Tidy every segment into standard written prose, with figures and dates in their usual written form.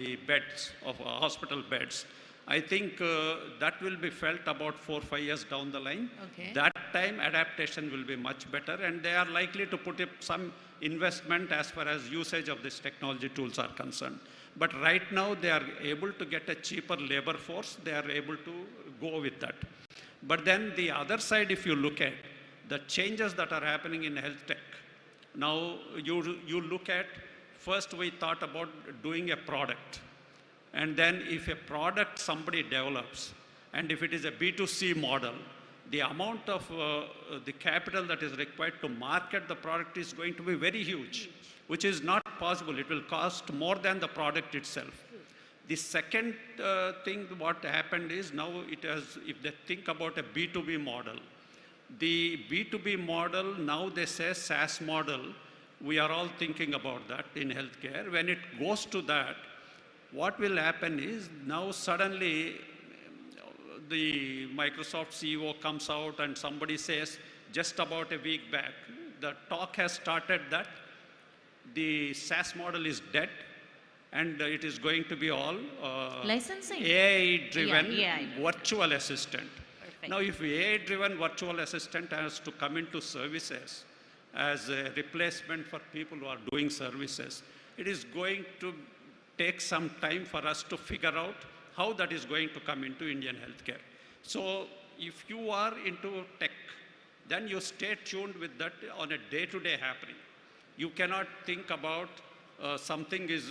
the beds, of hospital beds. I think that will be felt about 4 or 5 years down the line. Okay. That time adaptation will be much better, and they are likely to put up some investment as far as usage of this technology tools are concerned. But right now they are able to get a cheaper labor force. They are able to go with that. But then the other side, if you look at the changes that are happening in health tech, now you look at, first we thought about doing a product. And then if a product somebody develops, and if it is a B2C model, the amount of the capital that is required to market the product is going to be very huge, which is not possible. It will cost more than the product itself. The second thing what happened is now it has, if they think about a B2B model, the B2B model, now they say SaaS model, we are all thinking about that in healthcare. When it goes to that, what will happen is now suddenly the Microsoft CEO comes out and somebody says, just about a week back, the talk has started that the SaaS model is dead and it is going to be all licensing, AI-driven virtual assistant. Perfect. Now, if AI-driven virtual assistant has to come into services as a replacement for people who are doing services, it is going to take some time for us to figure out how that is going to come into Indian healthcare. So if you are into tech, then you stay tuned with that on a day-to-day happening. You cannot think about something is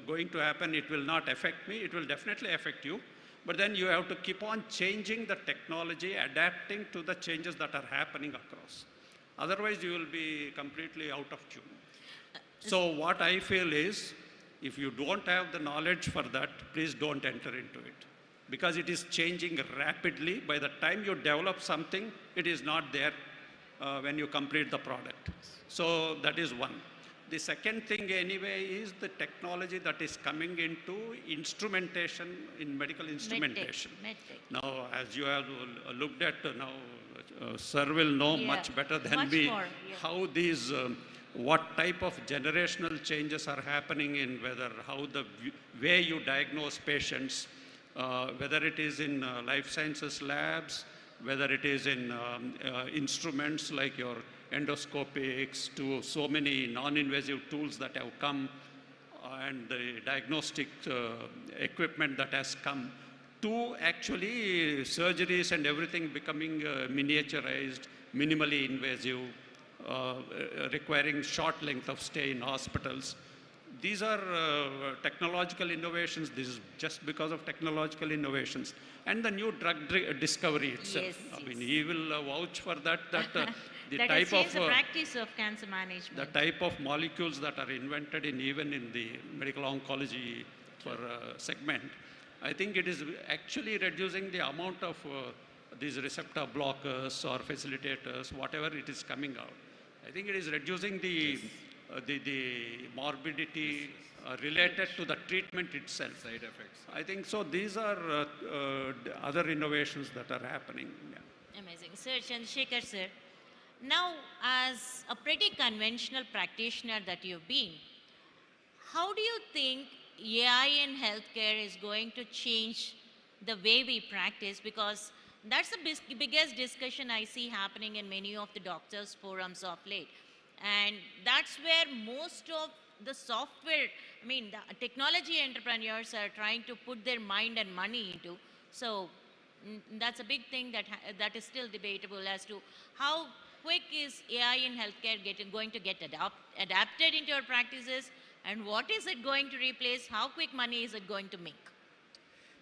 going to happen, it will not affect me, it will definitely affect you. But then you have to keep on changing the technology, adapting to the changes that are happening across. Otherwise, you will be completely out of tune. So what I feel is, if you don't have the knowledge for that, please don't enter into it. Because it is changing rapidly. By the time you develop something, it is not there when you complete the product. So that is one. The second thing anyway is the technology that is coming into instrumentation, in medical instrumentation. Medtech. Now, as you have looked at now, sir will know much better than me how these what type of generational changes are happening in how the way you diagnose patients, whether it is in life sciences labs, whether it is in instruments like your endoscopics, to so many non-invasive tools that have come, and the diagnostic equipment that has come, to actually surgeries and everything becoming miniaturized, minimally invasive, requiring short length of stay in hospitals. These are technological innovations. This is just because of technological innovations. And the new drug discovery itself. I mean, he will vouch for that, the that type has changed of the practice of cancer management. the type of molecules that are invented even in the medical oncology for segment. I think it is actually reducing the amount of these receptor blockers or facilitators, whatever it is coming out. I think it is reducing the morbidity related to the treatment itself. Side effects. I think so. These are other innovations that are happening. Yeah. Amazing. Sir, Chandrasekhar sir, now as a pretty conventional practitioner that you've been, how do you think AI in healthcare is going to change the way we practice? Because that's the biggest discussion I see happening in many of the doctors' forums of late. And that's where most of the software, I mean, the technology entrepreneurs are trying to put their mind and money into. So that's a big thing that is still debatable as to how quick is AI in healthcare going to get adapted into our practices, and what is it going to replace? How quick money is it going to make?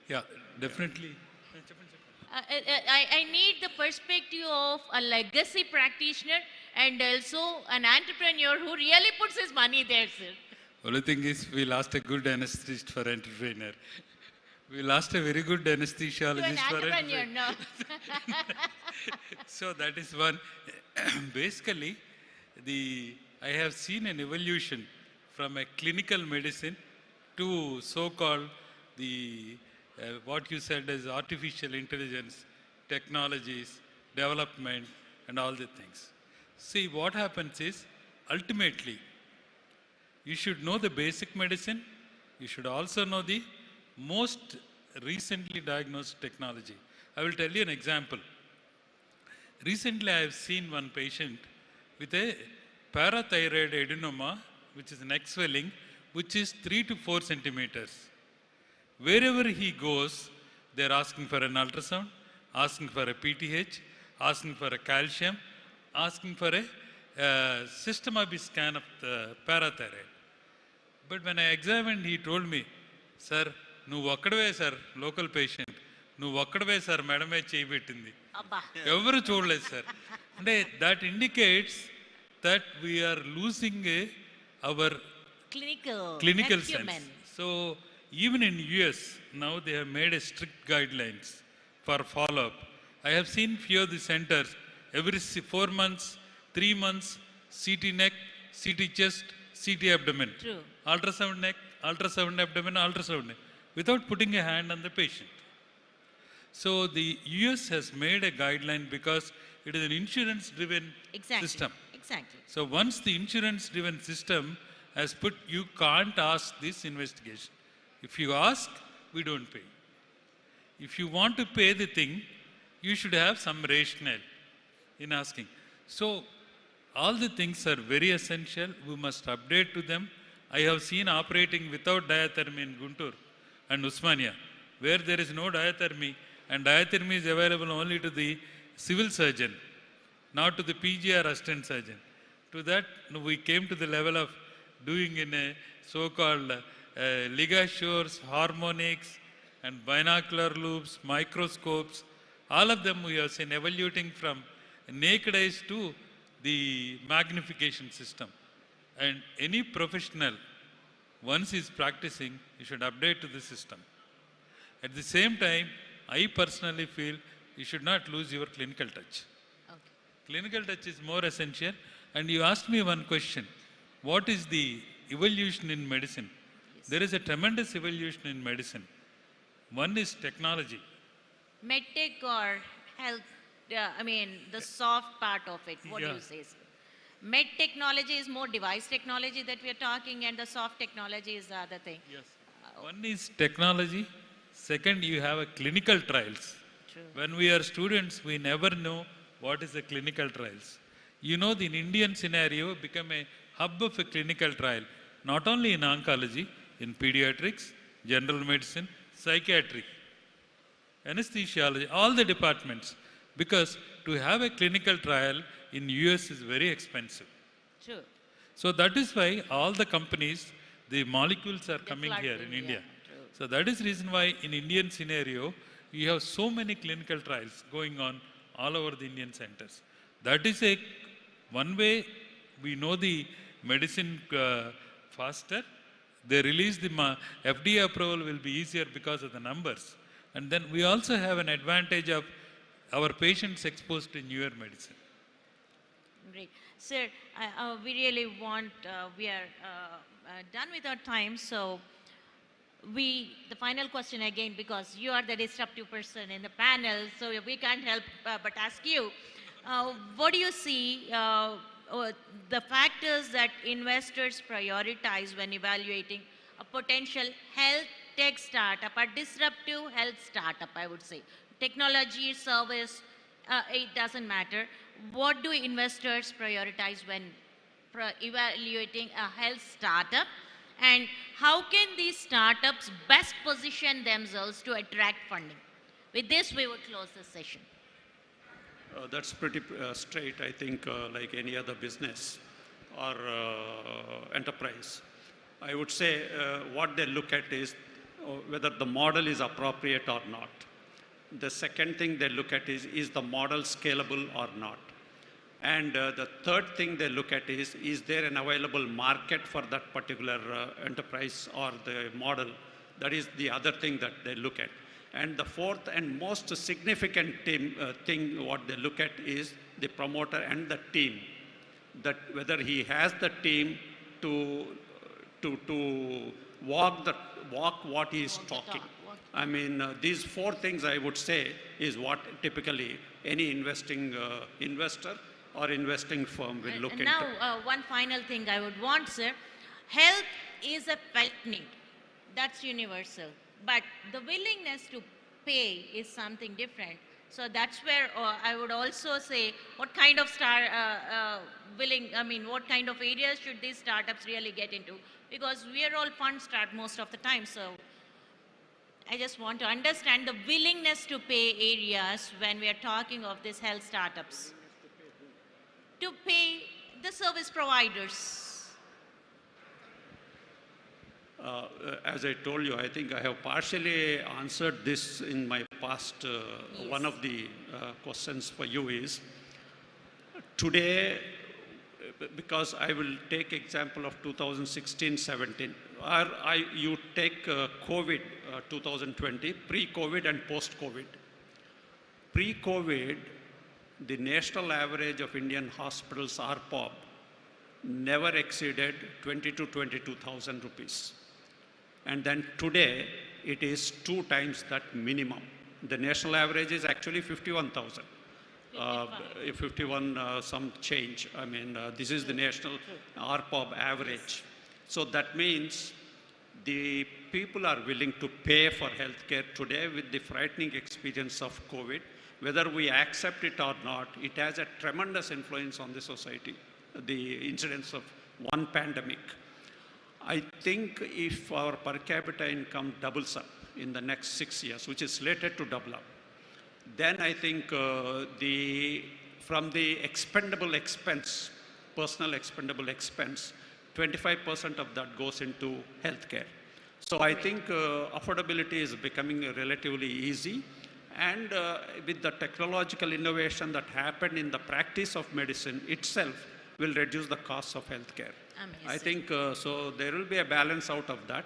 Yeah, definitely. I need the perspective of a legacy practitioner and also an entrepreneur who really puts his money there, sir. Only thing is, we lost a good anesthetist for entrepreneur. We lost a very good anesthesiologist for entrepreneur. No. So that is one. Basically, I have seen an evolution from a clinical medicine to so-called what you said as artificial intelligence, technologies, development, and all the things. See, what happens is, ultimately, you should know the basic medicine you should also know the most recently diagnosed technology. I will tell you an example. Recently, I have seen one patient with a parathyroid adenoma, which is neck swelling, which is 3 to 4 centimeters. Wherever he goes, they're asking for an ultrasound, asking for a PTH, asking for a calcium, asking for a systematic scan of the parathyroid. But when I examined, he told me, sir, నువ్వు ఒక్కడవే sir local patient, నువ్వు ఒక్కడవే sir మేడమే చేయి పెట్టింది, Abba. ఎవరు చూడలేదు sir. అంటే that indicates that we are losing our clinical sense. So even in US, now they have made a strict guidelines for follow-up. I have seen few of the centers, every 4 months, 3 months, CT neck, CT chest, CT abdomen. True. Ultrasound neck, ultrasound abdomen, ultrasound neck, without putting a hand on the patient. So the US has made a guideline because it is an insurance-driven system. Exactly. So once the insurance-driven system has put, you can't ask this investigation. If you ask, we don't pay. If you want to pay the thing, you should have some rationale in asking. So all the things are very essential. We must update to them. I have seen operating without diathermy in Guntur and Usmania, where there is no diathermy, and diathermy is available only to the civil surgeon, not to the PGR assistant surgeon. To that, we came to the level of doing in a so-called ligatures, harmonics, and binocular loops, microscopes. All of them we have seen evoluting from naked eyes to the magnification system. And any professional, once he is practicing, you should update to the system. At the same time, I personally feel you should not lose your clinical touch. Okay. Clinical touch is more essential. And you asked me one question. What is the evolution in medicine? Yes. There is a tremendous evolution in medicine. One is technology. Medtech or health, the soft part of it, what do Yeah. you say, sir? Med technology is more device technology that we are talking, and the soft technology is the other thing. Yes. One is technology. Second, you have a clinical trials. True. When we are students, we never know what is the clinical trials. You know, the Indian scenario become a hub of a clinical trial, not only in oncology, in pediatrics, general medicine, psychiatry, anesthesiology, all the departments. Because to have a clinical trial in US is very expensive. True. So that is why all the companies, the molecules are coming flood here to in India. India. True. So that is reason why in Indian scenario, you have so many clinical trials going on all over the Indian centers. That is one way we know the medicine faster. They release the FDA approval will be easier because of the numbers. And then we also have an advantage of our patients exposed to newer medicine. Great. Sir, we really want, we are done with our time, so the final question again, because you are the disruptive person in the panel, so we can't help but ask you, what do you see the factors that investors prioritize when evaluating a potential health tech startup, a disruptive health startup, I would say? Technology, service, it doesn't matter. What do investors prioritize when evaluating a health startup? And how can these startups best position themselves to attract funding? With this, we will close the session. That's pretty straight, I think, like any other business or enterprise. I would say what they look at is whether the model is appropriate or not. The second thing they look at is the model scalable or not? And the third thing they look at is there an available market for that particular enterprise or the model? That is the other thing that they look at. And the fourth and most significant thing what they look at is the promoter and the team. That whether he has the team to walk what he is talking. I mean, these four things I would say is what typically any investor or investing firm will look into. Now, one final thing I would want, sir. Health is a felt need. that's universal. But the willingness to pay is something different. So that's where I would also say, what kind of what kind of areas should these startups really get into? Because we are all fund start most of the time. So I just want to understand the willingness to pay areas when we are talking of these health startups. To pay the service providers. As I told you, I think I have partially answered this in my past. Yes. One of the questions for you is, today, because I will take example of 2016-17, you take COVID 2020, pre-COVID and post-COVID. Pre-COVID, the national average of Indian hospitals, RPOB, never exceeded 20 to 22,000 rupees. And then today, it is 2 times that minimum. The national average is actually 51,000. 51 some change. I mean, this is the national RPOB average. So that means the people are willing to pay for healthcare today with the frightening experience of COVID. Whether we accept it or not, it has a tremendous influence on the society, the incidence of one pandemic. I think if our per capita income doubles up in the next 6 years, which is slated to double up, then I think from the expendable expense, personal expendable expense, 25% of that goes into healthcare. So I think affordability is becoming relatively easy. And with the technological innovation that happened in the practice of medicine itself will reduce the costs of healthcare. Amazing. I think so there will be a balance out of that.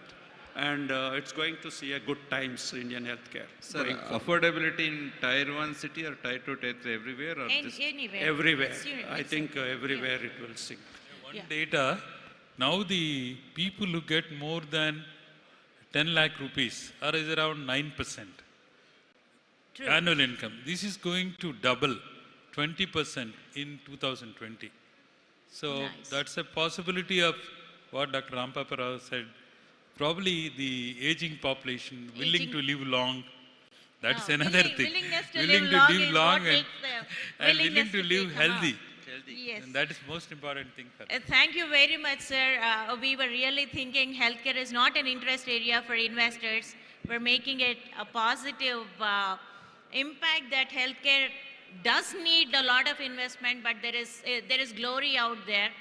And it's going to see a good times in Indian healthcare. Sir, affordability in Tier 1 city or Tier 2, Tier 3, everywhere? Or Anywhere. Everywhere. I think everywhere it will sink. One data, now the people who get more than 10 lakh rupees are is around 9% True. annual income. This is going to double 20% in 2020. So Nice. that's a possibility of what Dr. Rampapa Rao said. Probably the aging population willing to live long. That's another thing. Willingness to Willing live to long live is long what makes them and willingness willing to to live take them healthy. out. Yes. And that is most important thing for us. Thank you very much, sir. We were really thinking healthcare is not an interest area for investors. We're making it a positive impact that healthcare does need a lot of investment, but there is glory out there.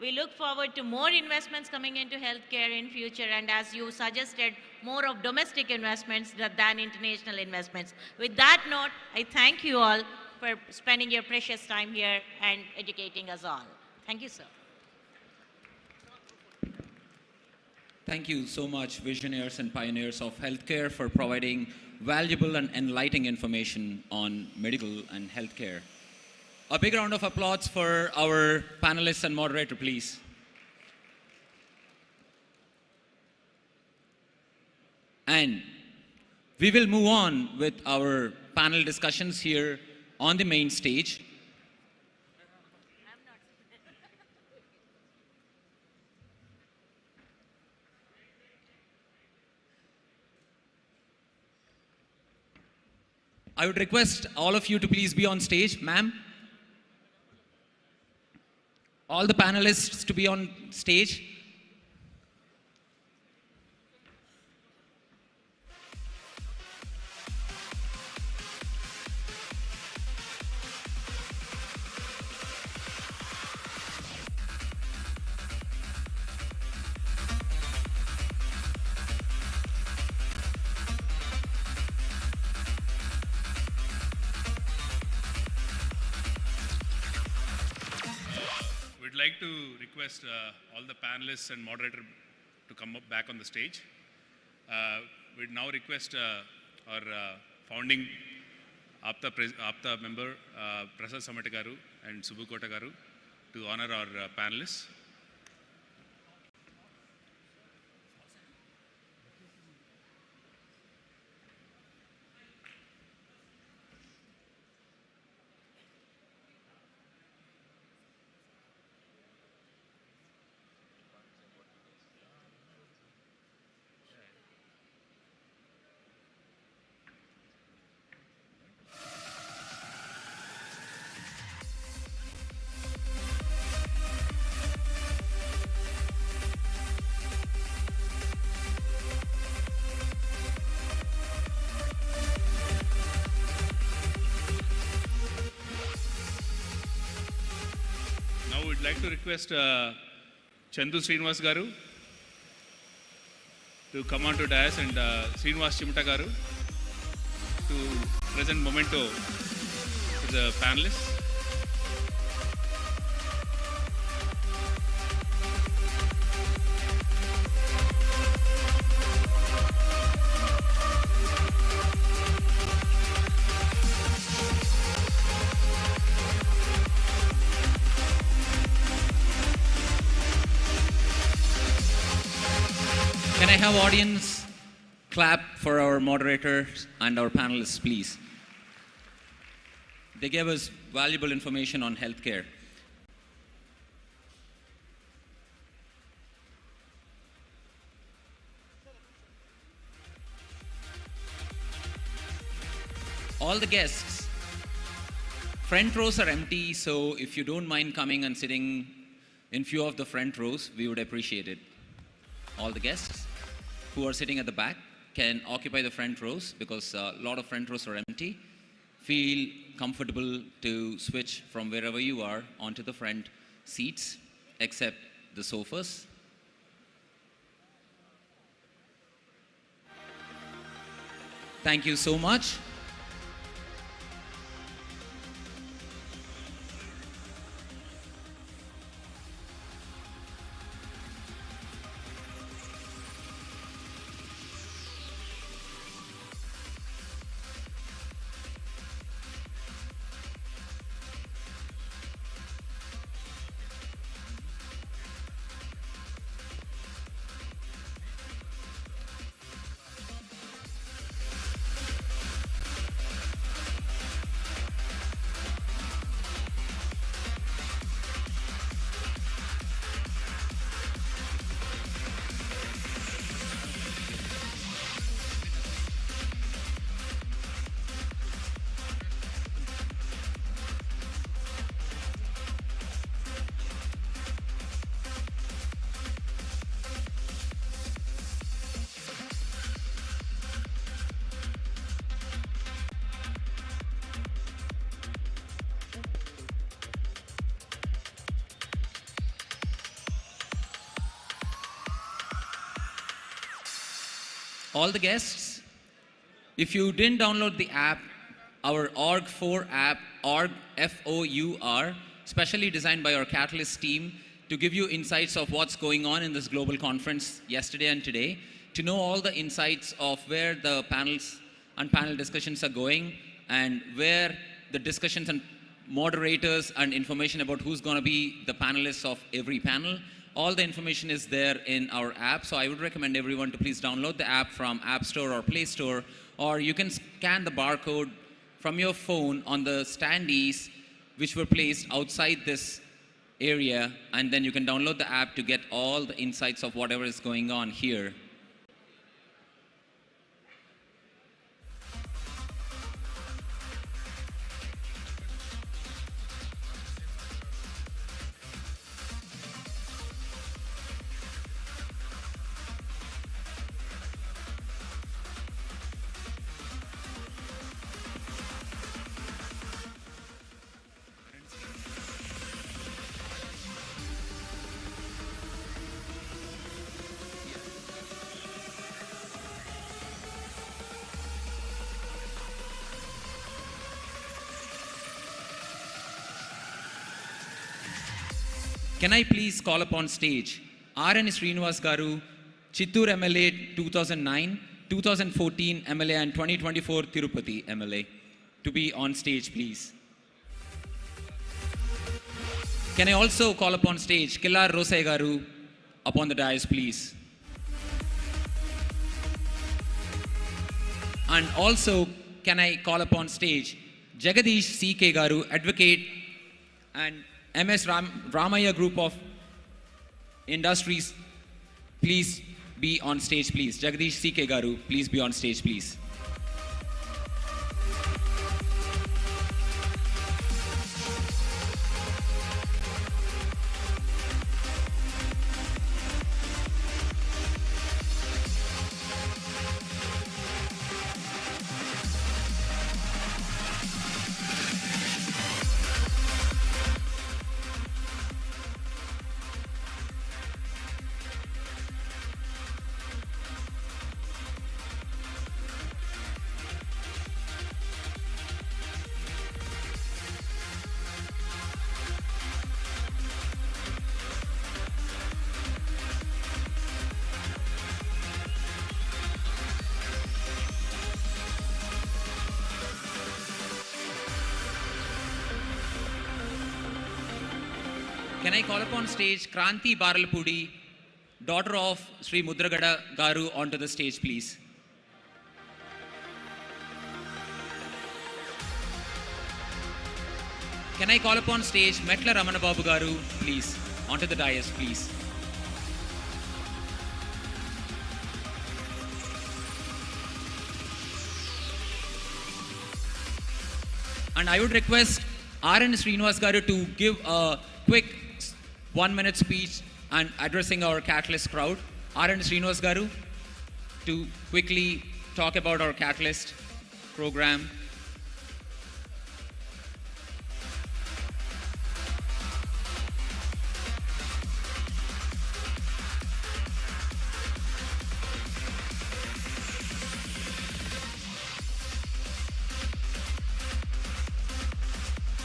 We look forward to more investments coming into healthcare in future, and as you suggested, more of domestic investments than international investments. With that note, I thank you all for spending your precious time here and educating us all. Thank you, sir. Thank you so much, visionaries and pioneers of healthcare, for providing valuable and enlightening information on medical and healthcare. A big round of applause for our panelists and moderator, please. And we will move on with our panel discussions here on the main stage. I would request all of you to please be on stage. Ma'am? All the panelists to be on stage. We'd like to request all the panelists and moderator to come up back on the stage. We'd now request our founding APTA member, Prasad Samata garu and Subbu Kota garu, to honor our panelists. like to request Chandu Srinivas Garu to come on to dais and Srinivas Chimta Garu to present memento to the panelists. Can I have audience clap for our moderators and our panelists, please? They gave us valuable information on healthcare. All the guests, front rows are empty, so if you don't mind coming and sitting in few of the front rows, we would appreciate it. All the guests who are sitting at the back can occupy the front rows because a lot of front rows are empty. Feel comfortable to switch from wherever you are onto the front seats, except the sofas. Thank you so much. All the guests, if you didn't download the app, our org4 app, org FOUR, specially designed by our Katalyst team to give you insights of what's going on in this global conference yesterday and today, to know all the insights of where the panels and panel discussions are going and where the discussions and moderators and information about who's going to be the panelists of every panel. All the information is there in our app, so I would recommend everyone to please download the app from App Store or Play Store, or you can scan the barcode from your phone on the standees which were placed outside this area, and then you can download the app to get all the insights of whatever is going on here. Can I please call upon stage R.N. Srinivas Garu, Chittoor MLA 2009, 2014 MLA and 2024 Tirupati MLA to be on stage, please. Can I also call upon stage Killar Rosai Garu upon the dais, please. And also, can I call upon stage Jagadish C.K. Garu, advocate, and MS Ramaya Group of Industries, please be on stage, please. Jagadish C.K. Garu, please be on stage, please. Can I call upon stage Kranti Baralpudi, daughter of Sri Mudragada Garu, onto the stage, please? Can I call upon stage Metla Ramana Babu Garu, please, onto the dais, please? And I would request R.N. Srinivas Garu to give a quick 1-minute speech and addressing our Catalyst crowd. R.N. Srinivas Garu to quickly talk about our Catalyst program.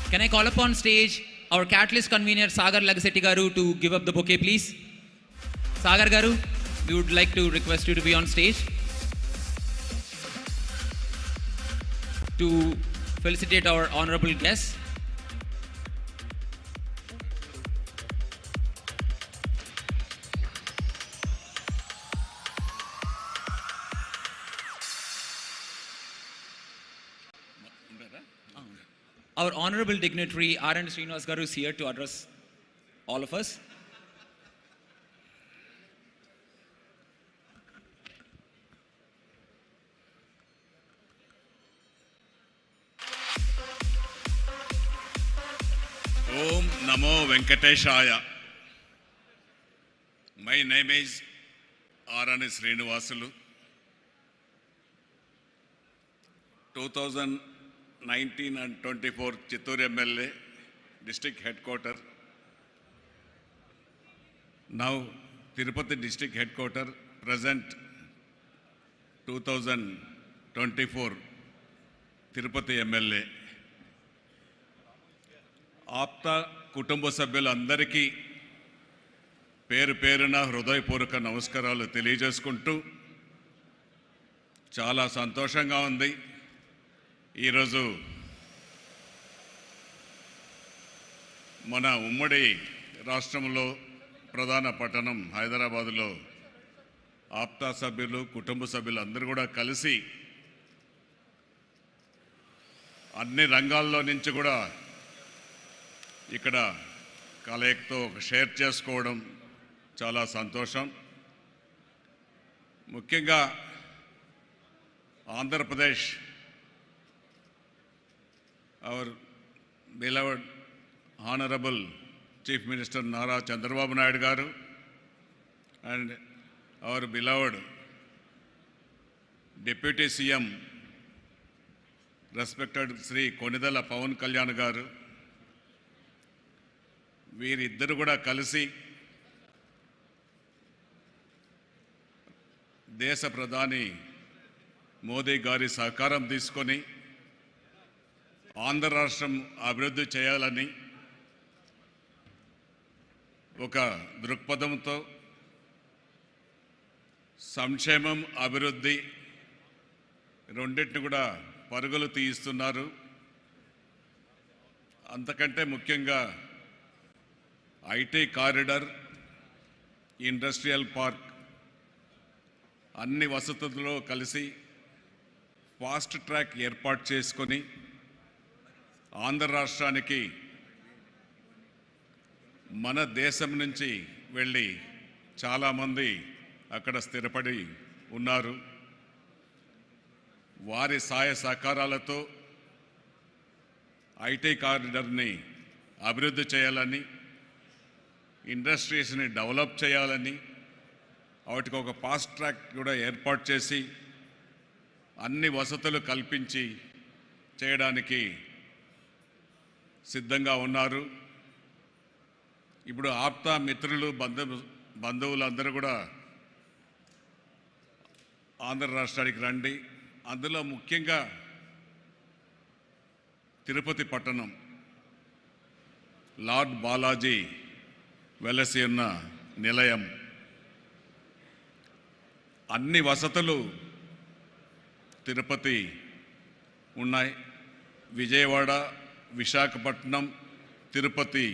Can I call upon stage our Catalyst convener Sagar Lagasetti Garu to give up the bouquet, please? Sagar Garu, we would like to request you to be on stage to felicitate our honorable guests. Our honorable dignitary R.N. Srinivas Garu is here to address all of us. Om Namo Venkateshaya. My name is R.N. Srinivasulu. 2019 and 24 Chittoor MLA, district headquarter. Now Tirupati district headquarter, present 2024 Tirupati MLA. APTA కుటుంబ సభ్యులందరికీ పేరు పేరున హృదయపూర్వక నమస్కారాలు తెలియజేసుకుంటూ చాలా సంతోషంగా ఉంది. ఈరోజు మన ఉమ్మడి రాష్ట్రంలో ప్రధాన పట్టణం హైదరాబాదులో ఆప్తా సభ్యులు కుటుంబ సభ్యులు అందరూ కూడా కలిసి అన్ని రంగాల్లో నుంచి కూడా ఇక్కడ కలయికతో షేర్ చేసుకోవడం చాలా సంతోషం. ముఖ్యంగా Andhra Pradesh our beloved honorable Chief Minister Nara Chandrababu Naidu Garu and our beloved Deputy CM respected Sri Konidala Pawan Kalyan Garu వీరిద్దరు కూడా కలిసి దేశ ప్రధాని మోదీ గారి సహకారం తీసుకొని ఆంధ్ర రాష్ట్రం అభివృద్ధి చేయాలని ఒక దృక్పథంతో సంక్షేమం అభివృద్ధి రెండింటిని కూడా పరుగులు తీయిస్తున్నారు. అంతకంటే ముఖ్యంగా ఐటీ కారిడార్, ఇండస్ట్రియల్ పార్క్ అన్ని వసతుల్లో కలిసి ఫాస్ట్ ట్రాక్ ఏర్పాటు చేసుకొని ఆంధ్ర రాష్ట్రానికి మన దేశం నుంచి వెళ్ళి చాలామంది అక్కడ స్థిరపడి ఉన్నారు. వారి సహాయ సహకారాలతో ఐటీ కారిడార్ని అభివృద్ధి చేయాలని, ఇండస్ట్రీస్ని డెవలప్ చేయాలని, వాటికి ఒక ఫాస్ట్ ట్రాక్ కూడా ఏర్పాటు చేసి అన్ని వసతులు కల్పించి చేయడానికి సిద్ధంగా ఉన్నారు. ఇప్పుడు ఆప్తా మిత్రులు బంధువులందరూ కూడా ఆంధ్ర రాష్ట్రానికి రండి. అందులో ముఖ్యంగా తిరుపతి పట్టణం లార్డ్ బాలాజీ వెలసి ఉన్న నిలయం, అన్ని వసతులు తిరుపతి ఉన్నాయి. విజయవాడ, విశాఖపట్నం, తిరుపతి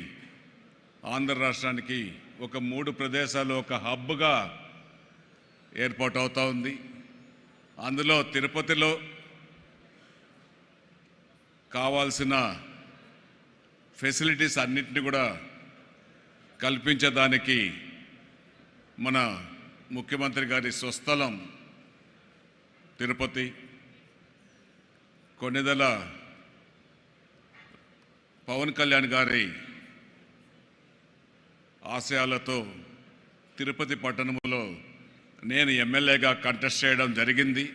ఆంధ్ర రాష్ట్రానికి ఒక 3 ప్రదేశాలు ఒక హబ్గా ఏర్పాటు అవుతా ఉంది. అందులో తిరుపతిలో కావాల్సిన ఫెసిలిటీస్ అన్నింటినీ కూడా కల్పించేదానికి మన ముఖ్యమంత్రి గారి స్వస్థలం తిరుపతి. కొన్నిదల పవన్ కళ్యాణ్ గారి ఆశయాలతో తిరుపతి పట్టణంలో నేను ఎమ్మెల్యేగా కంటెస్ట్ చేయడం జరిగింది.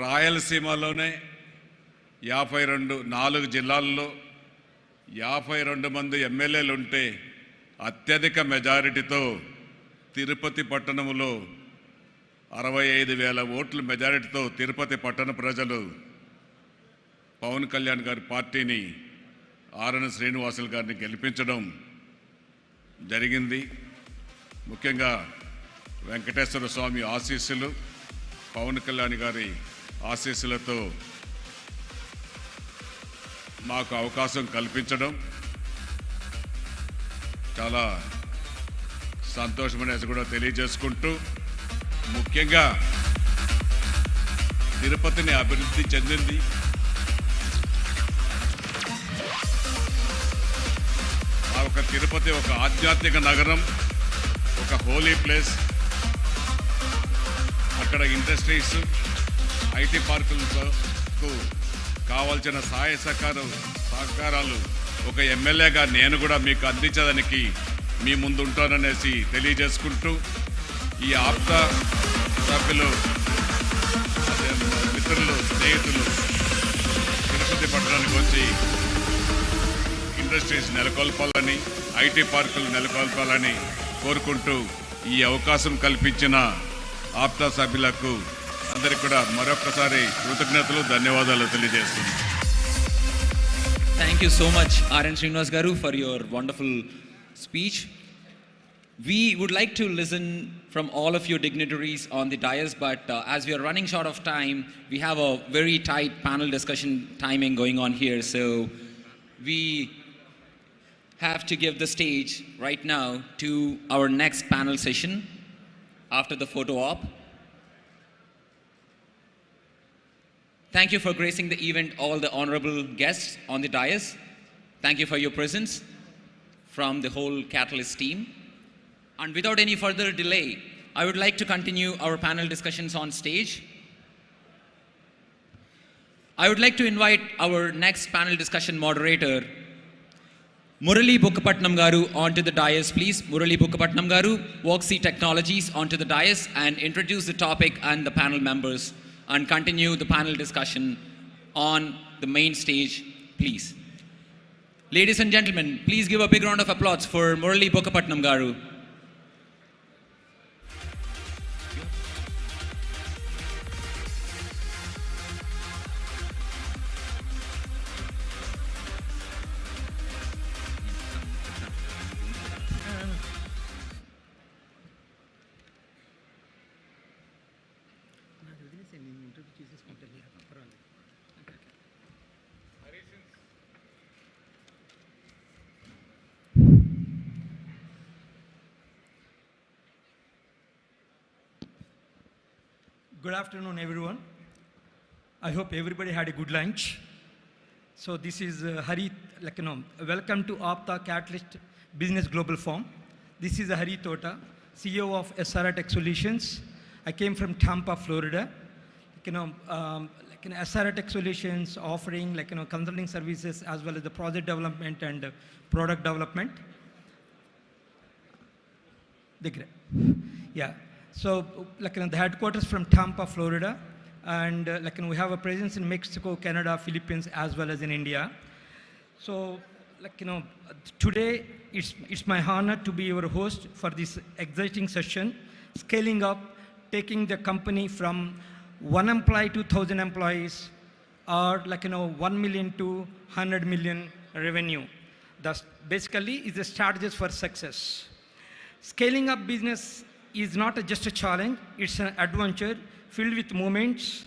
రాయలసీమలోనే 4 జిల్లాల్లో 52 మంది ఎమ్మెల్యేలు ఉంటే అత్యధిక మెజారిటీతో తిరుపతి పట్టణంలో 65,000 ఓట్ల మెజారిటీతో తిరుపతి పట్టణ ప్రజలు పవన్ కళ్యాణ్ గారి పార్టీని ఆర్ఎన్ శ్రీనివాసులు గారిని గెలిపించడం జరిగింది. ముఖ్యంగా వెంకటేశ్వర స్వామి ఆశీస్సులు, పవన్ కళ్యాణ్ గారి ఆశీస్సులతో మాకు అవకాశం కల్పించడం చాలా సంతోషమనేసి కూడా తెలియజేసుకుంటూ, ముఖ్యంగా తిరుపతిని అభివృద్ధి చెందింది. ఒక తిరుపతి ఒక ఆధ్యాత్మిక నగరం, ఒక హోలీ ప్లేస్. అక్కడ ఇండస్ట్రీస్, ఐటీ పార్కులకు కావాల్సిన సహాయ సహకారాలు ఒక ఎమ్మెల్యేగా నేను కూడా మీకు అందించడానికి మీ ముందు ఉంటాననేసి తెలియజేసుకుంటూ, ఈ ఆప్తా సభ్యులు, మిత్రులు, స్నేహితులు తిరుపతి పట్టణానికి వచ్చి ఇండస్ట్రీస్ నెలకొల్పాలని, ఐటీ పార్కులు నెలకొల్పాలని కోరుకుంటూ ఈ అవకాశం కల్పించిన ఆప్తా సభ్యులకు అందరికీ కూడా మరొకసారి కృతజ్ఞతలు, ధన్యవాదాలు తెలియజేస్తున్నాను. Thank you so much, R.N. Srinivas Garu, for your wonderful speech. We would like to listen from all of your dignitaries on the dais, but as we are running short of time, we have a very tight panel discussion timing going on here. So we have to give the stage right now to our next panel session after the photo op. Thank you for gracing the event, all the honorable guests on the dais. Thank you for your presence from the whole Katalyst team. And without any further delay, I would like to continue our panel discussions on stage. I would like to invite our next panel discussion moderator, Murali Bukkapatnam Garu, onto the dais, please. Murali Bukkapatnam Garu, Worksea Technologies, onto the dais and introduce the topic and the panel members and continue the panel discussion on the main stage, please. Ladies and gentlemen, please give a big round of applause for Murali Bukkapatnam Garu. Good afternoon, everyone. I hope everybody had a good lunch. So this is Hari, welcome to APTA Katalyst Business Global Forum. This is Hari Tota, CEO of SRA Tech Solutions. I came from Tampa, Florida. SRA Tech Solutions offering consulting services as well as the project development and product development. Yeah. So, the headquarters from Tampa, Florida, and we have a presence in Mexico, Canada, Philippines, as well as in India. So, today it's my honor to be your host for this exciting session, scaling up, taking the company from 1 employee to 1,000 employees, or 1 million to 100 million revenue. That's basically is the strategies for success. Scaling up business is not just a challenge, it's an adventure filled with moments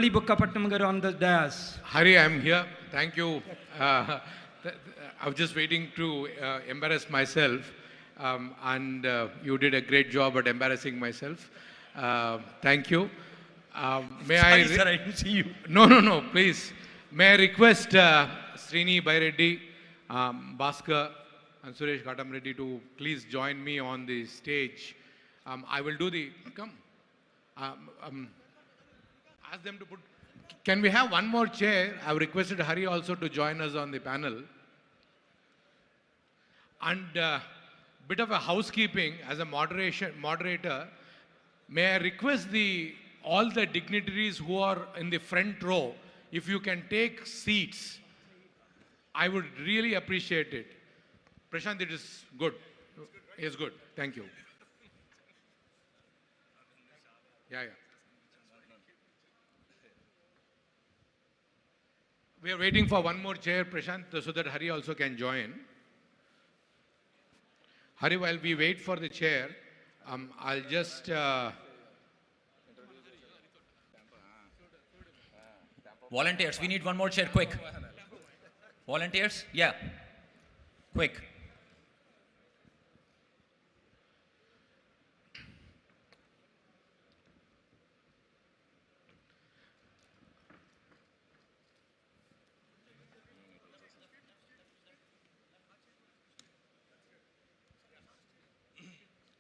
Bukkapatnam garu on the dais. Hari, I'm here. Thank you. I was just waiting to embarrass myself, and you did a great job at embarrassing myself. Thank you. Sorry, sir, I didn't see you. No, please. May I request Srini Baireddy, Bhaskar, and Suresh Ghatamreddy to please join me on the stage. I will do the... Come. Ask them to put... Can we have one more chair? I've requested Hari also to join us on the panel. And bit of a housekeeping as a moderator, may I request all the dignitaries who are in the front row, if you can take seats, I would really appreciate it. Prashant, it is good. It's good. Thank you. Yeah. We are waiting for one more chair, Prashant, so that Hari also can join. Hari, while we wait for the chair, I'll just... Volunteers, we need one more chair, quick. Volunteers? Yeah. Quick.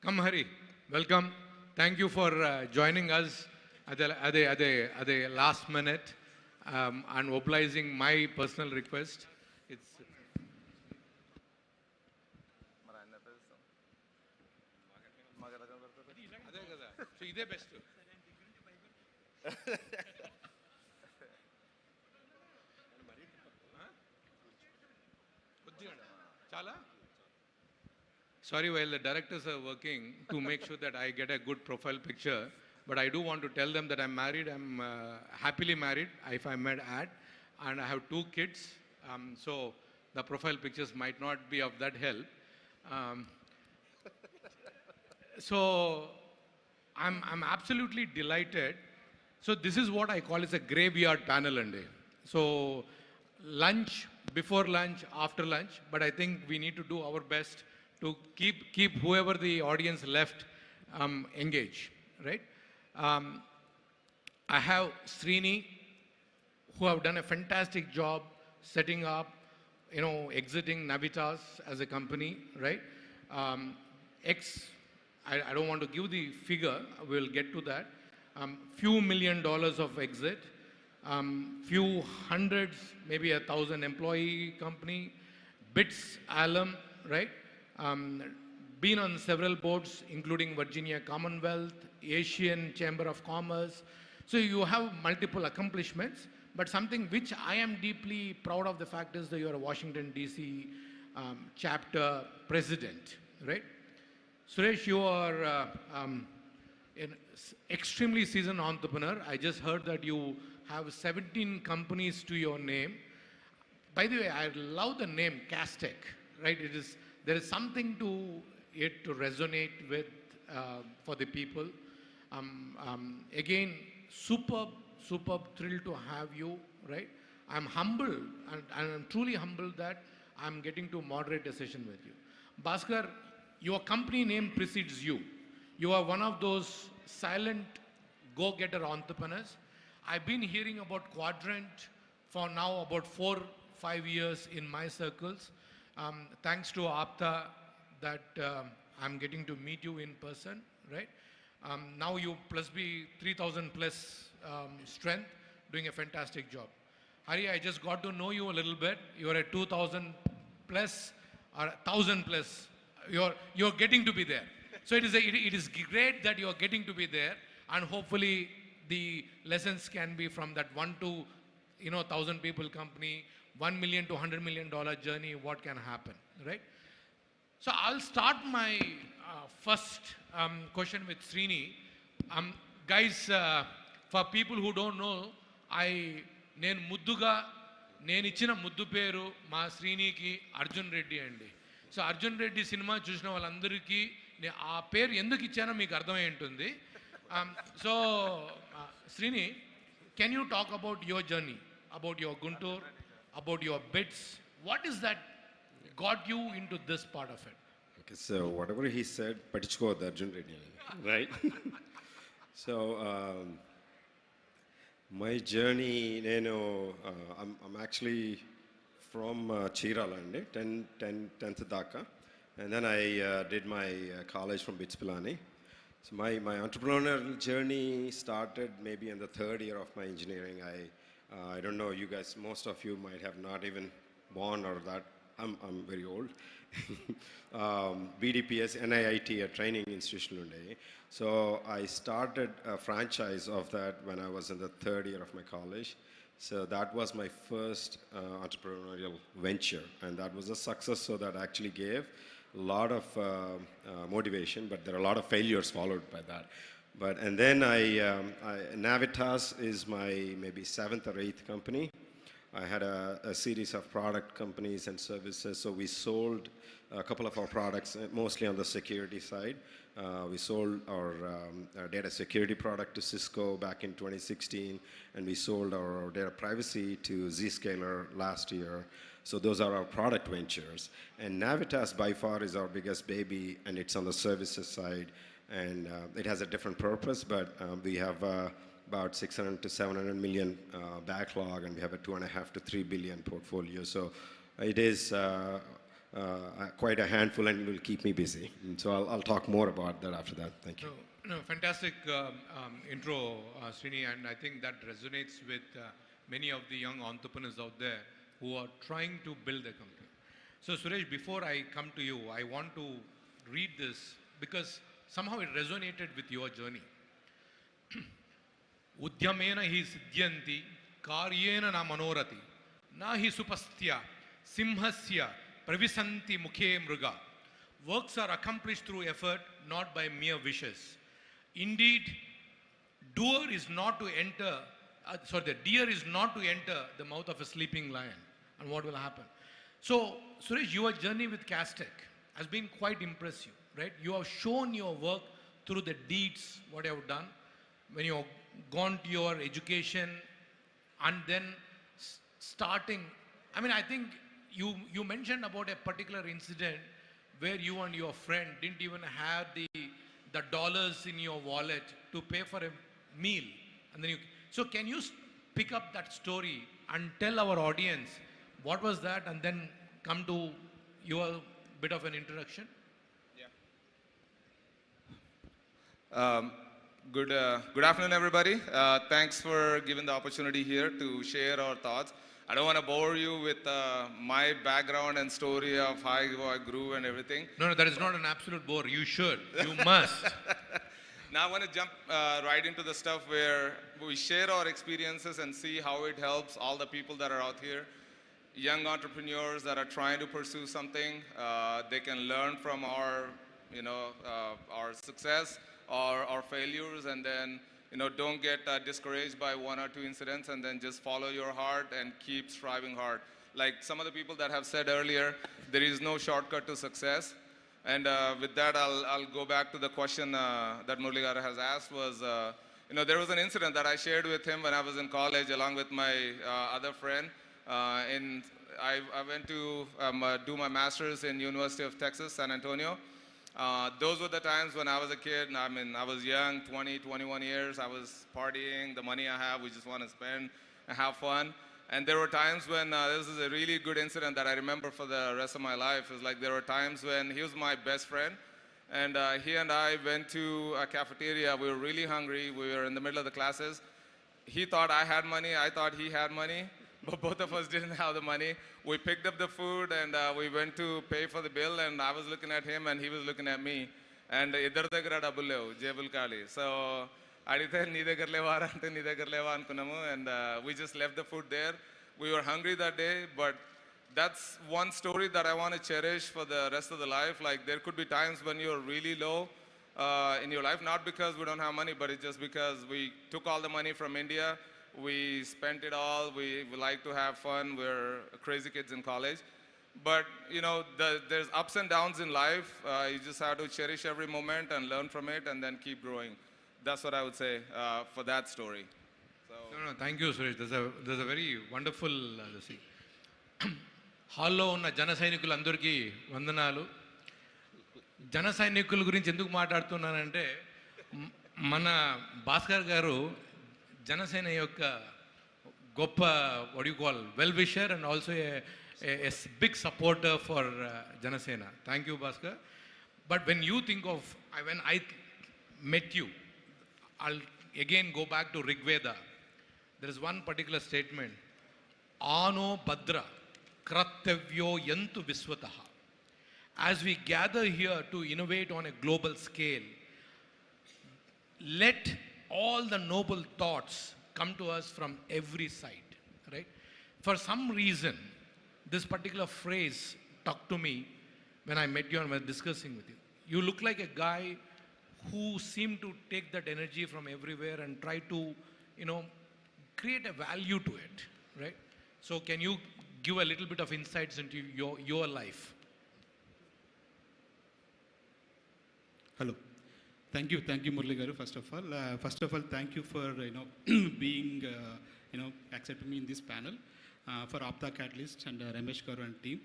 Come, Hari. Welcome. Thank you for joining us at the last minute and obliging my personal request. It's so ఇదే best. చాలా? Sorry, while the directors are working to make sure that I get a good profile picture, but I do want to tell them that I'm married. I'm happily married, if I might add, and I have 2 kids. So the profile pictures might not be of that help. So I'm absolutely delighted. So this is what I call as a graveyard panel, Ande. So lunch, before lunch, after lunch, but I think we need to do our best to keep whoever the audience left engaged, right? I have Srini, who have done a fantastic job setting up, exiting Navitas as a company, right? I don't want to give the figure, we'll get to that. Few $1 million of exit, few hundreds, maybe 1,000 employee company, BITS alum, right? Been on several boards, including Virginia Commonwealth, Asian Chamber of Commerce. So you have multiple accomplishments, but something which I am deeply proud of the fact is that you are a Washington, D.C. chapter president, right? Suresh, you are an extremely seasoned entrepreneur. I just heard that you have 17 companies to your name. By the way, I love the name Castec, right? There is something to it to resonate with for the people. Again, superb thrilled to have you, right? I'm humbled, and I'm truly humbled that I'm getting to moderate a session with you. Bhaskar, your company name precedes you. You are one of those silent go-getter entrepreneurs. I've been hearing about Quadrant for now about 4-5 years in my circles. Thanks to APTA that I'm getting to meet you in person, right? Now you plus be 3,000 plus strength, doing a fantastic job. Hari, I just got to know you a little bit. You're at 2,000 plus or 1,000 plus. You're getting to be there. So it is great that you're getting to be there, and hopefully the lessons can be from that 1 to 1,000 people company, $1 million to $100 million journey, what can happen, right? So I'll start my first question with Srini. Guys, for people who don't know, నేను ఇచ్చిన ముద్దు పేరు మా శ్రీనికి అర్జున్ రెడ్డి అండి. So Arjun Reddy cinema చూసిన వాళ్ళందరికీ ఆ పేరు ఎందుకు ఇచ్చానో మీకు అర్థమై ఉంటుంది. So Srini, can you talk about your journey, about your Guntur, about your bits? What is that got you into this part of it? Okay, so whatever he said, Patichko Arjun Reddy, right? So my journey, I'm actually from Chiralande, 10th Dhaka, and then I did my college from Bitspilani. So my entrepreneurial journey started maybe in the third year of my engineering. I don't know, you guys, most of you might have not even born or that. I'm very old. BDPS, NIIT, a training institution today. So I started a franchise of that when I was in the third year of my college. So that was my first entrepreneurial venture, and that was a success. So that actually gave a lot of motivation, but there are a lot of failures followed by that. And then Navitas is my maybe 7th or 8th company. I had a series of product companies and services. So we sold a couple of our products, mostly on the security side. We sold our data security product to Cisco back in 2016, and we sold our data privacy to Zscaler last year. So those are our product ventures. And Navitas by far is our biggest baby, and it's on the services side. And it has a different purpose, but we have about 600 to 700 million backlog, and we have a 2.5 to 3 billion portfolio. So it is quite a handful, and it will keep me busy. And so I'll talk more about that after that. Thank you. No, fantastic intro, Srini, and I think that resonates with many of the young entrepreneurs out there who are trying to build a company. So Suresh, before I come to you, I want to read this because somehow it resonated with your journey. Udyamena hi siddhyanti karyena na manorati na hi supastya simhasya pravisanti mukhe mruga. Works are accomplished through effort, not by mere wishes. Indeed, the deer is not to enter the mouth of a sleeping lion. And what will happen? So, Suresh, your journey with Castec has been quite impressive, right? You have shown your work through the deeds, what you have done. When you have gone to your education and then starting, I mean, I think you mentioned about a particular incident where you and your friend didn't even have the dollars in your wallet to pay for a meal. And then so can you pick up that story and tell our audience what was that, and then come to your bit of an introduction? Yeah. Good afternoon, everybody. Thanks for giving the opportunity here to share our thoughts. I don't want to bore you with my background and story of how I grew and everything. No, that is not an absolute bore. You should. You must. Now I want to jump right into the stuff where we share our experiences and see how it helps all the people that are out here. Young entrepreneurs that are trying to pursue something, they can learn from our success or our failures, and then don't get discouraged by one or two incidents, and then just follow your heart and keep striving hard. Like some of the people that have said earlier, there is no shortcut to success. And with that, I'll go back to the question that Murligara has asked was, there was an incident that I shared with him when I was in college along with my other friend. I went to do my master's in University of Texas, San Antonio. Those were the times when I was a kid. I mean, I was young, 20, 21 years. I was partying. The money I have, we just want to spend and have fun. And there were times when, this is a really good incident that I remember for the rest of my life. Is like there were times when he was my best friend. And he and I went to a cafeteria. We were really hungry. We were in the middle of the classes. He thought I had money. I thought he had money. But both of us didn't have the money. We picked up the food and we went to pay for the bill, and I was looking at him and he was looking at me. And idhar daggara double levu, jebul kali. So adithe nee daggara leva ante nee daggara leva anukunnamo, and we just left the food there. We were hungry that day, but that's one story that I want to cherish for the rest of the life. Like there could be times when you're really low in your life, not because we don't have money, but it's just because we took all the money from India. We spent it all. We like to have fun. We're crazy kids in college. But, there's ups and downs in life. You just have to cherish every moment and learn from it and then keep growing. That's what I would say for that story. So No, thank you, Suresh. There's a very wonderful thing. హాల్లో ఉన్న జన సైనికులందరికీ వందనాలు. జన సైనికుల గురించి ఎందుకు మాట్లాడుతున్నానంటే మన భాస్కర్ గారు జనసేన యొక్క గొప్ప what do you call well wisher and also a big supporter for Janasena. Thank you, Bhaskar. But when you think of when I met you, I'll again go back to Rigveda. There is one particular statement, Ano Badra Kratavyo Yantu Viswataha. As we gather here to innovate on a global scale, let all the noble thoughts come to us from every side, right? For some reason, this particular phrase talked to me when I met you and was discussing with you. You look like a guy who seemed to take that energy from everywhere and try to, create a value to it, right? So can you give a little bit of insights into your life? Hello. Thank you, Murli Garu. First of all, thank you for being accepting me in this panel for APTA Katalyst and Ramesh Garu and team.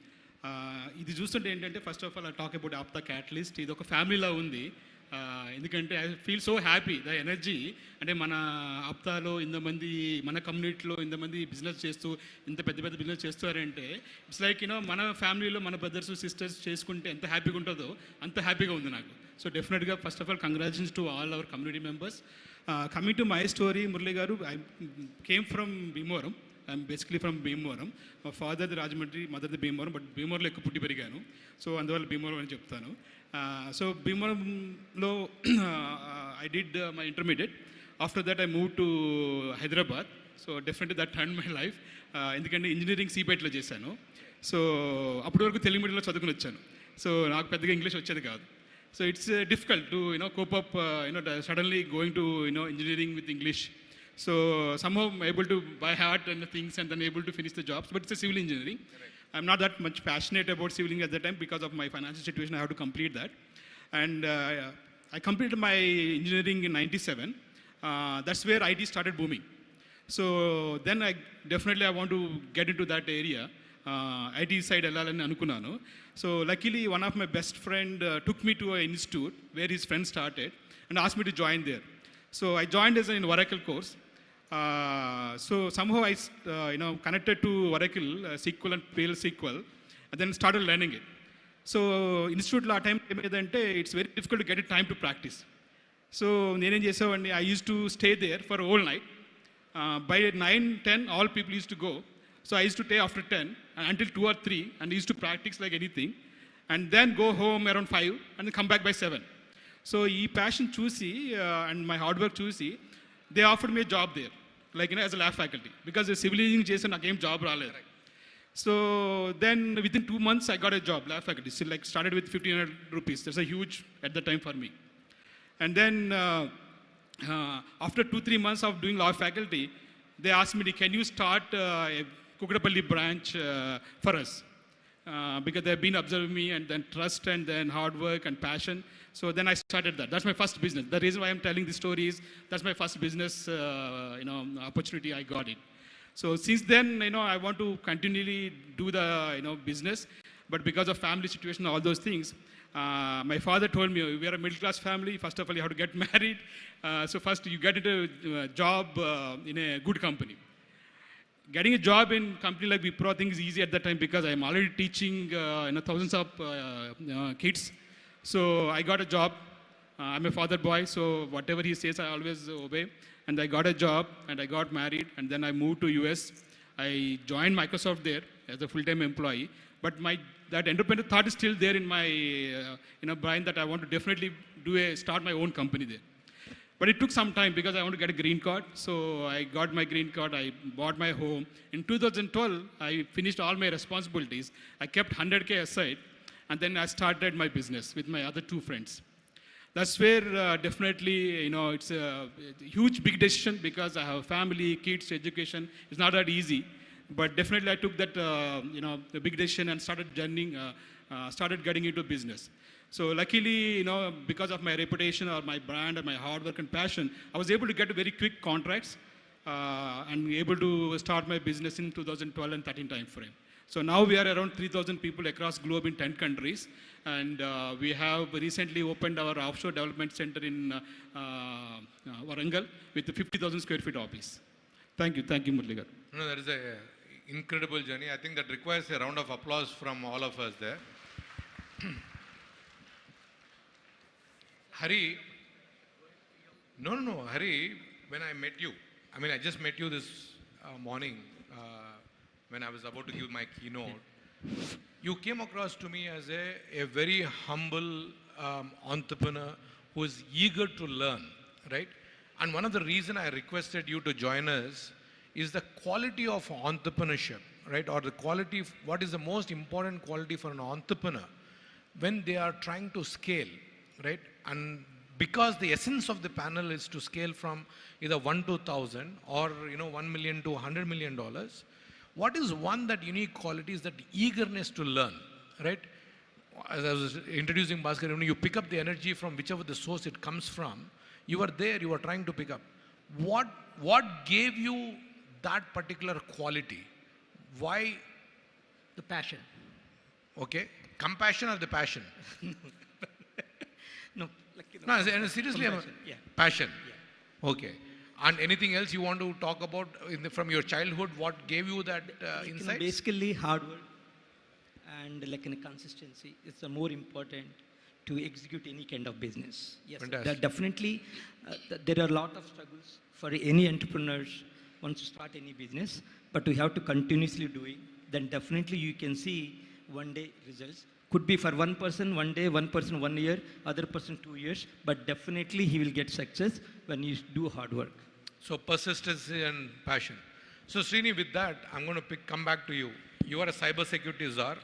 ఇది చూస్తుంటే ఏంటంటే first of all I talk about APTA Katalyst. ఇది ఒక ఫ్యామిలీలా ఉంది. ఎందుకంటే I feel so happy the energy. అంటే మన ఆప్తాలో ఇంతమంది, మన కమ్యూనిటీలో ఇంతమంది బిజినెస్ చేస్తూ ఇంత పెద్ద పెద్ద బిజినెస్ చేస్తారంటే ఇట్స్ లైక్ మన ఫ్యామిలీలో మన బ్రదర్స్ సిస్టర్స్ చేసుకుంటే ఎంత హ్యాపీగా ఉంటుందో అంత హ్యాపీగా ఉంది నాకు. సో డెఫినెట్గా first of all congratulations to all our community members. Coming to my story, Murali garu, I came from Bhimavaram. I'm basically from Bhimavaram. మా ఫాదర్ది రాజమండ్రి, మదర్ది భీమవరం. బట్ భీమవరంలో ఎక్కువ పుట్టి పెరిగాను. సో అందువల్ల భీమవరం అని చెప్తాను. సో భీమవరంలో I did my intermediate. After that I moved to Hyderabad. So definitely that turned my life. ఎందుకంటే ఇంజనీరింగ్ సిబెట్లో చేశాను. సో అప్పటి వరకు తెలుగు మీడియంలో చదువుకుని వచ్చాను. సో నాకు పెద్దగా ఇంగ్లీష్ వచ్చేది కాదు. So it's difficult to cope up suddenly going to engineering with English. So somehow I'm able to by heart and things and then able to finish the jobs. But it's a civil engineering. I'm not that much passionate about civil engineering at that time because of my financial situation. I have to complete that. And I completed my engineering in 97. That's where IT started booming. So then I want to get into that area. IT side ellalani anukunnanu. So luckily one of my best friend took me to an institute where his friend started and asked me to join there. So I joined as an Oracle course. So somehow I connected to Oracle, SQL and PL SQL, and then started learning it. So institute la time emedante it's very difficult to get a time to practice. So nenem chesavandi, I used to stay there for a whole night. By 9-10 all people used to go. So I used to stay after 10 until 2 or 3 and I used to practice like anything, and then go home around 5 and then come back by 7. So ee passion చూసి and my hard work చూసి they offered me a job there, like as a lab faculty, because the civil engineering చేసి నాకేం job రాలేదు. So then within 2 months I got a job, lab faculty. So like started with 1,500 rupees. That's a huge at the time for me. And then after 2-3 months of doing lab faculty, they asked me, can you start a Kukatapalli branch for us? Because they've been observing me and then trust and then hard work and passion. So then I started that. That's my first business. The reason why I'm telling this story is that's my first business opportunity I got it. So since then, I want to continually do the business, but because of family situation, all those things, my father told me, we are a middle class family. First of all, you have to get married. So first you get into a job in a good company. Getting a job in company like Wipro, I think is easy at that time because I'm already teaching thousands of kids. So I got a job. I'm a father boy, so whatever he says, I always obey. And I got a job, and I got married, and then I moved to US. I joined Microsoft there as a full-time employee. But that entrepreneur thought is still there in my brain that I want to definitely start my own company there. But it took some time because I want to get a green card. So I got my green card, I bought my home. In 2012, I finished all my responsibilities. I kept 100K aside, and then I started my business with my other 2 friends. That's where definitely, it's a huge, big decision because I have family, kids, education. It's not that easy. But definitely I took that, the big decision and started getting into business. So luckily, because of my reputation or my brand or my hard work and passion, I was able to get very quick contracts. and able to start my business in 2012 and 13 time frame. So now we are around 3,000 people across globe in 10 countries, and we have recently opened our offshore development center in Warangal with a 50,000 square feet office. Thank you, Murli garu. No, that is an incredible journey. I think that requires a round of applause from all of us there. Hari, no, Hari, when I met you, I just met you this morning when I was about to give my keynote. You came across to me as a very humble entrepreneur who is eager to learn, right? And one of the reasons I requested you to join us is the quality of entrepreneurship, right? Or the quality, what is the most important quality for an entrepreneur when they are trying to scale, right? And because the essence of the panel is to scale from either 1 to 1,000 or, $1 million to $100 million, what is one that unique quality is that eagerness to learn, right? As I was introducing Bhaskar, you pick up the energy from whichever the source it comes from. You are there, you are trying to pick up. What gave you that particular quality? Why? The passion. Okay. Compassion or the passion? No, seriously, passion. Yeah. Passion. Yeah. Okay. And anything else you want to talk about from your childhood? What gave you that insight? Basically, hard work and consistency is the more important to execute any kind of business. Yes, definitely, there are a lot of struggles for any entrepreneurs wants to start any business, but we have to continuously do it. Then definitely you can see one day results. Could be for one person 1 day, one person 1 year, other person 2 years, but definitely he will get success when you do hard work. So persistency and passion. So Srini, with that, I'm going to come back to you. You are a cybersecurity czar,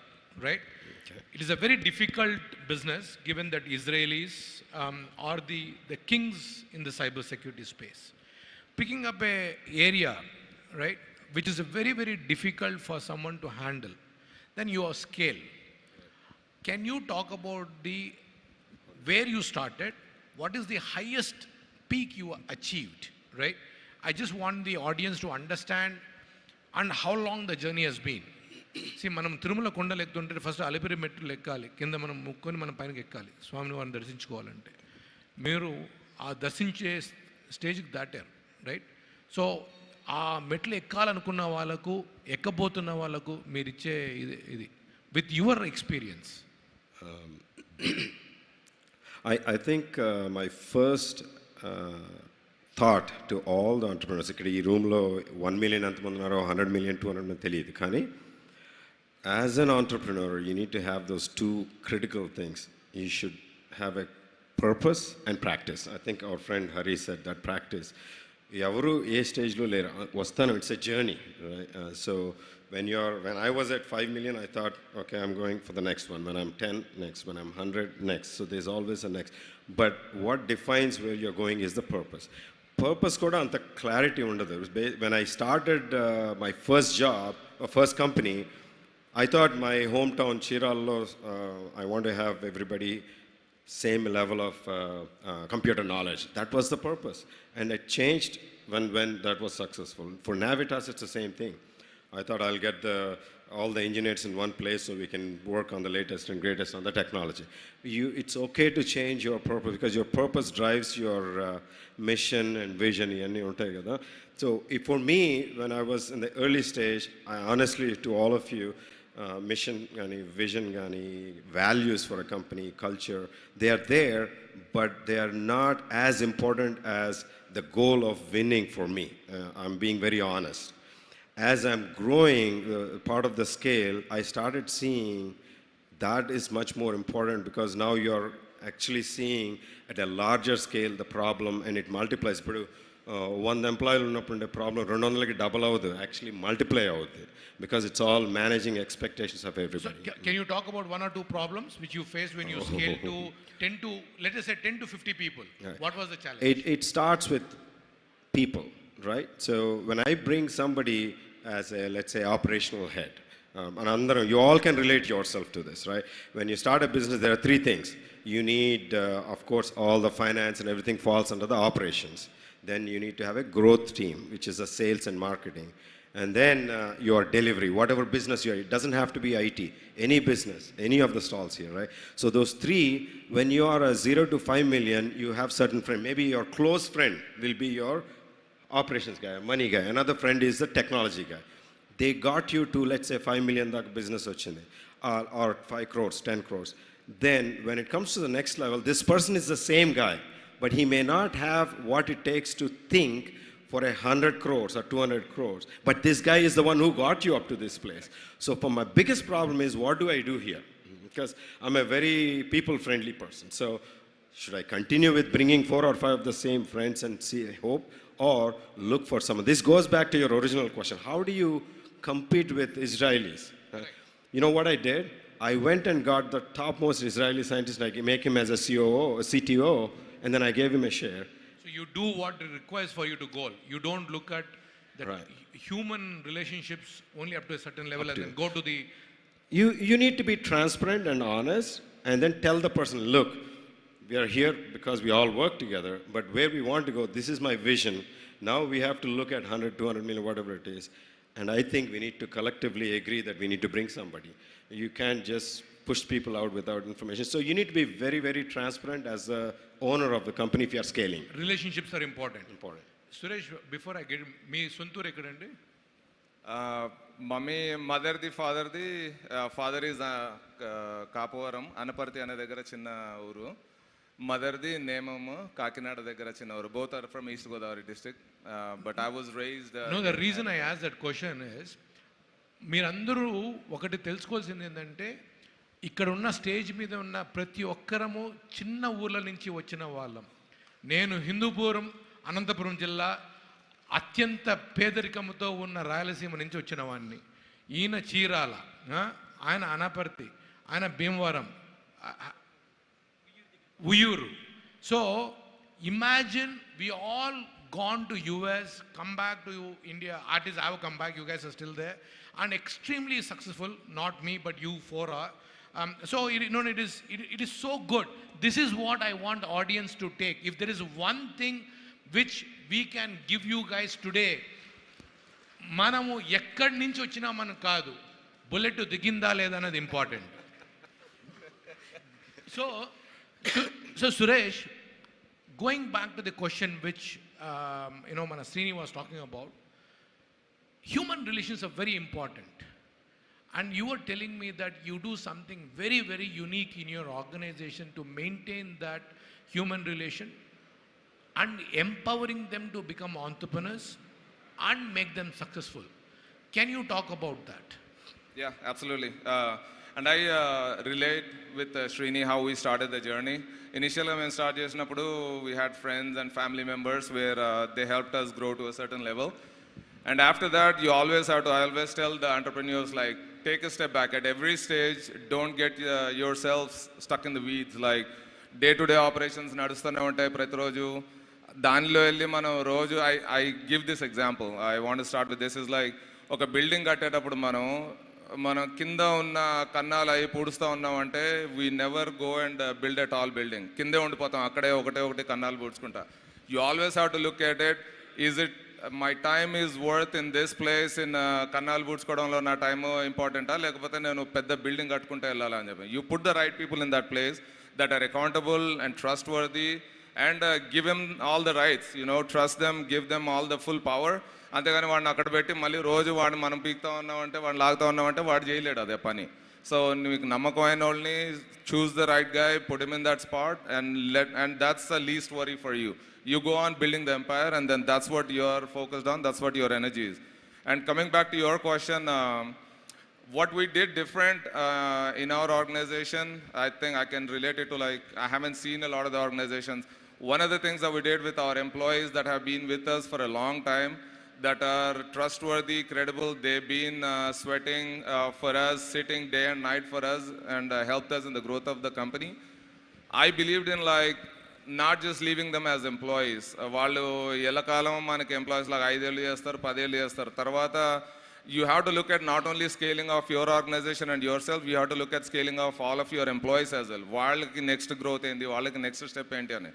right? Okay. It is a very difficult business given that Israelis are the kings in the cybersecurity space. Picking up an area, right, which is very, very difficult for someone to handle, then your scale. Can you talk about where you started? What is the highest peak you achieved, right? I just want the audience to understand and how long the journey has been. See, మనం తిరుమల కొండలు ఎక్కుతుంటే first Alipiri మెట్లు ఎక్కాలి, కింద మనం ముక్కొని మనం పైనకి ఎక్కాలి స్వామిని వారిని దర్శించుకోవాలంటే. మీరు ఆ దర్శించే స్టేజ్కి దాటారు, రైట్? సో ఆ మెట్లు ఎక్కాలనుకున్న వాళ్ళకు, ఎక్కబోతున్న వాళ్ళకు మీరు ఇచ్చే ఇది with your experience. I think my first thought to all the entrepreneurs, ఇక్కడ ఈ రూమ్లో 1 million ఎంతమంది ఉన్నారో 100 million 200 million తెలియదు, కానీ as an entrepreneur you need to have those two critical things. You should have a purpose and practice. I think our friend Hari said that practice. ఎవరు ఏ స్టేజ్లో లేరు, వస్తాను, it's a journey, right? So when I was at 5 million, I thought, okay, I'm going for the next one. When I'm 10, next. When I'm 100, next. So there's always a next. But what defines where you're going is the purpose. Purpose koda anta clarity undadu. When I started my first job, first company, I thought my hometown Chirallo, I want to have everybody same level of computer knowledge. That was the purpose. And it changed when that was successful. For Navitas, it's the same thing. I thought I'll get all the engineers in one place so we can work on the latest and greatest on the technology. It's okay to change your purpose because your purpose drives your mission and vision. So for me, when I was in the early stage, I honestly, to all of you, mission, vision, values for a company, culture, they are there, but they are not as important as the goal of winning for me. I'm being very honest. As I'm growing, part of the scale, I started seeing that is much more important because now you're actually seeing at a larger scale the problem and it multiplies. But one employee unnappunde problem 200 double avudhu, actually multiply avudhu because it's all managing expectations of everybody. So, can you talk about one or two problems which you faced when you scaled to 10 to, let us say 10 to 50 people? Right. What was the challenge? It starts with people, right? So when I bring somebody as a, let's say, operational head, and you all can relate yourself to this, right? When you start a business, there are three things. You need, of course, all the finance and everything falls under the operations. Then you need to have a growth team, which is a sales and marketing. And then your delivery, whatever business you're, it doesn't have to be IT, any business, any of the stalls here, right? So those three, when you are a 0 to 5 million, you have certain friend. Maybe your close friend will be your operations guy, money guy. Another friend is the technology guy. They got you to, let's say, 5 million business ochindi, or 5 crores, 10 crores. Then when it comes to the next level, this person is the same guy, but he may not have what it takes to think for 100 crores or 200 crores. But this guy is the one who got you up to this place. So for my biggest problem is, what do I do here? Because I'm a very people-friendly person. So should I continue with bringing 4 or 5 of the same friends and see hope, or look for someone? This goes back to your original question. How do you compete with Israelis? You know what I did? I went and got the topmost Israeli scientist, I make him as a COO, a CTO, and then I gave him a share. So you do what it requires for you to go. You don't look at the human relationships only up to a certain level and then go to the... You need to be transparent and honest, and then tell the person, look, we are here because we all work together, but where we want to go, this is my vision. Now we have to look at 100, 200 million, whatever it is. And I think we need to collectively agree that we need to bring somebody. You can't just push people out without information. So you need to be very, very transparent as the owner of the company if you are scaling. Relationships are important. Important. Suresh, before I get me, Suntur ekkadandi? Mummy, mother-di, father-di, father is Kapavaram, Anaparthi ane daggara chinna uru. Mother-di, Nemamu, Kakinada daggara chinna uru. Both are from East Godavari district, but I was raised... No, the reason I asked that question is, మీరందరూ ఒకటి తెలుసుకోవాల్సింది ఏంటంటే, ఇక్కడ ఉన్న stage మీద ఉన్న ప్రతి ఒక్కరము చిన్న ఊర్ల నుంచి వచ్చిన వాళ్ళం. నేను హిందూపురం, అనంతపురం జిల్లా, అత్యంత పేదరికంతో ఉన్న రాయలసీమ నుంచి వచ్చిన వాడిని. ఈయన చీరాల, ఆయన అనపర్తి, ఆయన Bhimavaram, Uyyuru. So imagine we all gone to US, come back to India, artists have come back, you guys are still there, and extremely successful, not me, but you four are. So it is so good. This is what I want the audience to take. If there is one thing which we can give you guys today, మనము ఎక్కడి నుంచి వచ్చినా మనం కాదు, bullet దిగిందా లేదా అనేది important. So Suresh, going back to the question which Mana Srini was talking about, human relations are very important. And you were telling me that you do something very, very unique in your organization to maintain that human relation and empowering them to become entrepreneurs and make them successful. Can you talk about that? Yeah, absolutely. And I relate with Srini how we started the journey. Initially, when we started chesinapudu, we had friends and family members where they helped us grow to a certain level. And after that, I always tell the entrepreneurs, like, take a step back at every stage. Don't get yourselves stuck in the weeds. Like, day-to-day operations nadustane untayi prati roju. Danilo elli manam roju, I give this example. I want to start with this. Is like, oka building kattetappudu మనం కింద ఉన్న కన్నాలు అవి పూడుస్తూ ఉన్నామంటే we never go and build a tall building. కిందే ఉండిపోతాం, అక్కడే ఒకటి కన్నాలు పూడ్చుకుంటా. You always have to look at it. Is it my time is worth in this place, in కన్నాలు పూడ్చుకోవడంలో నా టైము ఇంపార్టెంటా, లేకపోతే నేను పెద్ద బిల్డింగ్ కట్టుకుంటే వెళ్ళాలా అని చెప్పి. You put the right people in that place that are accountable and trustworthy, and give them all the rights, trust them, give them all the full power. అంతేగాని వాడిని అక్కడ పెట్టి మళ్ళీ రోజు వాడిని మనం పీకుతా ఉన్నామంటే, వాడిని లాగుతూ ఉన్నామంటే వాడు చేయలేడు అదే పని. సో మీకు నమ్మకమైన వాళ్ళని choose the right guy, put him in that spot, and that's the least worry for you. You go on building the empire, and then that's what you're focused on, that's what your energy is. And coming back to your question, what we did different in our organization, I think I can relate it to, like, I haven't seen a lot of the organizations. One of the things that we did with our employees that have been with us for a long time, that are trustworthy, credible, they've been sweating for us, sitting day and night for us, and helped us in the growth of the company. I believed in, like, not just leaving them as employees. Vallu elakalam manaki employees laga 5 ఏళ్ళు చేస్తారు, 10 ఏళ్ళు చేస్తారు. తర్వాత you have to look at not only scaling of your organization and yourself, you have to look at scaling of all of your employees as well. వాళ్ళకి next growth ఏంటి, వాళ్ళకి next step ఏంటి అని.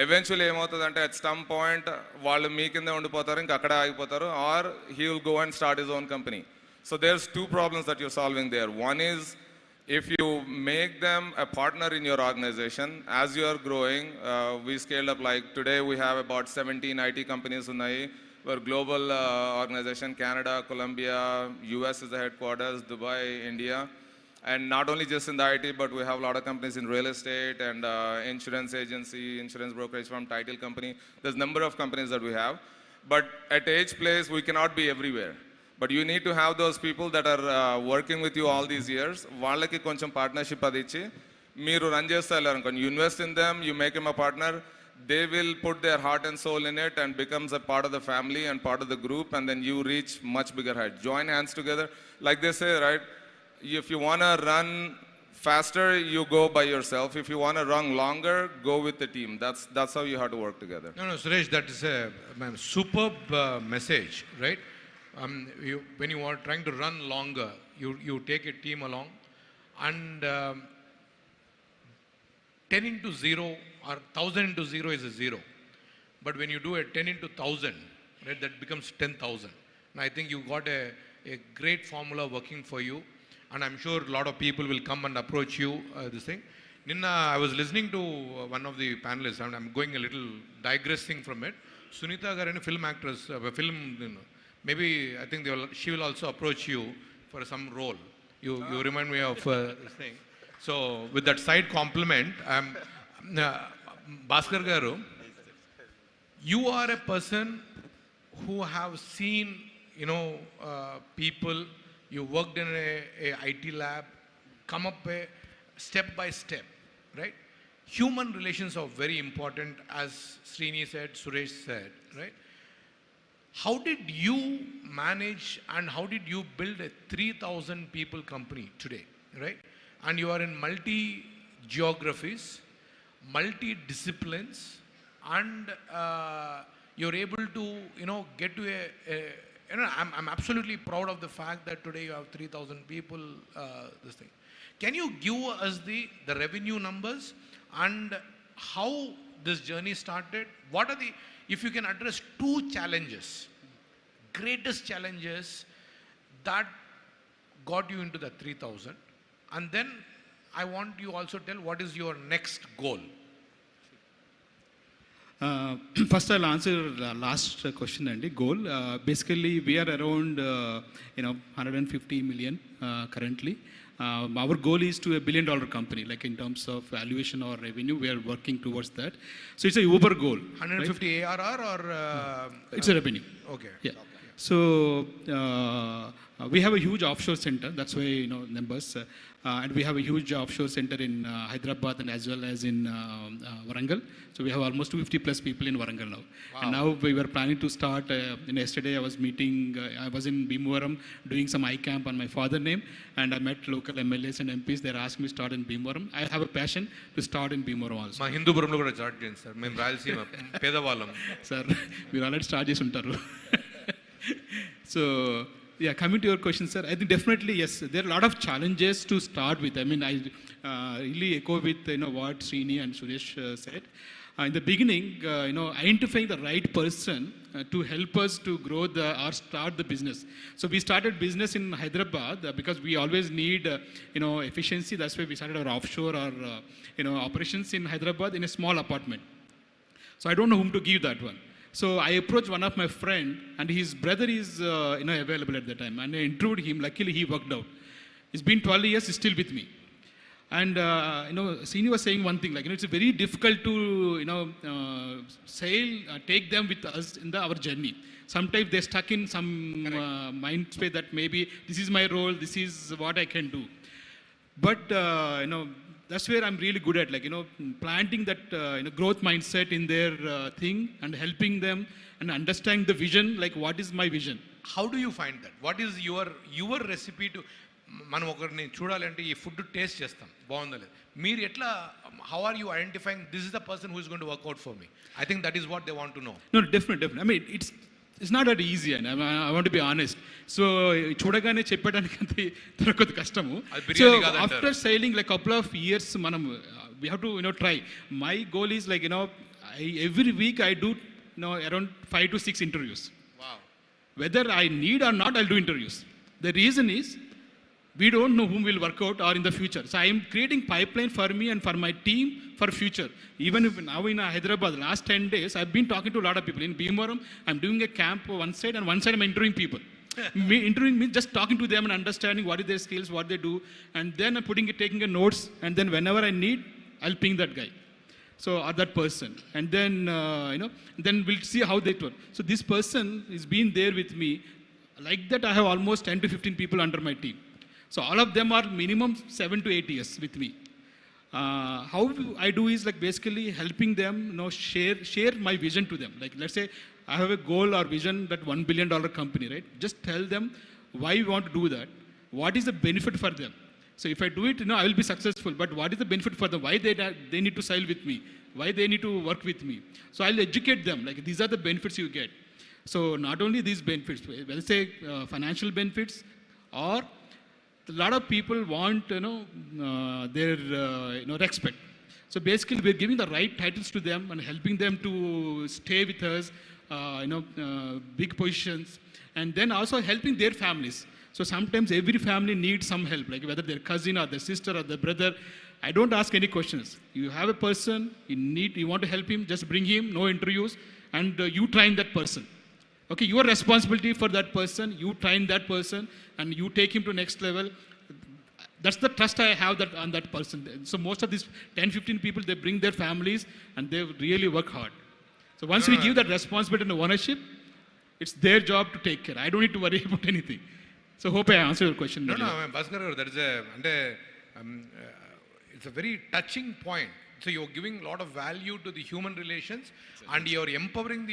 eventually ఏమవుతుందంటే at some point వాళ్ళు మీ కిందే ఉండిపోతారు, ఇంకా అక్కడే ఆగిపోతారు, or he will go and start his own company. So there's two problems that you're solving there. One is, if you make them a partner in your organization, as you are growing, we scaled up, like today we have about 17 IT companies unnai. We're global organization, Canada, Colombia, US is the headquarters, Dubai, India. And not only just in the IT, but we have a lot of companies in real estate and insurance agency, insurance brokerage firm, title company. There's a number of companies that we have. But at each place, we cannot be everywhere. But you need to have those people that are working with you all these years. వాళ్ళకి కొంచెం partnership అది ఇచ్చి మీరు run చేస్తారు. You invest in them, you make them a partner, they will put their heart and soul in it and becomes a part of the family and part of the group, and then you reach much bigger height. Join hands together. Like they say, right? If you want to run faster, you go by yourself. If you want to run longer, go with the team. That's how you have to work together. No, Suresh, that is a superb message, right? When you are trying to run longer, you take a team along, and 10 into 0 or 1000 into 0 is a 0. But when you do a 10 into 1000, right, that becomes 10,000. And I think you got a great formula working for you. And I'm sure a lot of people will come and approach you, this thing. Ninna, I was listening to one of the panelists, and I'm going a little digressing from it. Sunita Garani, film actress, maybe I think she will also approach you for some role. You remind me of this thing. So with that side compliment, Bhaskar Garu, you are a person who have seen, people. You worked in a IT lab, come up step by step, right? Human relations are very important, as Srini said, Suresh said, right? How did you manage and how did you build a 3,000 people company today, right? And you are in multi-geographies, multi-disciplines, and you're able to, get to I'm absolutely proud of the fact that today you have 3,000 people, this thing. Can you give us the revenue numbers and how this journey started? What are if you can address two challenges, greatest challenges that got you into the 3,000, and then I want you also tell what is your next goal. First, I'll answer the last question and the goal. Basically, we are around 150 million currently. Our goal is to $1 billion company, like in terms of valuation or revenue. We are working towards that. So it's a uber goal. 150 right? ARR or it's a revenue. Okay. Yeah. So we have a huge offshore center. That's why numbers. And we have a huge offshore center in Hyderabad and as well as in Varangal. So we have almost 250 plus people in Varangal now. Wow. And now we were planning to start. Yesterday I was meeting. I was in Bhimavaram doing some iCamp on my father's name, and I met local MLAs and MPs. They asked me to start in Bhimavaram. I have a passion to start in Bhimavaram also. Ma Hindupuramlo kuda start cheyandi sir. Mem Rayalaseema pedavallam. Sir, మీరు already start చేసి ఉంటారు. So yeah, coming to your question, sir, I think definitely yes. There are a lot of challenges to start with. I mean, I really echo with what Srini and Suresh said. In the beginning, identifying the right person to help us to grow or start the business. So we started business in Hyderabad because we always need efficiency. That's why we started our offshore or operations in Hyderabad in a small apartment. So I don't know whom to give that one. So I approached one of my friend, and his brother is available at the time, and I interviewed him. Luckily, he worked out. It's been 12 years, he's still with me. And Srini was saying one thing, like it's very difficult to take them with us in our journey. Sometimes they're stuck in some mind space that maybe this is my role, this is what I can do. But that's where I'm really good at, planting that growth mindset in their thing and helping them and understanding the vision, like what is my vision. How do you find that? What is your recipe to మనం ఒకరిని చూడాలంటే ఈ food taste చేస్తాం బాగుందా లేదు మీరు ఎట్లా how are you identifying this is the person who is going to work out for me I think that is what they want to know no definitely I mean it's not that easy, and I want to be honest. So చూడగానే చెప్పడానికి అంత దొరకదు కష్టము. So after sailing like couple of years we have to try. My goal is every week I do around 5 to 6 interviews. Wow. Whether I need or not, I'll do interviews. The reason is, we don't know whom will work out or in the future. So I am creating pipeline for me and for my team for future. Even if now in Hyderabad, last 10 days, I've been talking to a lot of people. In Bhimavaram, I'm doing a camp one side and one side I'm interviewing people. Interviewing means just talking to them and understanding what is their skills, what they do, and then I'm taking a notes, and then whenever I need, I'll ping that guy. So, or that person. And then, then we'll see how they work. So this person is been there with me. Like that, I have almost 10 to 15 people under my team. So all of them are minimum 7 to 8 years with me. How I do is like basically helping them, share my vision to them. Like let's say I have a goal or vision that $1 billion company, right? Just tell them why we want to do that. What is the benefit for them? So if I do it, I will be successful. But what is the benefit for them? Why they need to sell with me? Why they need to work with me? So I'll educate them. Like these are the benefits you get. So not only these benefits, let's say financial benefits, or a lot of people want their respect. So basically, we're giving the right titles to them and helping them to stay with us, big positions, and then also helping their families. So sometimes every family needs some help, like whether their cousin or their sister or their brother. I don't ask any questions. You have a person, you want to help him, just bring him, no interviews, and you train that person. Okay, your responsibility for that person, you train that person, and you take him to next level. That's the trust I have on that person. So most of these 10, 15 people, they bring their families, and they really work hard. So once we give that responsibility and ownership, it's their job to take care. I don't need to worry about anything. So hope I answered your question. No, Bhaskar, there is it's a very touching point. So you're giving a lot of value to the human relations, and you're empowering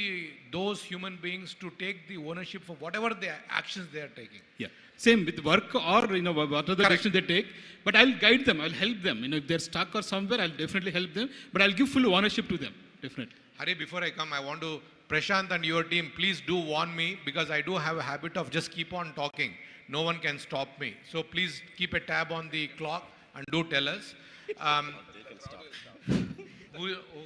those human beings to take the ownership for whatever the actions they are taking. Yeah, same with work or what other actions they take. But I'll guide them. I'll help them. If they're stuck or somewhere, I'll definitely help them. But I'll give full ownership to them. Definitely. Hari, before I come, I want to Prashant and your team. Please do warn me, because I do have a habit of just keep on talking. No one can stop me. So please keep a tab on the clock and do tell us.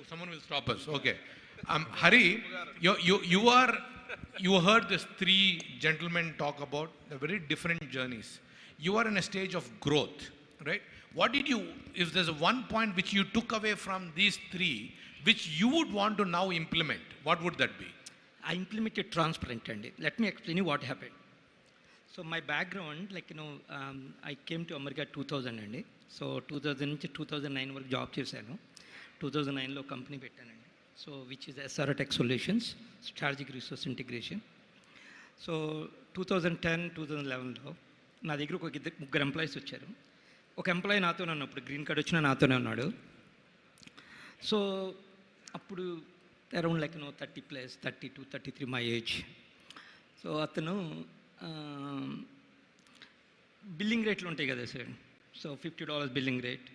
Someone will stop us. Okay. Hari, you heard these three gentlemen talk about the very different journeys. You are in a stage of growth, right? What did you, if there's one point which you took away from these three, which you would want to now implement, what would that be? I implemented transparent, and let me explain you what happened. So my background, I came to America 2000 and so 2000 to 2009 వరకు job చేశాను. 2009లో company పెట్టానండి. So which is SR Tech Solutions, strategic resource integration. So 2010, 2011లో నా దగ్గర ఒక ముగ్గురు employees వచ్చారు. ఒక employee నాతోనే ఉన్నప్పుడు గ్రీన్ కార్డ్ వచ్చినా నాతోనే ఉన్నాడు. సో అప్పుడు అరౌండ్ 30+, 32, 33 మై ఏజ్. సో అతను బిల్లింగ్ రేట్లు ఉంటాయి కదా sir. So $50 billing rate.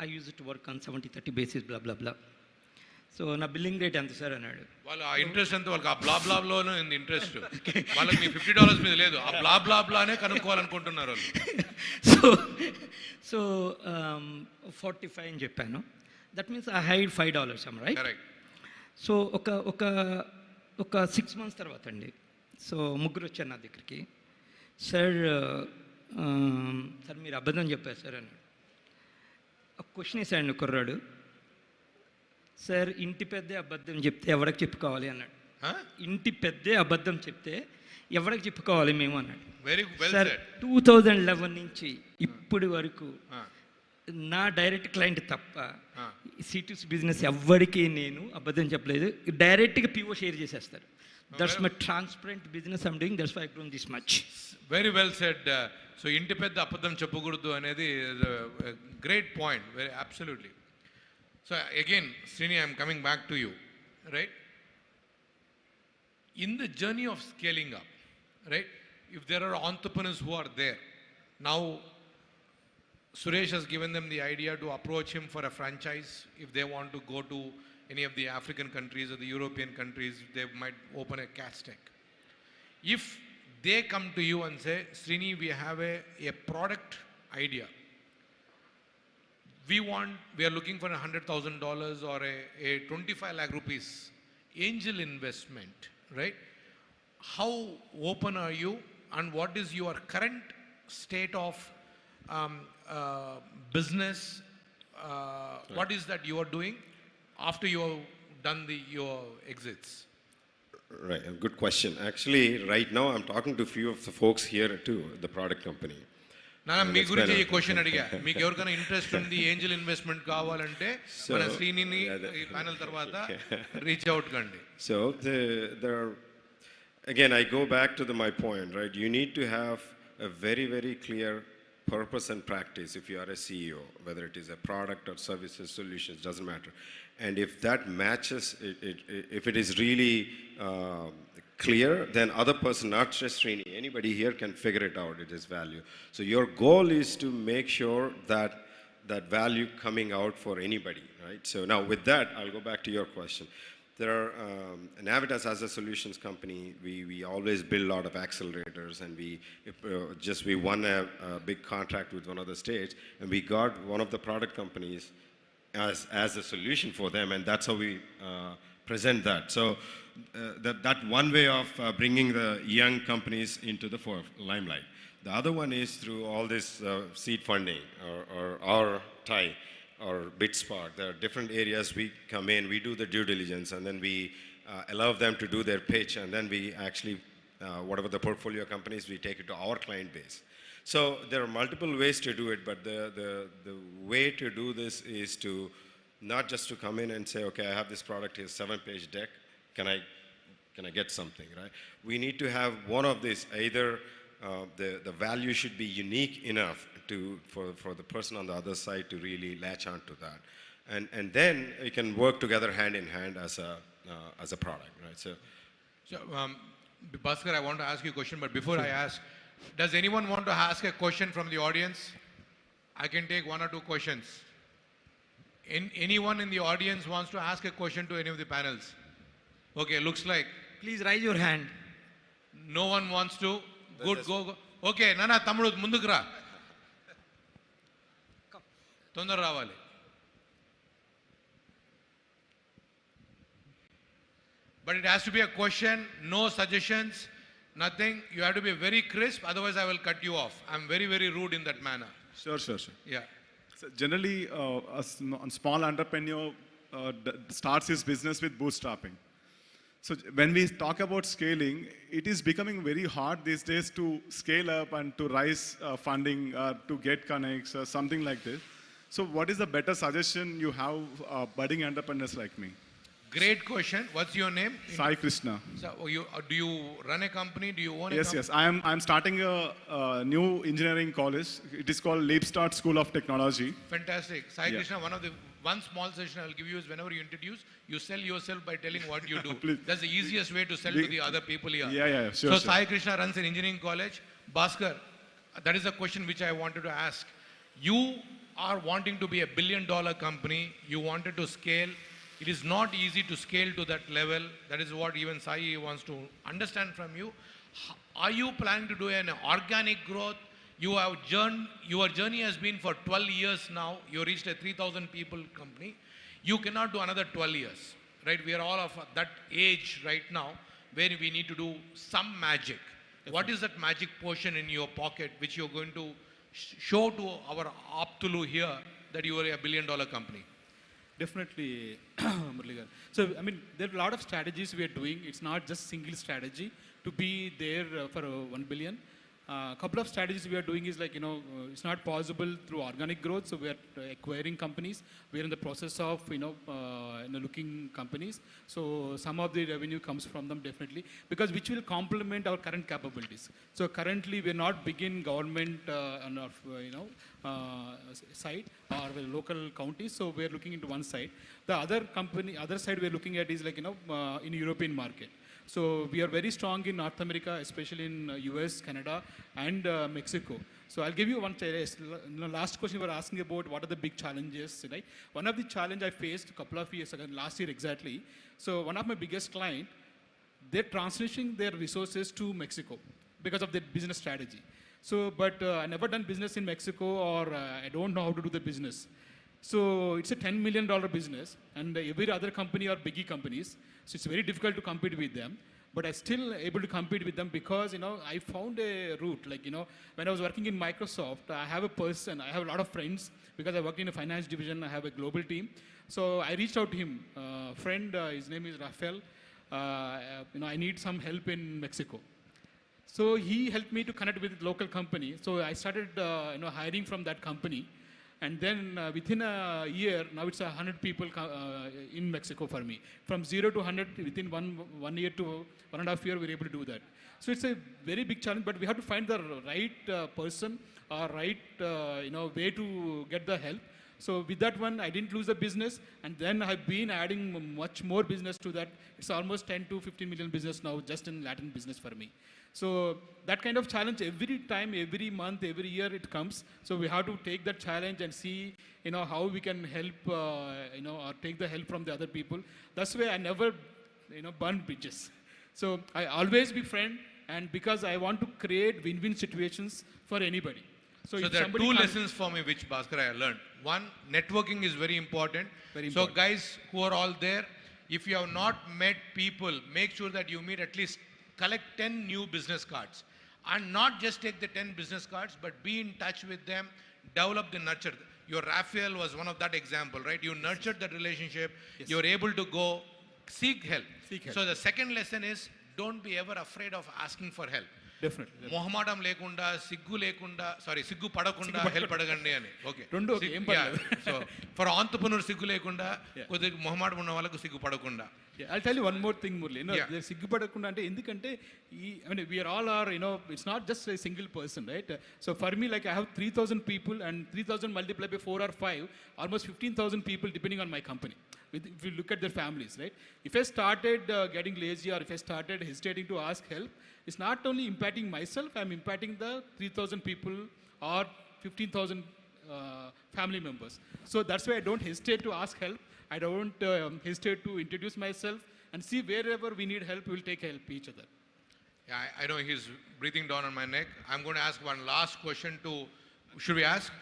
I use it to work on 70-30 basis, blah, blah, blah. So నా బిల్లింగ్ రేట్ ఎంత సార్ అన్నాడు. వాళ్ళు ఆ ఇంట్రెస్ట్ ఎంత, వాళ్ళకి ఆ బ్లా బ్లా బ్లానే ఉంది ఇంట్రెస్ట్. వాళ్ళకి మీ $50 మీద లేదు, ఆ బ్లా బ్లా బ్లానే కనుక్కోవాలనుకుంటున్నారు వాళ్ళు. సో 45 అని చెప్పాను. That means I hide $5, right? Correct. So ఒక 6 months తర్వాత అండి, సో ముగ్గురు వచ్చారు నా దగ్గరికి. సార్ మీరు అబద్ధం చెప్పారు సార్ అన్నాడు. ఒక క్వశ్చన్ వేసాడు కుర్రాడు. సార్ ఇంటి పెద్దే అబద్ధం చెప్తే ఎవరికి చెప్పుకోవాలి అన్నాడు. ఇంటి పెద్దే అబద్ధం చెప్తే ఎవరికి చెప్పుకోవాలి మేము అన్నాడు. సార్ 2011 నుంచి ఇప్పటి వరకు నా డైరెక్ట్ క్లయింట్ తప్ప C2C బిజినెస్ ఎవ్వరికి నేను అబద్ధం చెప్పలేదు. డైరెక్ట్గా PO షేర్ చేసేస్తారు. That's my transparent business I'm doing. That's why I grown this much. Very well said. So ఇంటి పెద్ద అబద్ధం చెప్పకూడదు అనేది great point. Very absolutely. So again Srini, I'm coming back to you, right? In the journey of scaling up, right? If there are entrepreneurs who are there, now Suresh has given them the idea to approach him for a franchise. If they want to go to any of the African countries or the European countries, they might open a cash tech. If they come to you and say, Srini, we have a product idea. we are looking for $100,000 or a 25 lakh rupees angel investment, right? How open are you, and what is your current state of business? What is that you are doing after you have done your exits? Right, a good question. Actually, right now I'm talking to a few of the folks here too, the product company. Nana, మీ గురించి ఈ question అడిగా. మీకు ఎవరికైనా interest ఉంది Angel investment కావాలంటే మన శ్రీనిని ఈ panel తర్వాత రీచ్ అవుట్ కండి. So there are, again, I go back to my point, right? You need to have a very, very clear purpose and practice if you are a CEO, whether it is a product or services, solutions, doesn't matter. And if that matches, if it is really clear, then other person, not just Srini, anybody here can figure it out, it is value. So your goal is to make sure that that value coming out for anybody, right? So now with that, I'll go back to your question. There are, Navitas as a solutions company, we always build a lot of accelerators, and we won a big contract with one of the states, and we got one of the product companies as a solution for them, and that's how we present that. So that one way of bringing the young companies into the limelight. The other one is through all this seed funding or our tie or BitSpark. There are different areas we come in, we do the due diligence, and then we allow them to do their pitch, and then we actually, whatever the portfolio companies, we take it to our client base. So there are multiple ways to do it, but the way to do this is to not just to come in and say, okay, I have this product here, 7-page deck, can I get something, right? We need to have one of these, either the value should be unique enough for the person on the other side to really latch on to that. And then we can work together hand in hand as a product, right? So Bhaskar, I want to ask you a question, but before I ask, does anyone want to ask a question from the audience? I can take one or two questions. Anyone in the audience wants to ask a question to any of the panels? Okay, looks like. Please raise your hand. No one wants to? Good, go. Okay, Nana, Tamudu, munduku ra. Tondar ravali. But it has to be a question, no suggestions, nothing. You have to be very crisp, otherwise I will cut you off. I'm very, very rude in that manner. Sure. Yeah. So generally, a small entrepreneur starts his business with bootstrapping. So when we talk about scaling, it is becoming very hard these days to scale up and to raise funding, to get connects, or something like this. So what is the better suggestion you have budding entrepreneurs like me? Great question. What's your name? Sai Krishna. So do you run a company? Do you own a company? Yes. I'm starting a new engineering college. It is called Leap Start School of Technology. Fantastic. Sai Krishna, one small session I'll give you is whenever you introduce, you sell yourself by telling what you do. That's the easiest way to sell to the other people here. Yeah, sure. So Sai Krishna runs an engineering college. Bhaskar, that is a question which I wanted to ask. You are wanting to be a $1 billion company. You wanted to scale. It is not easy to scale to that level. That is what even Sai wants to understand from you. Are you planning to do an organic growth? Your journey has been for 12 years now. You reached a 3,000 people company. You cannot do another 12 years, right? We are all of that age right now where we need to do some magic. Definitely. What is that magic portion in your pocket which you're going to show to our Aptulu here that you are a $1 billion company? Definitely, Muraligar. So, I mean, there are a lot of strategies we are doing. It's not just single strategy to be there for 1 billion. Couple of strategies we are doing is like, it's not possible through organic growth. So we are acquiring companies. We are in the process of, looking companies. So some of the revenue comes from them definitely, because which will complement our current capabilities. So currently we are not big in government on our, side or the local counties. So we are looking into one side. The other side we are looking at is like, in European market. So we are very strong in North America, especially in US, Canada, and Mexico. So I'll give you one last question you were asking about what are the big challenges, right? One of the challenge I faced a couple of years ago, last year exactly. So one of my biggest client, they're transitioning their resources to Mexico because of their business strategy. So, but I never done business in Mexico, or I don't know how to do the business. So it's a $10 million business, and every other company are biggie companies. So it's very difficult to compete with them. But I still able to compete with them because, I found a route. Like, when I was working in Microsoft, I have a lot of friends because I worked in a finance division, I have a global team. So I reached out to him, friend, his name is Rafael. I need some help in Mexico. So he helped me to connect with local company. So I started, hiring from that company. And then within a year, now it's 100 people in Mexico for me. From 0 to 100 within one year to 1.5 years, we're able to do that. So it's a very big challenge, but we have to find the right person or right way to get the help. So with that one, I didn't lose the business, and then I've been adding much more business to that. It's almost 10 to 15 million business now just in Latin business for me. So that kind of challenge every time, every month, every year it comes. So we have to take that challenge and see, how we can help, or take the help from the other people. That's why I never, burn bridges. So I always be friend, and because I want to create win-win situations for anybody. So there are two lessons for me which Bhaskar I learned. One, networking is very important. So guys who are all there, if you have not met people, make sure that you meet, at least collect 10 new business cards. And not just take the 10 business cards, but be in touch with them, develop the nurture. Your Raphael was one of that example, right? You nurtured that relationship. Yes. You're able to go seek help. So the second lesson is, don't be ever afraid of asking for help. Definitely. Mohamadam lekunda, siggu padakunda, help adagandi ani. Okay. So for entrepreneur siggu lekunda, kodiki Mohamadam unna vallaku siggu padakunda. Yeah, I'll tell you one more thing, Murli. Siggu padakunda ante endukante we are all are, it's not just a single person, right? So for me, like I have 3,000 people, and 3,000 multiplied by 4 or 5, almost 15,000 people depending on my company. If you look at their families, right? If I started getting lazy, or if I started hesitating to ask help, it's not only impacting myself, I'm impacting the 3,000 people or 15,000 family members. So that's why I don't hesitate to ask help. I don't hesitate to introduce myself, and see wherever we need help, we'll take help each other. Yeah, I know he's breathing down on my neck. I'm going to ask one last question to, should we ask?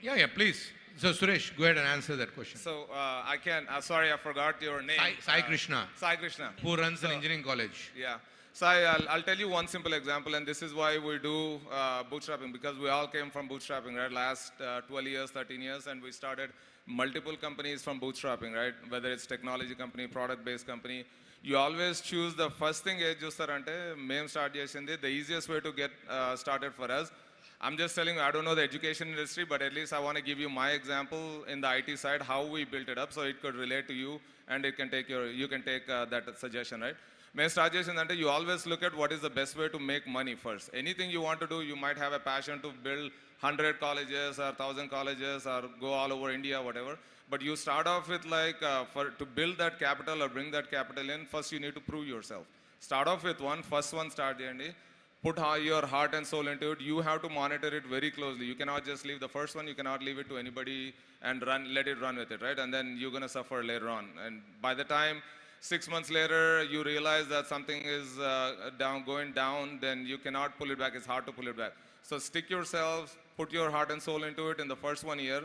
Yeah, please. So Suresh, go ahead and answer that question. So I can, sorry, I forgot your name. Sai Krishna. Sai Krishna. Who runs an engineering college. Yeah. Sai, I'll tell you one simple example, and this is why we do bootstrapping, because we all came from bootstrapping, right? Last 12 years, 13 years, and we started multiple companies from bootstrapping, right? Whether it's technology company, product-based company. You always choose the first thing, mem start chesindi, the easiest way to get started for us. I'm just telling you, I don't know the education industry, but at least I want to give you my example in the IT side, how we built it up, so it could relate to you, and it can take you can take that suggestion, right? Main start chesindante, you always look at what is the best way to make money first. Anything you want to do, you might have a passion to build 100 colleges or 1,000 colleges or go all over India, whatever. But you start off with like, to build that capital or bring that capital in, first you need to prove yourself. Start off with first one start cheyandi. Put your heart and soul into it. You have to monitor it very closely. You cannot just leave the first one. You cannot leave it to anybody and let it run with it, right? And then you're going to suffer later on. And by the time 6 months later, you realize that something is going down, then you cannot pull it back. It's hard to pull it back. So stick yourself, put your heart and soul into it in the first 1 year.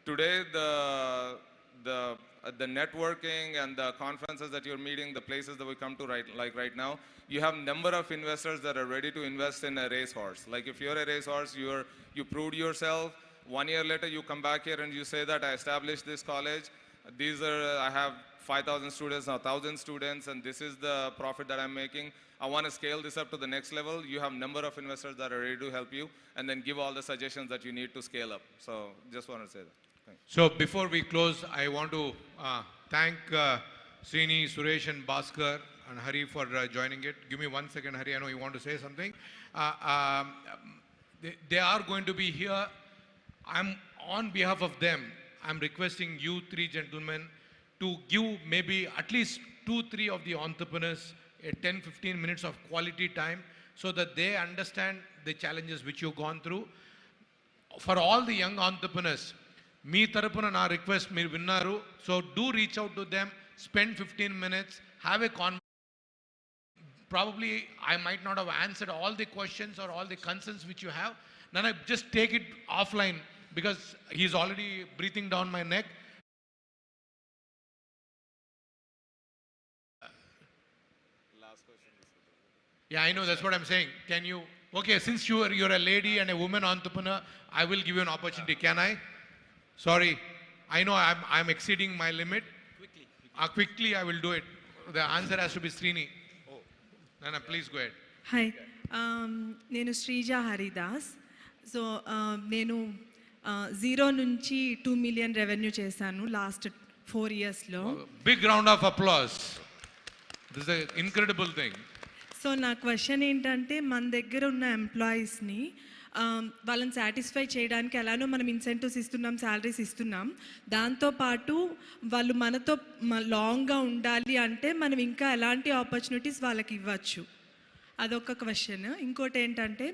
Today, the networking and the conferences that you're meeting, the places that we come to right now, you have number of investors that are ready to invest in a racehorse. Like if you're a racehorse, you proved yourself. 1 year later, you come back here and you say that I established this college. I have 5,000 students, now 1,000 students, and this is the profit that I'm making. I want to scale this up to the next level. You have number of investors that are ready to help you, and then give all the suggestions that you need to scale up. So just want to say that. Thanks. So before we close, I want to thank Srini, Suresh, and Bhaskar and Hari for joining it. Give me 1 second, Hari. I know you want to say something. They are going to be here. On behalf of them, I'm requesting you three gentlemen to give maybe at least 2-3 of the entrepreneurs 10-15 minutes of quality time, so that they understand the challenges which you've gone through. For all the young entrepreneurs, మీ తరపున నా request మీరు విన్నారు. So do reach out to them, spend 15 minutes, have a conversation. Probably I might not have answered all the questions or all the concerns which you have. Then I just take it offline because he's already breathing down my neck. Yeah, I know, that's what I'm saying. Can you, okay, since you're a lady and a woman entrepreneur, I will give you an opportunity. Can I? Sorry, I know I'm exceeding my limit. Quickly I will do it. The answer has to be Srini. Oh. Nana, please go ahead. Hi, నేను Sreeja Haridas. So నేను 0 నుంచి 2 million revenue చేశాను last 4 yearsలో. Big round of applause. This is an incredible thing. So నా question ఏంటంటే మన దగ్గర ఉన్న ఎంప్లాయీస్ని వాళ్ళని సాటిస్ఫై చేయడానికి ఎలానో మనం ఇన్సెంటివ్స్ ఇస్తున్నాం, శాలరీస్ ఇస్తున్నాం. దాంతోపాటు వాళ్ళు మనతో లాంగ్గా ఉండాలి అంటే మనం ఇంకా ఎలాంటి ఆపర్చునిటీస్ వాళ్ళకి ఇవ్వచ్చు, అదొక క్వశ్చన్. ఇంకోటి ఏంటంటే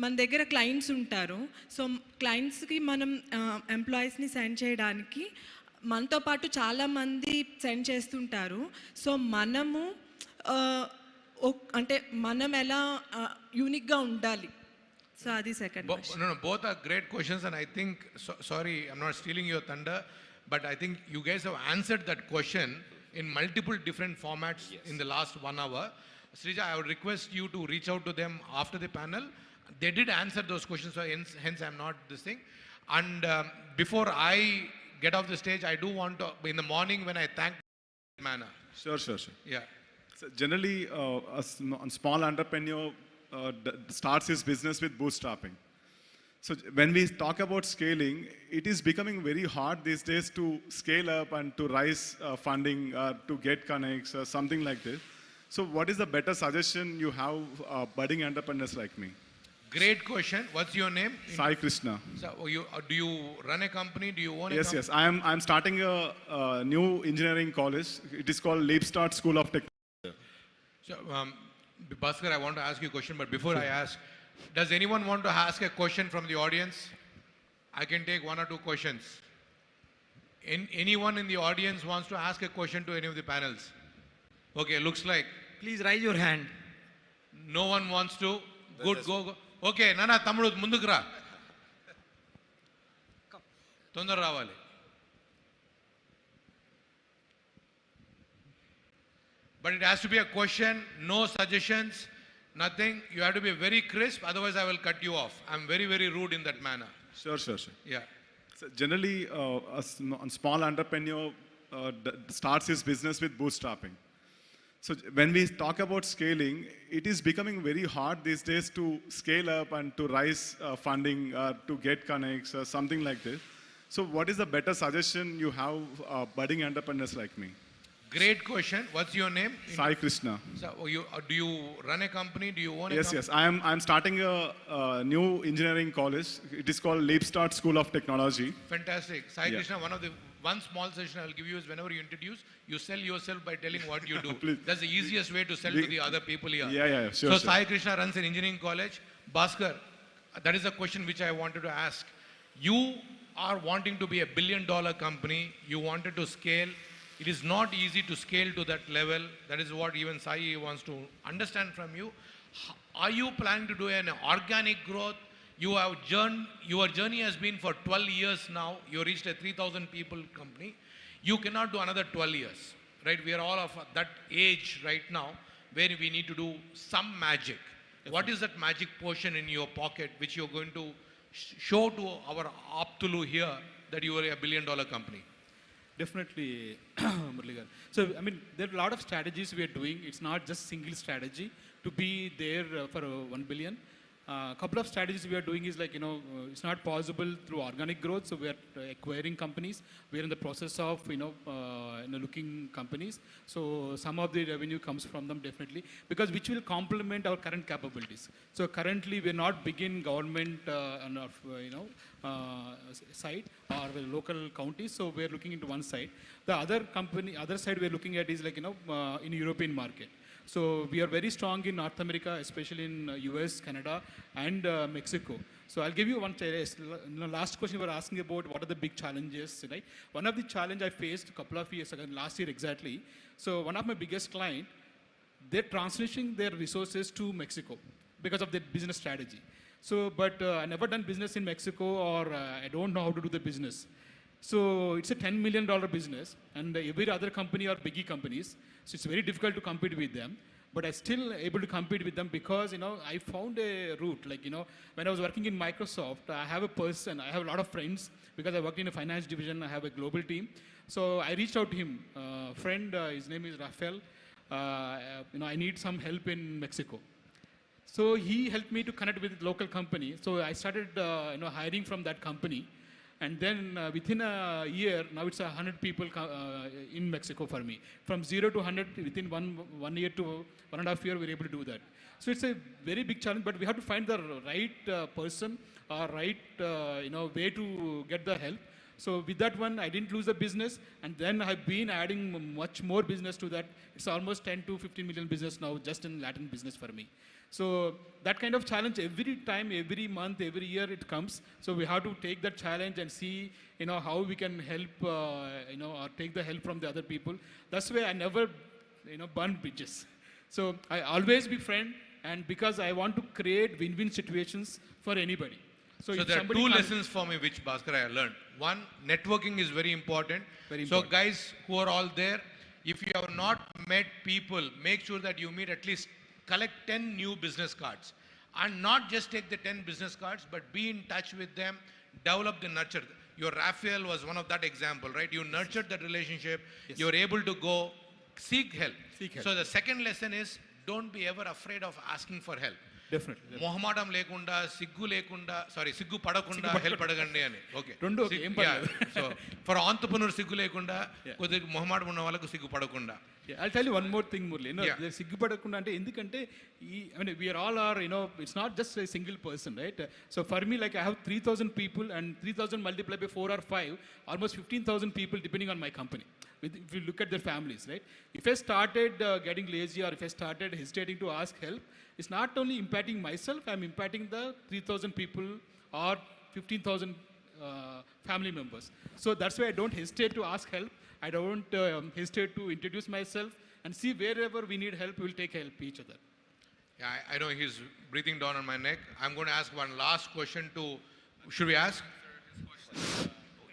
మన దగ్గర క్లయింట్స్ ఉంటారు. సో క్లయింట్స్కి మనం ఎంప్లాయీస్ని సెండ్ చేయడానికి మనతో పాటు చాలామంది సెండ్ చేస్తుంటారు. సో మనము అంటే మనం ఎలా యూనిక్గా ఉండాలి. సో అది second question. No, both are great questions, and I think, sorry, I'm not stealing your thunder, but I think you guys have answered that question in multiple different formats in the last 1 hour. Srija, I would request you to reach out to them after the panel. They did answer those questions, so hence I'm not this thing. And before I get off the stage, I do want to, in the morning when I thank manner. Sure. Yeah. So generally, a small entrepreneur starts his business with bootstrapping. So when we talk about scaling, it is becoming very hard these days to scale up and to raise funding, to get connects, something like this. So what is the better suggestion you have budding entrepreneurs like me? Great question. What's your name? Sai Krishna. So do you run a company? Do you own a company? Yes. I'm starting a new engineering college. It is called Leapstart School of Technology. So, Bhaskar, I want to ask you a question, but before I ask, does anyone want to ask a question from the audience? I can take 1 or 2 questions. Anyone in the audience wants to ask a question to any of the panels? Okay, looks like. Please raise your hand. No one wants to. Good, go. Okay, Nana, Tamru, munduku ra. Tondar ravali. But it has to be a question, no suggestions, nothing. You have to be very crisp, otherwise I will cut you off. I'm very, very rude in that manner. Sure. Yeah. So generally, a small entrepreneur starts his business with bootstrapping. So when we talk about scaling, it is becoming very hard these days to scale up and to raise funding, to get connects, something like this. So what is the better suggestion you have budding entrepreneurs like me? Great question. What's your name? Sai Krishna. So do you run a company? Do you own a company? Yes. I'm starting a new engineering college. It is called Leapstart School of Technology. Fantastic. Sai Krishna, one small suggestion I will give you is whenever you introduce, you sell yourself by telling what you do. That's the easiest way to sell to the other people here. Yeah, sure. So Sai Krishna runs an engineering college. Bhaskar, that is a question which I wanted to ask. You are wanting to be a $1 billion company. You wanted to scale. It is not easy to scale to that level. That is what even Sai wants to understand from you. Are you planning to do an organic growth? Your journey has been for 12 years now. You reached a 3,000 people company. You cannot do another 12 years, right? We are all of that age right now where we need to do some magic. Definitely. What is that magic portion in your pocket which you're going to show to our Aptulu here that you are a $1 billion company? Definitely, Murligar. So, I mean, there are a lot of strategies we are doing. It's not just single strategy to be there for 1 billion. Couple of strategies we are doing is like, it's not possible through organic growth. So we are acquiring companies. We are in the process of, looking companies. So some of the revenue comes from them definitely, because which will complement our current capabilities. So currently we are not big in government side or the local counties. So we are looking into one side. The other side we are looking at is like, in European market. So we are very strong in North America, especially in US, Canada, and Mexico. So I'll give you one last question you were asking about what are the big challenges, right? One of the challenge I faced a couple of years ago, last year exactly. So one of my biggest client, they're transitioning their resources to Mexico. because of their business strategy. So, but I never done business in Mexico, or I don't know how to do the business. So it's a $10 million business, and every other company are biggie companies. So it's very difficult to compete with them. But I still able to compete with them because, I found a route. Like, when I was working in Microsoft, I have a lot of friends because I worked in a finance division. I have a global team. So I reached out to him, friend, his name is Rafael. I need some help in Mexico. So he helped me to connect with local company. So I started, hiring from that company. And then within a year, now it's 100 people in Mexico for me. From 0 to 100 within one year to 1.5 years, we're able to do that. So it's a very big challenge, but we have to find the right person or right way to get the help. So with that one, I didn't lose the business, and then I've been adding much more business to that. It's almost 10 to 15 million business now just in Latin business for me. So that kind of challenge every time, every month, every year it comes. So we have to take that challenge and see, how we can help, or take the help from the other people. That's why I never, burn bridges. So I always be friend, and because I want to create win-win situations for anybody. So there are two lessons for me which Bhaskar I learned. One, networking is very important. So guys who are all there, if you have not met people, make sure that you meet at least, collect 10 new business cards. And not just take the 10 business cards, but be in touch with them, develop the nurture. Your Raphael was one of that example, right? You nurtured that relationship. Yes. You're able to go seek help. So the second lesson is, don't be ever afraid of asking for help. Definitely. Mohamadam lekunda, siggu padakunda, help adagandi ani. Okay. So for entrepreneurs siggu lekunda, kodhi Mohammad unna valaku siggu padakunda. I'll tell you one more thing, Murli. There's siggu padakunda ante endukante we are all are, it's not just a single person, right? So for me, like I have 3,000 people, and 3,000 multiplied by 4 or 5, almost 15,000 people depending on my company. If you look at their families, right? If I started getting lazy, or if I started hesitating to ask help, it's not only impacting myself, I'm impacting the 3,000 people or 15,000 family members. So that's why I don't hesitate to ask help. I don't hesitate to introduce myself, and see wherever we need help, we'll take help each other. Yeah, I know he's breathing down on my neck. I'm going to ask one last question to, should we ask?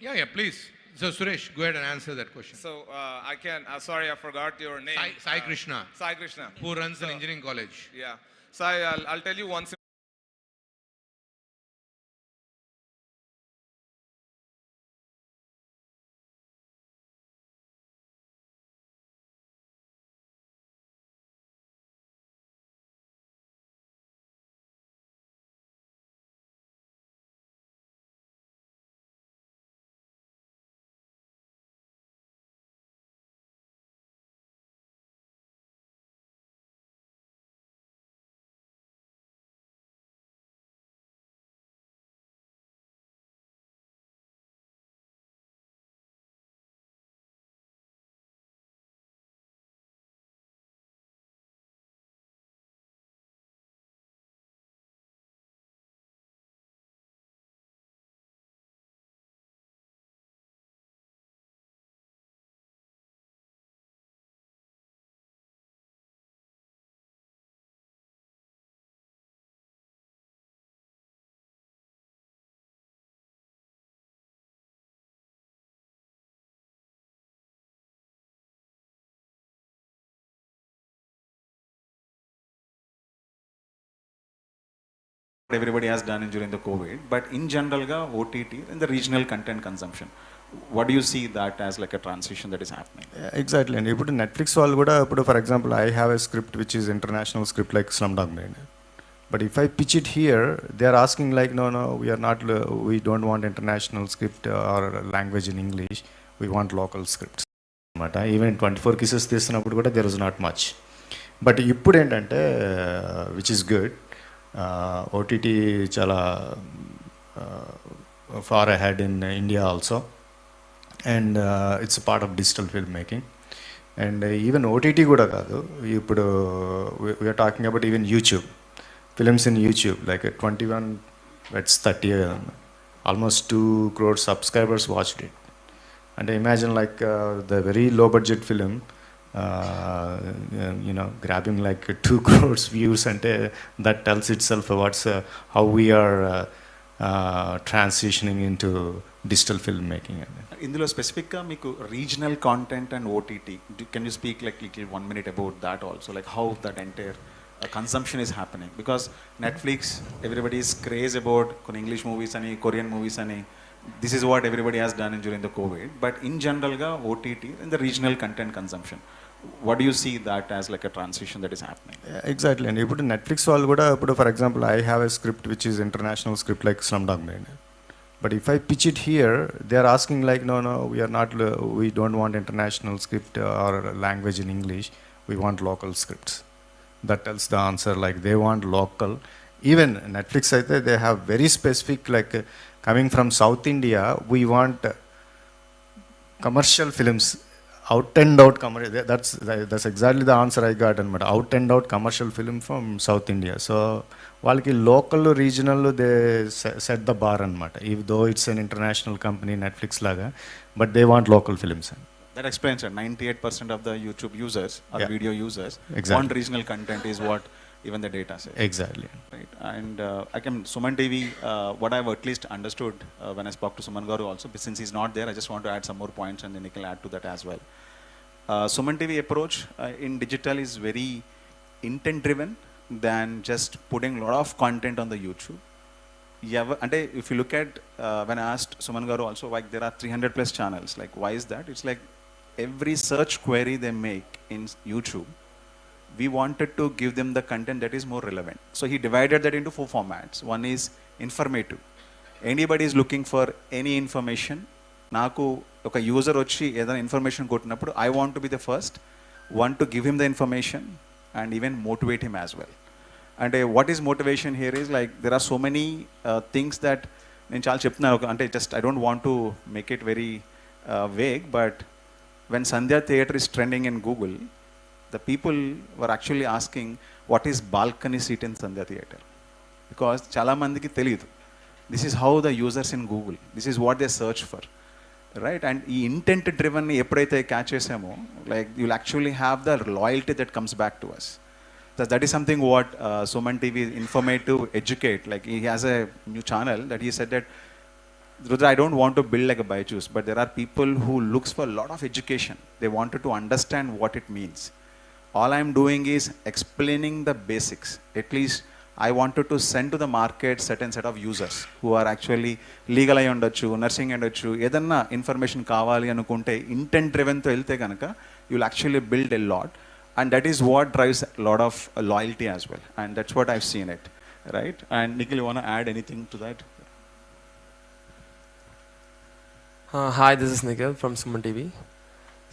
Yeah, please. So Suresh, go ahead and answer that question. So I can, sorry, I forgot your name. Sai Krishna. Sai Krishna. Who runs an engineering college. Yeah. So I'll tell you once. Everybody has done during the COVID, but in general, OTT and the regional content consumption. What do you see that as like a transition that is happening? Exactly. And ఇప్పుడు Netflix వాళ్ళు కూడా ఇప్పుడు for example, I have a script which is international script like Slumdog Millionaire. But if I pitch it here, they are asking like, no, we don't want international script or language in English. We want local scripts. Even 24 kisses తీస్తున్నప్పుడు కూడా there is not much. But ఇప్పుడు ఏంటంటే, which is good. OTT chala far ahead in India also, and it's a part of digital filmmaking. And even OTT kuda kaadu, ippudu we are talking about even YouTube films in YouTube, like 21, it's 30, almost 2 crore subscribers watched it. And imagine like the very low budget film grabbing like 2 crores views, and that tells itself what's how we are transitioning into digital filmmaking. ఇందులో స్పెసిఫిక్గా మీకు regional content and OTT can you speak like 1 minute about that also, like how that entire consumption is happening? Because Netflix, everybody is crazy about English movies and Korean movies, and this is what everybody has done during the COVID. But in general, OTT and the regional content consumption, what do you see that as like a transition that is happening? Exactly. And ఇప్పుడు Netflix వాళ్ళు కూడా ఇప్పుడు for example I have a script which is international script like Slumdog Millionaire. But if I pitch it here, they are asking like, no, we don't want international script or language in English. We want local scripts. That tells the answer, like they want local. Even Netflix, I think they have very specific, like coming from South India, we want commercial films, out and out commercial. That's exactly the answer I got, and out and out commercial film from South India. So వాళ్ళకి local, regional, they set the bar anamata. Even though it's an international company, Netflix laga, but they want local films. That explains it. 98% of the YouTube users or video users want regional content, is what even the data says. Exactly. Right. And Suman TV, what I've at least understood when I spoke to Suman Garu also, but since he's not there, I just want to add some more points and then he can add to that as well. Suman TV approach in digital is very intent driven than just putting a lot of content on the YouTube. And if you look at, when I asked Suman Garu also, like there are 300 plus channels, like why is that? It's like every search query they make in YouTube, we wanted to give them the content that is more relevant. So he divided that into 4 formats. One is informative. Anybody is looking for any information, naku oka user వచ్చి ఏదైనా information కొట్టినప్పుడు I want to be the first one to give him the information and even motivate him as well. And what is motivation here is like there are so many things that నేను చాలా చెప్తున్నాను, అంటే just I don't want to make it very vague, but when Sandhya Theatre is trending in Google, the people were actually asking what is balcony seat in Sandhya Theatre, because chala mandiki teliyadu. This is how the users in Google, this is what they search for, right? And ee intent driven ni eppudaithe catch chesamo, like you'll actually have the loyalty that comes back to us. That is something what Suman TV informative educate, like he has a new channel that he said that Rudra, I don't want to build like a Byju's, but there are people who looks for a lot of education. They wanted to understand what it means. All I'm doing is explaining the basics. At least I wanted to send to the market certain set of users who are actually legal ayi undachu, nursing undachu, edanna information kavali anukunte intent driven tho elte ganaka you'll actually build a lot, and that is what drives a lot of loyalty as well, and that's what I've seen it, right? And Nikhil, you want to add anything to that? Hi, this is Nikhil from Suman TV.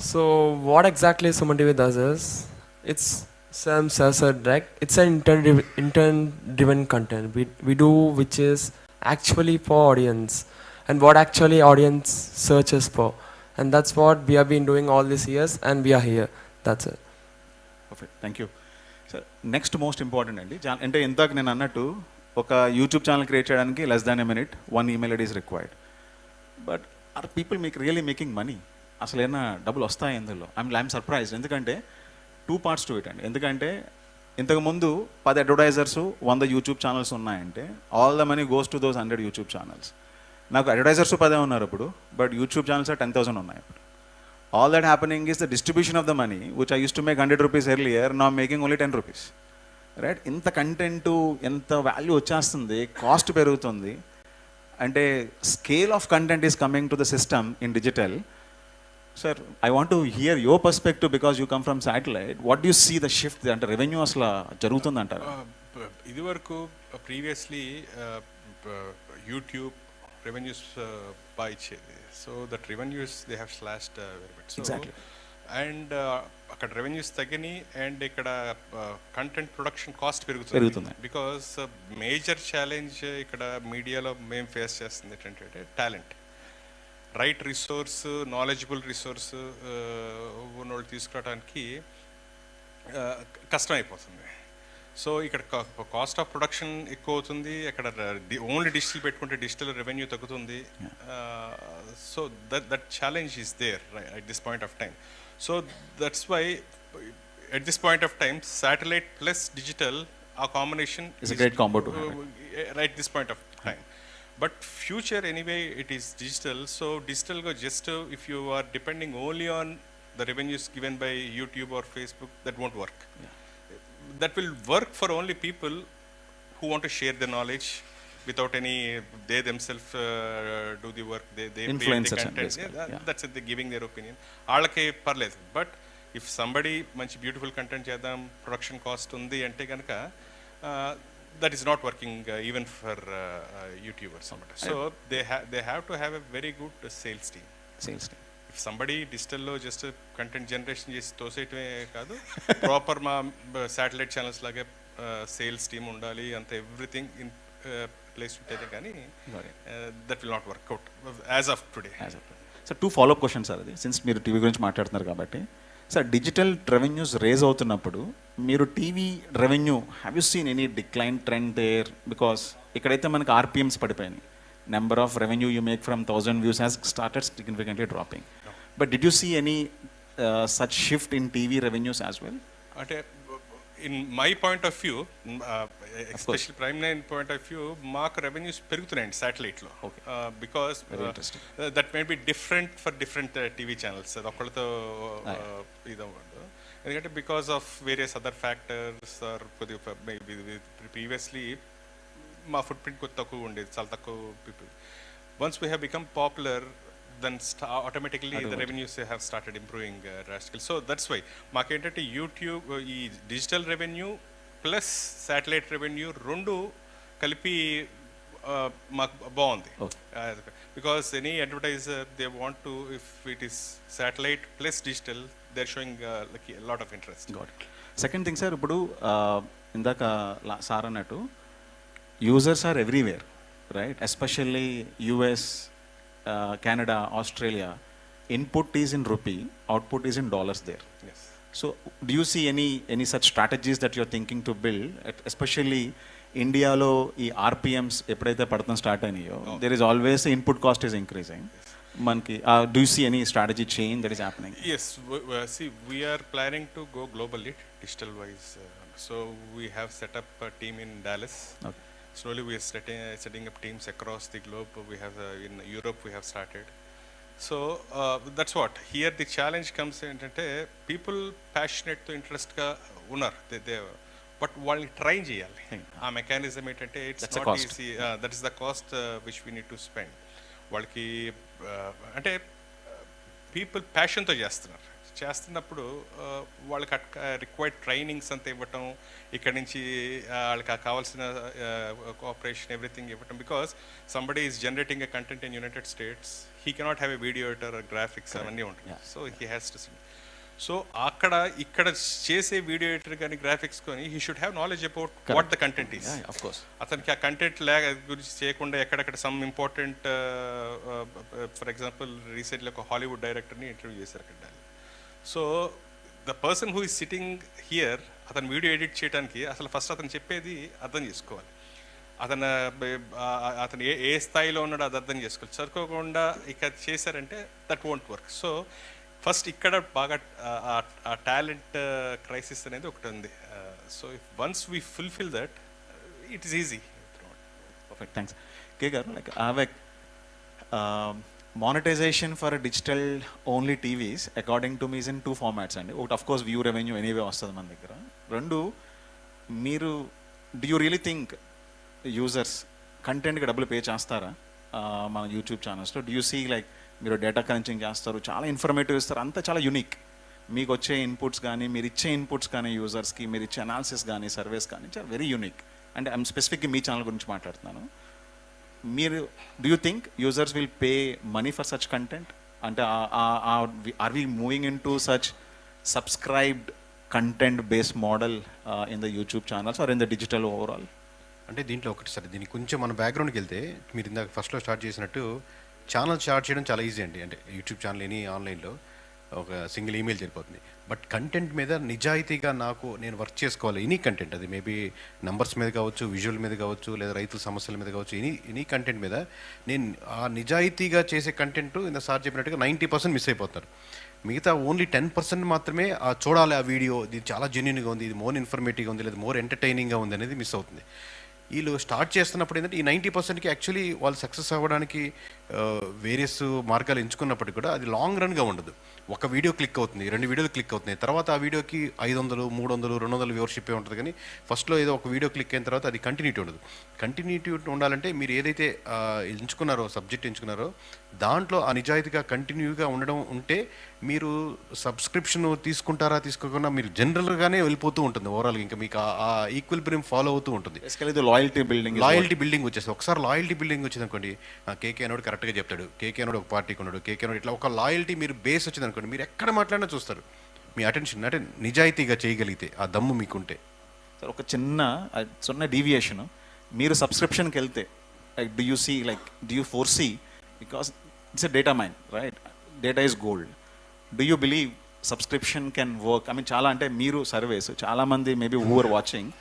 So what exactly Suman TV does is, it's Sam says it direct, it's an intent-driven content we do, which is actually for audience and what actually audience searches for, and that's what we have been doing all these years, and we are here. That's it. Perfect. Thank you. So next most important అంటే ఇంతకు నేను అన్నట్టు ఒక YouTube channel create చేయడానికి less than a minute, 1 email ID is required. But are people really making money? అసలు ఏమైనా డబ్బులు వస్తాయి ఇందులో? I'm surprised. ఎందుకంటే 2 parts to it అండి. ఎందుకంటే ఇంతకుముందు 10 అడ్వర్టైజర్స్ 100 యూట్యూబ్ ఛానల్స్ ఉన్నాయంటే all the money goes to those 100 YouTube channels. నాకు అడ్వర్టైజర్స్ 10 ఉన్నారు ఇప్పుడు, బట్ యూట్యూబ్ ఛానల్స్ 10,000 ఉన్నాయి ఇప్పుడు. All that happening is the distribution of the money, which I used to make 100 rupees earlier, now I'm making only 10 rupees. Right? ఇంత content, ఎంత value వచ్చేస్తుంది, cost పెరుగుతుంది, అంటే scale of content is coming to the system in digital. Sir, I want to hear your perspective because you come from satellite. What do see the shift, అంటే revenue అసలు జరుగుతుంది అంటారు? ఇది వరకు ప్రీవియస్లీ యూట్యూబ్ రెవెన్యూస్ బాగా ఇచ్చేది. So that revenues they have slashed very bit. So and అక్కడ revenues తగ్గని, అండ్ ఇక్కడ కంటెంట్ ప్రొడక్షన్ కాస్ట్ పెరుగుతుంది. బికాస్ మేజర్ ఛాలెంజ్ ఇక్కడ మీడియాలో మేము ఫేస్ చేస్తుంది ఏంటంటే talent, right resource, knowledgeable resource ఉన్నోళ్ళు తీసుకురావడానికి కష్టం అయిపోతుంది. సో ఇక్కడ కాస్ట్ ఆఫ్ ప్రొడక్షన్ ఎక్కువ అవుతుంది. అక్కడ ఓన్లీ డిజిటల్ పెట్టుకుంటే డిజిటల్ రెవెన్యూ తగ్గుతుంది. So that challenge is there at this point of time. So that's why at this point of time, satellite plus digital, our combination is a great combo to have right this point of time. But future anyway, it is digital. So digital go just if you are depending only on the revenues given by YouTube or Facebook, that won't work. That will work for only people who want to share the knowledge without any, they themselves do the work, they influencers create the content. That's it, they're giving their opinion. Alake parలేదు. But if somebody manchi beautiful content chedam, production cost undi ante ganaka, that is not working even for YouTubers. So they have to have a very good sales team. If somebody digital lo just content generation chesi tosetame kaadu, proper ma satellite channels lage sales team undali ante everything in place ఉంటేనే కానీ that will not work out as of today. So 2 follow-up questions sir, అది since మీరు TV గురించి మాట్లాడుతున్నారు కాబట్టి. Sir, digital revenues raise అవుతున్నప్పుడు మీరు TV revenue have you seen any decline trend there? Because ఇక్కడైతే మనకు ఆర్పిఎమ్స్ పడిపోయినాయి. Number of revenue you make from 1000 views has started significantly dropping. But did you see any such shift in TV revenues as well? అంటే in my point of view, especially Prime9 point of view, మాకు revenues పెరుగుతున్నాయండి శాటిలైట్లో. Because that may be different for different TV channels. అది ఒకళ్ళతో ఇదవ్వదు, ఎందుకంటే because of various other factors or కొద్దిగా previously మా ఫుట్ ప్రింట్ కొద్ది తక్కువ ఉండేది, చాలా తక్కువ people. Once we have become popular, then automatically the revenues have started improving drastically. So that's why మాకేంటంటే యూట్యూబ్ ఈ digital revenue plus satellite revenue రెండు కలిపి మాకు బాగుంది. Because any advertiser they want to, if it is satellite plus digital, they are showing like lot of interest. Second thing sir, ఇప్పుడు ఇందాక sir అన్నట్టు users are everywhere, right? Especially US, Canada, Australia, input is in rupee, output is in dollars there. Yes. So do you see any such strategies that you're thinking to build, especially India lo ee RPMs eppudaithe padtam start ayinayo, there is always the input cost is increasing. Manki do you see any strategy change that is happening? Yes, see, we are planning to go globally digital wise. So we have set up a team in Dallas. Okay. Slowly we are setting up teams across the globe. We have in Europe we have started. So that's what. Here the challenge comes in ante people passionate to interest ga unnar, they but వాళ్ళని train చేయాలి. ఆ mechanism ఏంటంటే it's not easy. That is the cost which we need to spend. వాళ్ళకి అంటే people ప్యాషన్తో చేస్తున్నప్పుడు వాళ్ళకి required trainings అంతా ఇవ్వటం, ఇక్కడి నుంచి వాళ్ళకి కావాల్సిన కోఆపరేషన్ ఎవ్రీథింగ్ ఇవ్వటం. Because somebody is generating a content in United states, he cannot have a video editor, graphics అవన్నీ ఉంటాయి. So he has to. So ఇక్కడ చేసే వీడియో ఎడిటర్ కానీ గ్రాఫిక్స్ కానీ he should have knowledge about what the content is. అతనికి ఆ content గురించి చేయకుండా ఎక్కడెక్కడ some important, for example recently ఒక హాలీవుడ్ డైరెక్టర్ని ఇంటర్వ్యూ చేశారు అక్కడ. So the person who is sitting here, అతను వీడియో ఎడిట్ చేయడానికి అసలు ఫస్ట్ అతను చెప్పేది అర్థం చేసుకోవాలి. అతను ఏ స్థాయిలో ఉన్నాడో అది అర్థం చేసుకోవాలి. చదువుకోకుండా ఇక్కడ చేశారంటే that won't work. So first ఇక్కడ బాగా ఆ టాలెంట్ క్రైసిస్ అనేది ఒకటి ఉంది. So if once we fulfil that, it is easy. Perfect, thanks. K గారు, like I have a monetization for a digital only TVs according to me is in 2 formats అండి. ఒకటి of course view revenue anyway వస్తుంది మన దగ్గర. రెండు, మీరు do you really think users కంటెంట్కి డబ్బులు పే చేస్తారా మన యూట్యూబ్ ఛానల్స్లో? డూ యూ సీ లైక్ మీరు డేటా క్రంచింగ్ చేస్తారు, చాలా ఇన్ఫర్మేటివ్ ఇస్తారు, అంతా చాలా యూనిక్. మీకు వచ్చే ఇన్పుట్స్ కానీ మీరు ఇచ్చే ఇన్పుట్స్ కానీ యూజర్స్కి మీరు ఇచ్చే అనాలిసిస్ కానీ సర్వేస్ కానీ చాలా వెరీ యూనిక్. అంటే ఐఎమ్ స్పెసిఫిక్గా మీ ఛానల్ గురించి మాట్లాడుతున్నాను. మీరు do you think users will pay money for such content? అంటే are we moving in to such subscribed content based model in the YouTube channels or in the digital overall? అంటే దీంట్లో ఒకటి sir, దీనికి కొంచెం మన బ్యాక్గ్రౌండ్కి వెళ్తే, మీరు ఇందాక ఫస్ట్లో స్టార్ట్ చేసినట్టు ఛానల్ స్టార్ట్ చేయడం చాలా ఈజీ అండి. అంటే యూట్యూబ్ ఛానల్ ఎనీ ఆన్లైన్లో ఒక సింగిల్ ఈమెయిల్ సరిపోతుంది. బట్ కంటెంట్ మీద నిజాయితీగా నేను వర్క్ చేసుకోవాలి. ఎనీ కంటెంట్, అది మేబీ నంబర్స్ మీద కావచ్చు, విజువల్ మీద కావచ్చు, లేదా రైతుల సమస్యల మీద కావచ్చు, ఎనీ కంటెంట్ మీద నేను ఆ నిజాయితీగా చేసే కంటెంట్ ఇంత సార్ చెప్పినట్టుగా 90% మిస్ అయిపోతారు. మిగతా ఓన్లీ 10% మాత్రమే చూడాలి ఆ వీడియో, ఇది చాలా జెన్యున్గా ఉంది, ఇది మోర్ ఇన్ఫర్మేటివ్గా ఉంది, లేదా మోర్ ఎంటర్టైనింగ్గా ఉంది అనేది మిస్ అవుతుంది. వీళ్ళు స్టార్ట్ చేస్తున్నప్పుడు ఏంటంటే ఈ 90%కి యాక్చువల్లీ వాళ్ళు సక్సెస్ అవ్వడానికి వేరియస్ మార్గాలు ఎంచుకున్నప్పటికీ కూడా అది లాంగ్ రన్గా ఉండదు. ఒక వీడియో క్లిక్ అవుతుంది, 2 వీడియోలు క్లిక్ అవుతున్నాయి, తర్వాత ఆ వీడియోకి 500, 300, 200 వ్యూవర్షిప్ ఉంటుంది. కానీ ఫస్ట్లో ఏదో ఒక వీడియో క్లిక్ అయిన తర్వాత అది కంటిన్యూటీ ఉండదు. కంటిన్యూటీ ఉండాలంటే మీరు ఏదైతే ఎంచుకున్నారో, సబ్జెక్ట్ ఎంచుకున్నారో దాంట్లో ఆ నిజాయితీగా కంటిన్యూగా ఉండడం ఉంటే మీరు సబ్స్క్రిప్షన్ తీసుకుంటారా తీసుకోకుండా మీరు జనరల్గానే వెళ్ళిపోతూ ఉంటుంది ఓవరాల్గా. ఇంకా మీకు ఆ ఈక్విలిబ్రియం ఫాలో అవుతూ ఉంటుంది. లాయల్టీ బిల్డింగ్ వచ్చేసి ఒకసారి లాయల్టీ బిల్డింగ్ వచ్చింది అనుకోండి, కేకే అనోడు కరెక్ట్గా చెప్తాడు, కేకే అనోడు ఒక పార్టీకి ఉన్నాడు, కేకే అనోడు ఇట్లా ఒక లాయల్టీ మీరు బేస్ వచ్చింది అనుకోండి, మీరు ఎక్కడ మాట్లాడినా చూస్తారు. మీ అటెన్షన్ అంటే నిజాయితీగా చేయగలిగితే ఆ దమ్ము మీకుంటే. సార్ ఒక చిన్న డీవియేషన్, మీరు సబ్స్క్రిప్షన్కి వెళ్తే do you foresee, because it's a data mine, right? Data is gold. Do you believe subscription can work? I mean చాలా అంటే మీరు సర్వేస్ చాలామంది maybe who are watching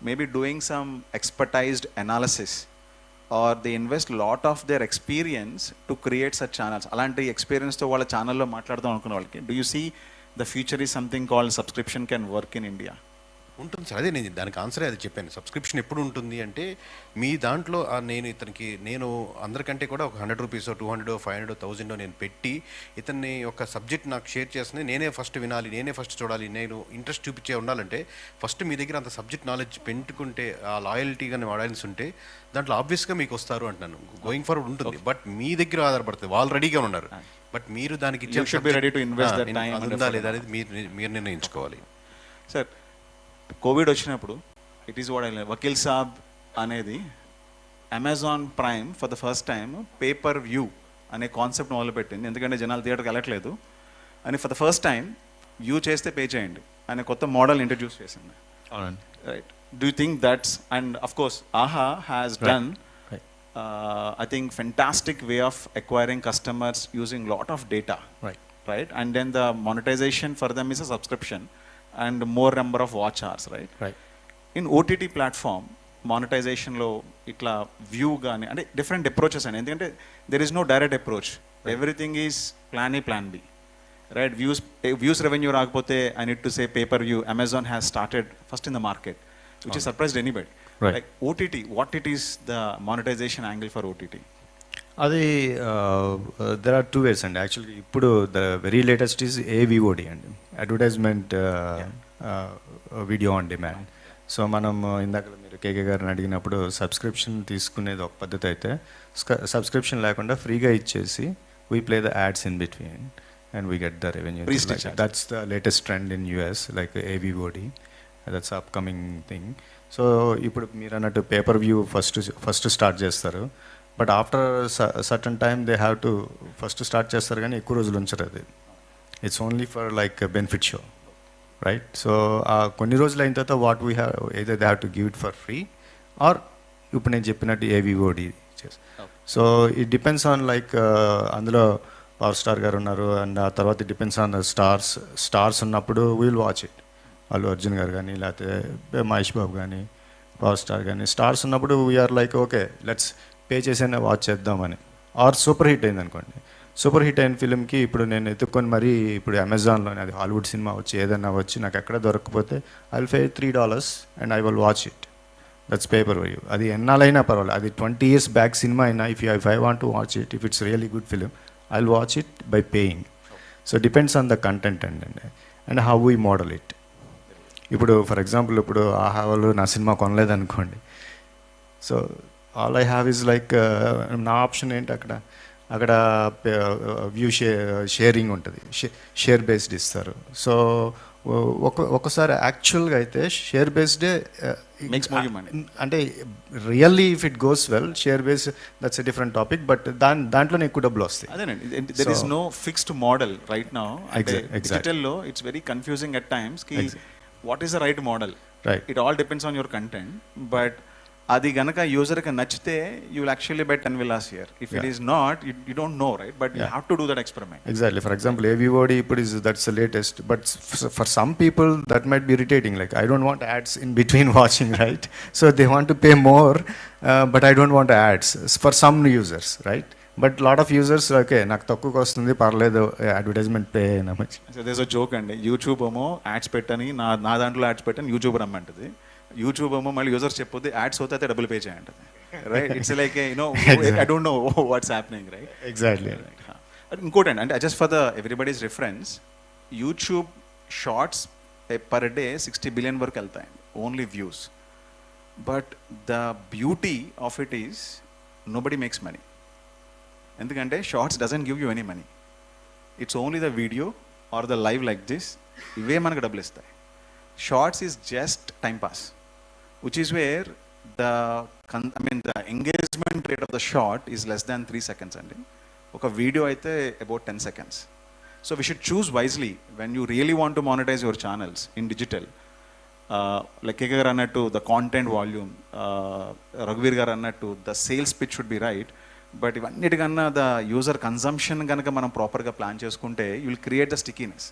maybe doing some expertized analysis or they invest lot of their experience to create such channels. Alanti experience to valla channel lo maatladam anukunna vallaki, do you see the future is something called subscription can work in India? ఉంటుంది sir. అదే నేను దానికి ఆన్సరే అది చెప్పాను. Subscription ఎప్పుడు ఉంటుంది అంటే మీ దాంట్లో నేను అందరికంటే కూడా ఒక 100 రూపీసో 200 500 1000 నేను పెట్టి ఇతన్ని ఒక సబ్జెక్ట్ నాకు షేర్ చేస్తుంది, నేనే ఫస్ట్ వినాలి, నేనే ఫస్ట్ చూడాలి, నేను ఇంట్రెస్ట్ చూపించే ఉండాలంటే ఫస్ట్ మీ దగ్గర అంత సబ్జెక్ట్ నాలెడ్జ్ పెట్టుకుంటే, ఆ లాయల్టీ కానీ ఆడియన్స్ ఉంటే దాంట్లో ఆబ్వియస్గా మీకు వస్తారు అంటున్నాను. గోయింగ్ ఫార్వర్డ్ ఉంటుంది, బట్ మీ దగ్గర ఆధారపడుతుంది. వాళ్ళు రెడీగా ఉన్నారు, బట్ మీరు దానికి ఉందా లేదా అనేది మీరు నిర్ణయించుకోవాలి. సార్ కోవిడ్ వచ్చినప్పుడు it is what Vakeel Saab అనేది Amazon Prime for the first time pay per view అనే కాన్సెప్ట్ మొదలుపెట్టింది. ఎందుకంటే జనాలు థియేటర్కి వెళ్ళట్లేదు అని for the first time view చేస్తే పే చేయండి అనే కొత్త మోడల్ ఇంట్రడ్యూస్ చేసింది. Right, do you think that's, and of course Aha has done I think fantastic way of acquiring customers using lot of data, right? And then the monetization for them is a subscription and more number of watch hours, right? In OTT platform monetization lo itla view gaani ante different approaches ani, endukante there is no direct approach, everything is plan A plan B, right? Views revenue raagapothe I need to say pay per view. Amazon has started first in the market, which is surprised anybody, like OTT, what it is the monetization angle for OTT? అది there are two ways అండి. Actually ఇప్పుడు the very latest is AVOD అండి, advertisement video on demand. So మనం ఇందాక మీరు కేకే గారిని అడిగినప్పుడు subscription తీసుకునేది ఒక పద్ధతి అయితే, సబ్స్క్రిప్షన్ లేకుండా ఫ్రీగా ఇచ్చేసి we play the ads in between and we get the revenue. That's the latest trend in US, like AVOD, that's upcoming thing. So ఇప్పుడు మీరు అన్నట్టు పేపర్ వ్యూ ఫస్ట్ స్టార్ట్ చేస్తారు, but after certain time they have to first start చేస్తారు కానీ ఎక్కువ రోజులు ఉంచరు. అది it's only for like benefit show, right? So కొన్ని రోజులు అయిన తర్వాత what we have either they have to give it for free or ఇప్పుడు నేను చెప్పినట్టు AVOD. So it depends on like అందులో పవర్ స్టార్ గారు ఉన్నారు, అండ్ ఆ తర్వాత it depends on the stars ఉన్నప్పుడు we'll watch it. Allu Arjun గారు కానీ లేకపోతే మహేష్ బాబు కానీ పవర్ స్టార్ కానీ స్టార్స్ ఉన్నప్పుడు we're like okay let's pay చేసైనా వాచ్ చేద్దామని. ఆర్ సూపర్ హిట్ అయింది అనుకోండి, సూపర్ హిట్ అయిన ఫిల్మ్కి ఇప్పుడు నేను ఎత్తుక్కొని మరీ ఇప్పుడు అమెజాన్లోనే అది హాలీవుడ్ సినిమా వచ్చి ఏదైనా వచ్చి నాకు ఎక్కడ దొరకకపోతే I will pay $3 and I will watch it. That's pay per view. అది ఎన్నాళ్ళైనా పర్వాలేదు, అది 20 years బ్యాక్ సినిమా అయినా if I want to watch it, if it's really good film I will watch it by paying. So depends on the content and how we model it. ఇప్పుడు for example ఇప్పుడు ఆహా వాళ్ళు నా సినిమా కొనలేదనుకోండి, so all I have is like నా option ఏంటి అక్కడ view sharing ఉంటుంది, షేర్ బేస్డ్ ఇస్తారు. సో ఒకసారి యాక్చువల్గా అయితే షేర్ బేస్డే అంటే really if it goes well share base that's a different topic, but దాంట్లోనే ఎక్కువ డబ్బులు వస్తాయి. అదేనండి, there is no fixed model right now. డిజిటల్లో it's very confusing at times కి what is the right model, right? It all depends on your content, but adi ganaka user ki nachite you will actually bet 10 villas here. If it is not, you don't know, right? But you have to do that experiment. Exactly. For example, AVOD that's the latest, but for some people that might be irritating, like I don't want ads in between watching, right? So they want to pay more, but I don't want ads for some users, right? But lot of users okay నాకు తక్కువకి వస్తుంది పర్లేదు advertisement pay అయినా much. Does a joke అండి, YouTube ఏమో ads పెట్టని నా దాంట్లో యాడ్స్ పెట్టని యూట్యూబ్ రమ్మంటది, యూట్యూబ్ ఏమో మళ్ళీ యూజర్స్ చెప్పొద్దు యాడ్స్ అవుతే అయితే డబ్బులు పే చేయంటది, right? It's like I don't know what's happening, right? Exactly. ఇంకోటి అండి, అంటే just for the everybody's reference, YouTube shorts per day 60 billion వరకు వెళ్తాయండి only views. But the beauty of it is nobody makes money. ఎందుకంటే shorts doesn't give you any money, it's only the video or the live like this, ఇవే మనకు డబ్బులు ఇస్తాయి. Shorts is just time pass, which is where the the engagement rate of the short is less than 3 seconds అండి. ఒక video అయితే about 10 seconds. So we should choose wisely when you really want to monetize your channels in digital. Like Keke garu annattu, the content volume, Raghuveer garu annattu, the sales pitch should be right. But ivanniటికన్నా the user consumption ganaka మనం ప్రాపర్గా plan చేసుకుంటే you will create the stickiness.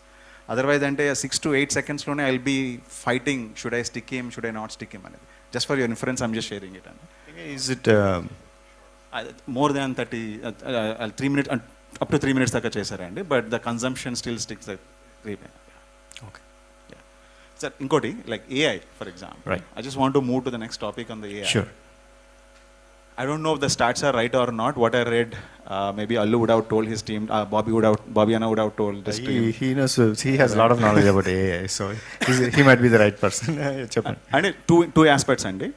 Otherwise అంటే 6 to 8 seconds లోనే I will be fighting, should I stick him, should I not stick him అనేది. Just for your inference, I'm just sharing it. Is it more than 30, 3 minutes, up to 3 minutes దాకా చేశారండి, but the consumption still sticks 3 minutes. Okay. Sir ఇంకోటి like AI for example, right, I just want to move to the next topic on the AI. Sure. I don't know if the stats are right or not. What I read, maybe Allu would have told his team, Bobby Anna would have told this team. He knows, he has a lot of knowledge about AI, so he might be the right person. చెప్పండి. అంటే two aspects అండి.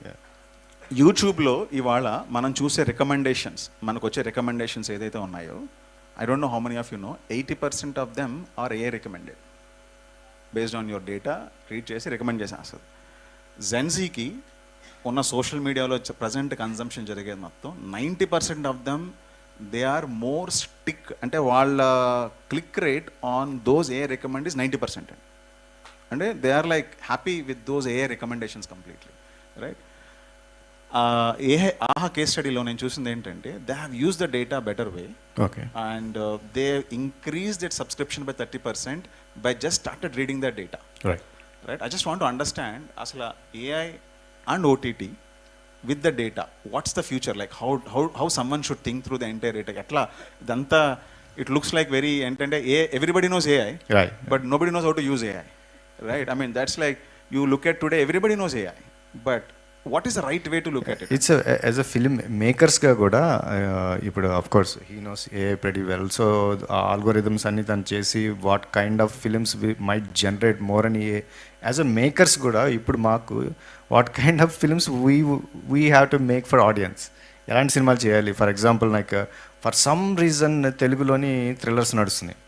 యూట్యూబ్లో ఇవాళ మనం చూసే recommendations, మనకు వచ్చే recommendations ఏదైతే ఉన్నాయో, I don't know how many of you know, 80% of them are AI recommended. Based on your data, read చేసి రికమెండ్ చేసేస్తుంది. జెన్జీకి ఉన్న సోషల్ మీడియాలో ప్రజెంట్ కన్సంప్షన్ జరిగేది మొత్తం 90% of them they are more stick, అంటే వాళ్ళ click rate on those AI recommend is 90%. అంటే they are like happy with those AI recommendations completely, right? ఆహా కేస్ స్టడీలో నేను చూసింది ఏంటంటే they have use the data better way, okay, and they increase that subscription by 30% by just started reading the data, right? Right. I just want to understand అసలు AI and OTT with the data, what's the future, like how someone should think through the entire data. ఎట్లా ఇదంతా it looks like very ఏంటంటే everybody knows AI, but nobody knows how to use AI, right? I mean that's like you look at today everybody knows AI, but what is the right way to look at it? It's as a film makers ga kuda ఇప్పుడు of course he knows AI pretty well, so algorithms anni tan chesi what kind of films we might generate more and AI as a makers kuda ఇప్పుడు మాకు what kind of films we have to make for audience, ఎలాంటి సినిమాలు చేయాలి. For example like for some reason తెలుగులోని thrillers నడుస్తున్నాయి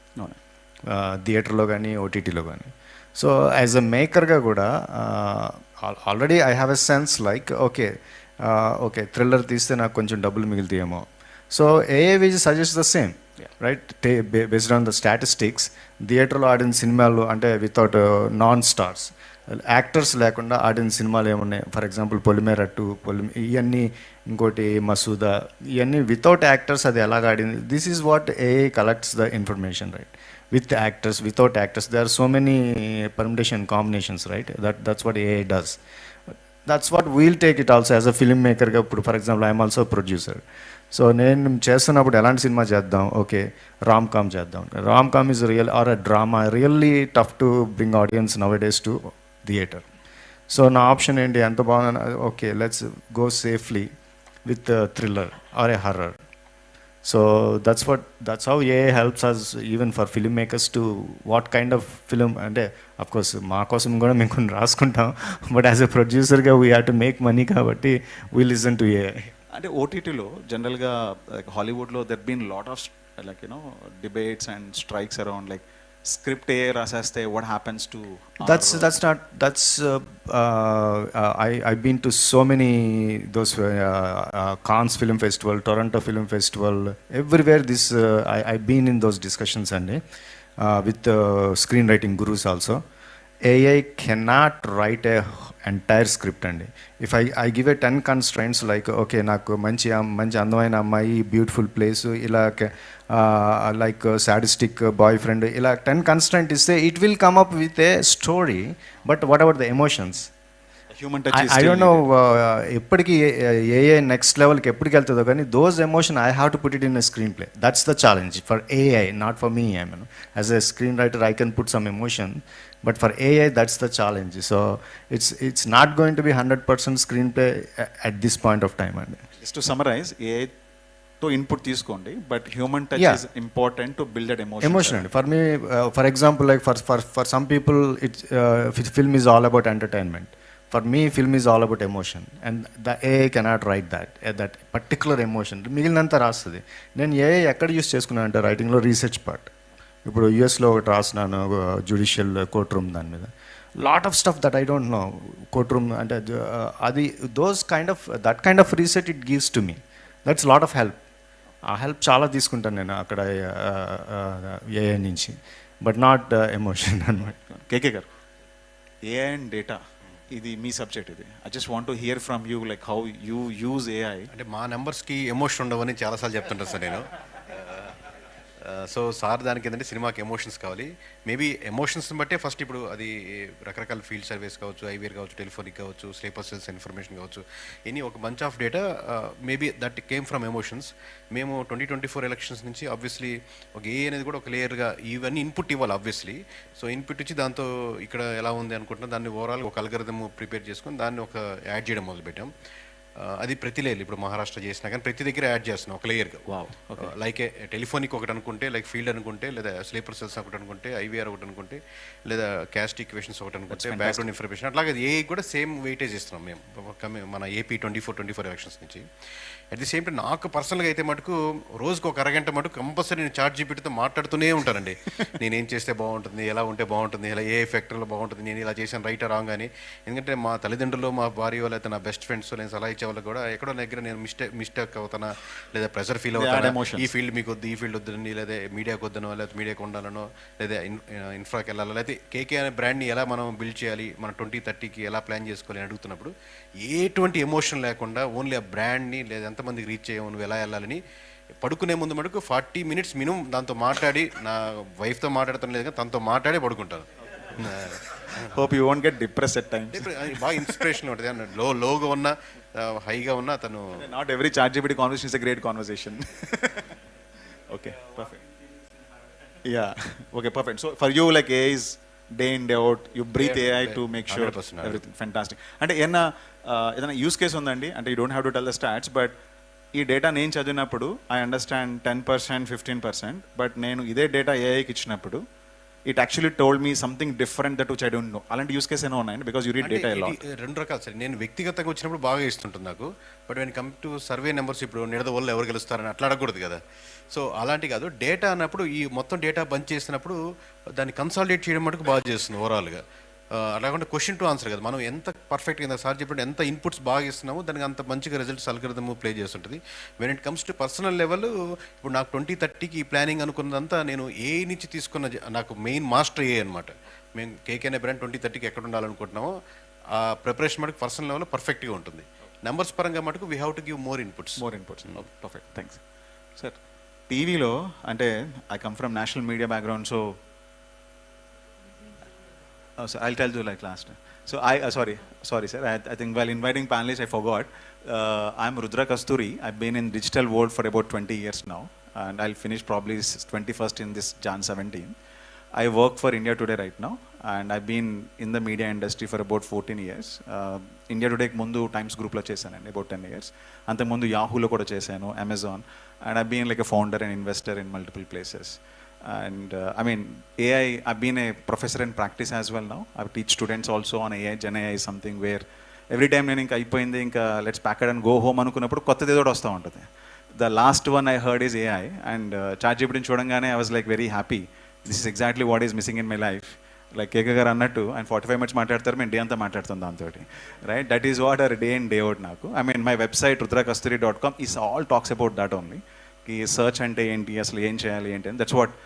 థియేటర్లో కానీ ఓటీటీలో కానీ. సో యాజ్ అ మేకర్గా కూడా already I have a sense like okay thriller తీస్తే నాకు కొంచెం డబ్బులు మిగులుతాయేమో. So AI will suggest the same, right? Based on the statistics థియేటర్లో ఆడిన సినిమాలు అంటే వితౌట్ నాన్ స్టార్స్ యాక్టర్స్ లేకుండా ఆడిన సినిమాలు ఏమున్నాయి, ఫర్ ఎగ్జాంపుల్ పొలిమేర 2, ఇవన్నీ, ఇంకోటి మసూదా, ఇవన్నీ వితౌట్ యాక్టర్స్ అది ఎలాగ ఆడింది. This is what AI collects the information, right? With actors, without actors, there are so many permutation combinations, right? That's what AI does. That's what we'll take it also as a filmmaker. For example, I am also a producer. So నేను చేస్తున్నప్పుడు ఎలాంటి cinema చేద్దాం, okay rom com చేద్దాం. Rom com is real or a drama really tough to bring audience nowadays to theatre. So నా option ఏంటి, ఎంత బాగుంది, okay let's go safely with thriller or a horror. So that's how AI helps us even for filmmakers to what kind of film, and of course మా కోసం కూడా మేము కొన్ని రాసుకుంటాం, బట్ యాజ్ ఎ ప్రొడ్యూసర్గా we have to make money కాబట్టి we listen to AI. అంటే ఓటీటీలో జనరల్గా లైక్ హాలీవుడ్లో there been lot of like debates and strikes around like script AI రాసేస్తే what happens to I've been to so many those Cannes Film Festival, Toronto Film Festival, everywhere this I've been in those discussions and with screenwriting gurus also. AI cannot write a entire script అండి. If I give a 10 constraints like okay నాకు మంచి అందమైన అమ్మాయి, beautiful place, ఇలా like sadistic boy friend, ఇలా 10 constraints ఇస్తే it will come up with a story, but what about the emotions? Human touch I don't know ఎప్పటికి AI next లెవెల్కి ఎప్పటికి వెళ్తుందో కానీ those emotion I have to put it in a screen play. That's the challenge for AI, not for me. I mean, as a screenwriter I can put some emotion, but for AI that's the challenge. So it's not going to be 100% screenplay at this point of time. And just to summarize, AI to input తీసుకోండి, but human touch is important to build that emotion. And for me, for example, like for some people film is all about entertainment. For me, film is all about emotion, and the AI cannot write that particular emotion. మిగిలినంత రాస్తుంది. నేను AI ఎక్కడ use చేసుకున్నాను అంటే రైటింగ్లో research part. ఇప్పుడు యూఎస్లో ఒకటి రాసినాను judicial court room దాని మీద. Lot of stuff that I don't no. Court room అంటే అది that kind of research it gives to me. That's lot of help. ఆ హెల్ప్ చాలా తీసుకుంటాను నేను అక్కడ AI నుంచి, బట్ నాట్ ఎమోషన్ అనమాట. కేకే గారు, AI అండ్ డేటా ఇది మీ సబ్జెక్ట్. ఇది I just want to here from you, like how you use AI. అంటే మా నెంబర్స్కి ఎమోషన్ ఉండవని చాలాసార్లు చెప్తుంటాను సార్ నేను. సో సార్ దానికి ఏంటంటే సినిమాకి ఎమోషన్స్ కావాలి. మేబీ ఎమోషన్స్ని బట్టే ఫస్ట్ ఇప్పుడు అది రకరకాల ఫీల్డ్ సర్వీస్ కావచ్చు, ఐవీఆర్ కావచ్చు, టెలిఫోనిక్ కావచ్చు, స్లీపర్ సెల్స్ ఇన్ఫర్మేషన్ కావచ్చు, ఎనీ ఒక bunch of data maybe that came from emotions. మేము 2024 ఎలక్షన్స్ నుంచి ఆబ్వియస్లీ ఒక ఏ అనేది కూడా ఒక లేయర్గా ఇవన్నీ ఇన్పుట్ ఇవ్వాలి ఆబ్వియస్లీ. సో ఇన్పుట్ ఇచ్చి దాంతో ఇక్కడ ఎలా ఉంది అనుకుంటున్నాం దాన్ని ఓవరాల్ ఒక అల్గరిథం ప్రిపేర్ చేసుకొని దాన్ని ఒక యాడ్ చేయడం మొదలుపెట్టాం. అది ప్రతి లేయర్ ఇప్పుడు మహారాష్ట్ర చేసినా కానీ ప్రతి దగ్గర యాడ్ చేస్తున్నాం ఒక లేయర్గా. లైక్ టెలిఫోనిక్ ఒకటి అనుకుంటే, లైక్ ఫీల్డ్ అనుకుంటే, లేదా స్లీపర్ సెల్స్ ఒకటి అనుకుంటే, ఐవీఆర్ ఒకటి అనుకుంటే, లేదా క్యాస్ట్ ఈక్వేషన్స్ ఒకటి అనుకుంటే, బ్యాక్గ్రౌండ్ ఇన్ఫర్మేషన్, అట్లాగే ఏ కూడా సేమ్ వెయిటేజ్ ఇస్తున్నాం మేము మన AP 24 ఎలక్షన్స్ నుంచి. అట్ ది సేమ్ టైం నాకు పర్సనల్గా అయితే మటుకు రోజుకు ఒక అరగంట మటుకు కంపల్సరీ నేను ChatGPTతో మాట్లాడుతూనే ఉంటానండి. నేనేం చేస్తే బాగుంటుంది, ఎలా ఉంటే బాగుంటుంది, ఇలా ఏ ఫ్యాక్టర్లో బాగుంటుంది, నేను ఇలా చేశాను రైట్ రాంగ్ అని. ఎందుకంటే మా తల్లిదండ్రులు, మా భార్య లేకపోతే నా బెస్ట్ ఫ్రెండ్స్ నేను సలహా ఇచ్చే వాళ్ళు కూడా ఎక్కడో దగ్గర నేను మిస్టేక్ అవుతానా, లేదా ప్రెషర్ ఫీల్ అవుతానా, ఈ ఫీల్డ్ మీకు వద్దు, ఈ ఫీల్డ్ వద్దండి, లేదా మీడియాకి వద్దనో, లేదా మీడియాకి ఉండాలనో, లేదా ఇన్ఫ్రాకి వెళ్ళాలో, లేకపోతే కేకే అనే బ్రాండ్ని ఎలా మనం బిల్డ్ చేయాలి, మన 2030కి ఎలా ప్లాన్ చేసుకోవాలి అని అడుగుతున్నప్పుడు ఎటువంటి ఎమోషన్ లేకుండా ఓన్లీ ఆ బ్రాండ్ని లేదా ఎంతమందికి రీచ్ చేయము, నువ్వు ఎలా వెళ్ళాలని పడుకునే ముందు మటుకు 40 minutes మినిమం దాంతో మాట్లాడి, నా వైఫ్తో మాట్లాడతాను లేదు కానీ తనతో మాట్లాడే పడుకుంటాను. Hope you won't get depress at times. బాగా ఇన్స్పిరేషన్ ఉంటుంది. లోగా ఉన్నా హైగా ఉన్నా తను. Not every ChatGPT conversation is a great conversation. Okay, perfect. Yeah, okay, perfect. So for you like AI is day in day out, you breathe AI to make sure everything fantastic. అంటే ఏదైనా use case ఉందండి? అంటే you don't have to tell the stats, but ఈ data నేను చదివినప్పుడు I understand 10%, 15%, but నేను ఇదే data AIకి ఇచ్చినప్పుడు it actually told me something different that which I don't no. అలాంటి యూస్ కేస్ ఏమో ఉన్నాయండి? బికాజ్ యూ రీడ్ డేటా ఎలా. రెండు రకాలు సార్. నేను వ్యక్తిగతంగా వచ్చినప్పుడు బాగా ఇస్తుంటుంది నాకు, but when come to survey numbers ఇప్పుడు నిడద వాళ్ళు ఎవరు గెలుస్తారని అట్లా అడగకూడదు కదా. సో అలాంటి కాదు, డేటా అన్నప్పుడు ఈ మొత్తం డేటా బంచ్ చేసినప్పుడు దాన్ని కన్సాలిడేట్ చేయడం మటుకు బాగా చేస్తుంది ఓవరాల్గా. అలాగే క్వశ్చన్ టు ఆన్సర్ కదా, మనం ఎంత పర్ఫెక్ట్గా సార్ చెప్పినట్టు ఎంత ఇన్పుట్స్ బాగా ఇస్తున్నామో దానికి అంత మంచిగా రిజల్ట్స్ అల్గరిథం ప్లే చేస్తుంటుంది. When it comes to personal level, ఇప్పుడు నాకు 2030కి ప్లానింగ్ అనుకున్నదంతా నేను ఏ నుంచి తీసుకున్న, నాకు మెయిన్ మాస్టర్ ఏ అనమాట. మేము కేకే అనే బ్రాండ్ 2030కి ఎక్కడ ఉండాలనుకుంటున్నామో ఆ ప్రిపరేషన్ మటుకు పర్సనల్ లెవెల్ పర్ఫెక్ట్గా ఉంటుంది. నెంబర్స్ పరంగా మటుకు we have to give more inputs. Perfect, thanks sir. టీవీలో అంటే I come from national media background, so so I'll tell you like last time. So sorry sir, I think while inviting panelists I forgot. I'm Rudra Kasturi. I've been in digital world for about 20 years now, and I'll finish probably 21st in this Jan 17. I work for India Today right now, and I've been in the media industry for about 14 years. India Today mundu Times Group lo chesanu about 10 years. Ante mundu Yahoo lo kuda chesanu, Amazon, and I've been like a founder and investor in multiple places. And I mean AI, I've been a professor in practice as well now. I teach students also on AI. Gen AI is something where every time నేను ఇంకా అయిపోయింది ఇంకా let's pack it and go home అనుకున్నప్పుడు కొత్తది ఏదో వస్తూ ఉంటుంది. The last one I heard is AI, and ChatGPT చూడంగానే I was like very happy. This is exactly what is missing in my life. Like కేకే గారు అన్నట్టు ఆయన 45 minutes మాట్లాడతారు, మేము డే అంతా మాట్లాడుతాం దాంతో, right? That is what are day in day out నాకు. I mean my website rudrakasturi.com is all talks about that only. ఈ సర్చ్ అంటే ఏంటి, అసలు ఏం చేయాలి ఏంటి అని. దట్స్ వాట్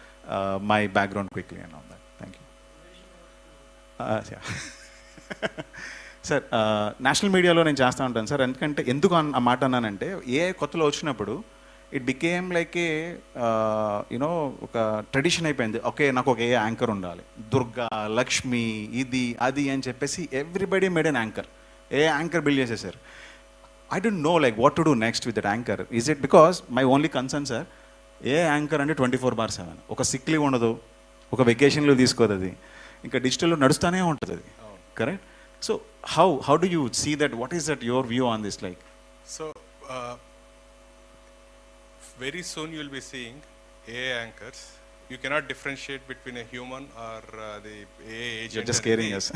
my background quickly and all that. Thank you. Sir, national మీడియాలో నేను చేస్తూ ఉంటాను సార్. ఎందుకంటే ఎందుకు ఆ మాట అన్నానంటే ఏ కొత్తలో వచ్చినప్పుడు it became like A you know ఒక ట్రెడిషన్ అయిపోయింది. ఓకే, నాకు ఒక ఏ యాంకర్ ఉండాలి, దుర్గా, లక్ష్మి, ఇది అది అని చెప్పేసి everybody made an anchor. A anchor build చేసేసారు. I don't know like what to do next with that anchor. Is it because my only concern, sir, A anchor అంటే 24/7 ఒక సిక్ లీవ్ ఉండదు, ఒక వెకేషన్ లీవ్ తీసుకోదు, అది ఇంకా డిజిటల్లో నడుస్తూనే ఉంటుంది అది, correct? So how do you see that, what is that your view on this? Like so very soon you will be seeing AI anchors. You cannot differentiate between a human or the AI agent. You're just scaring us.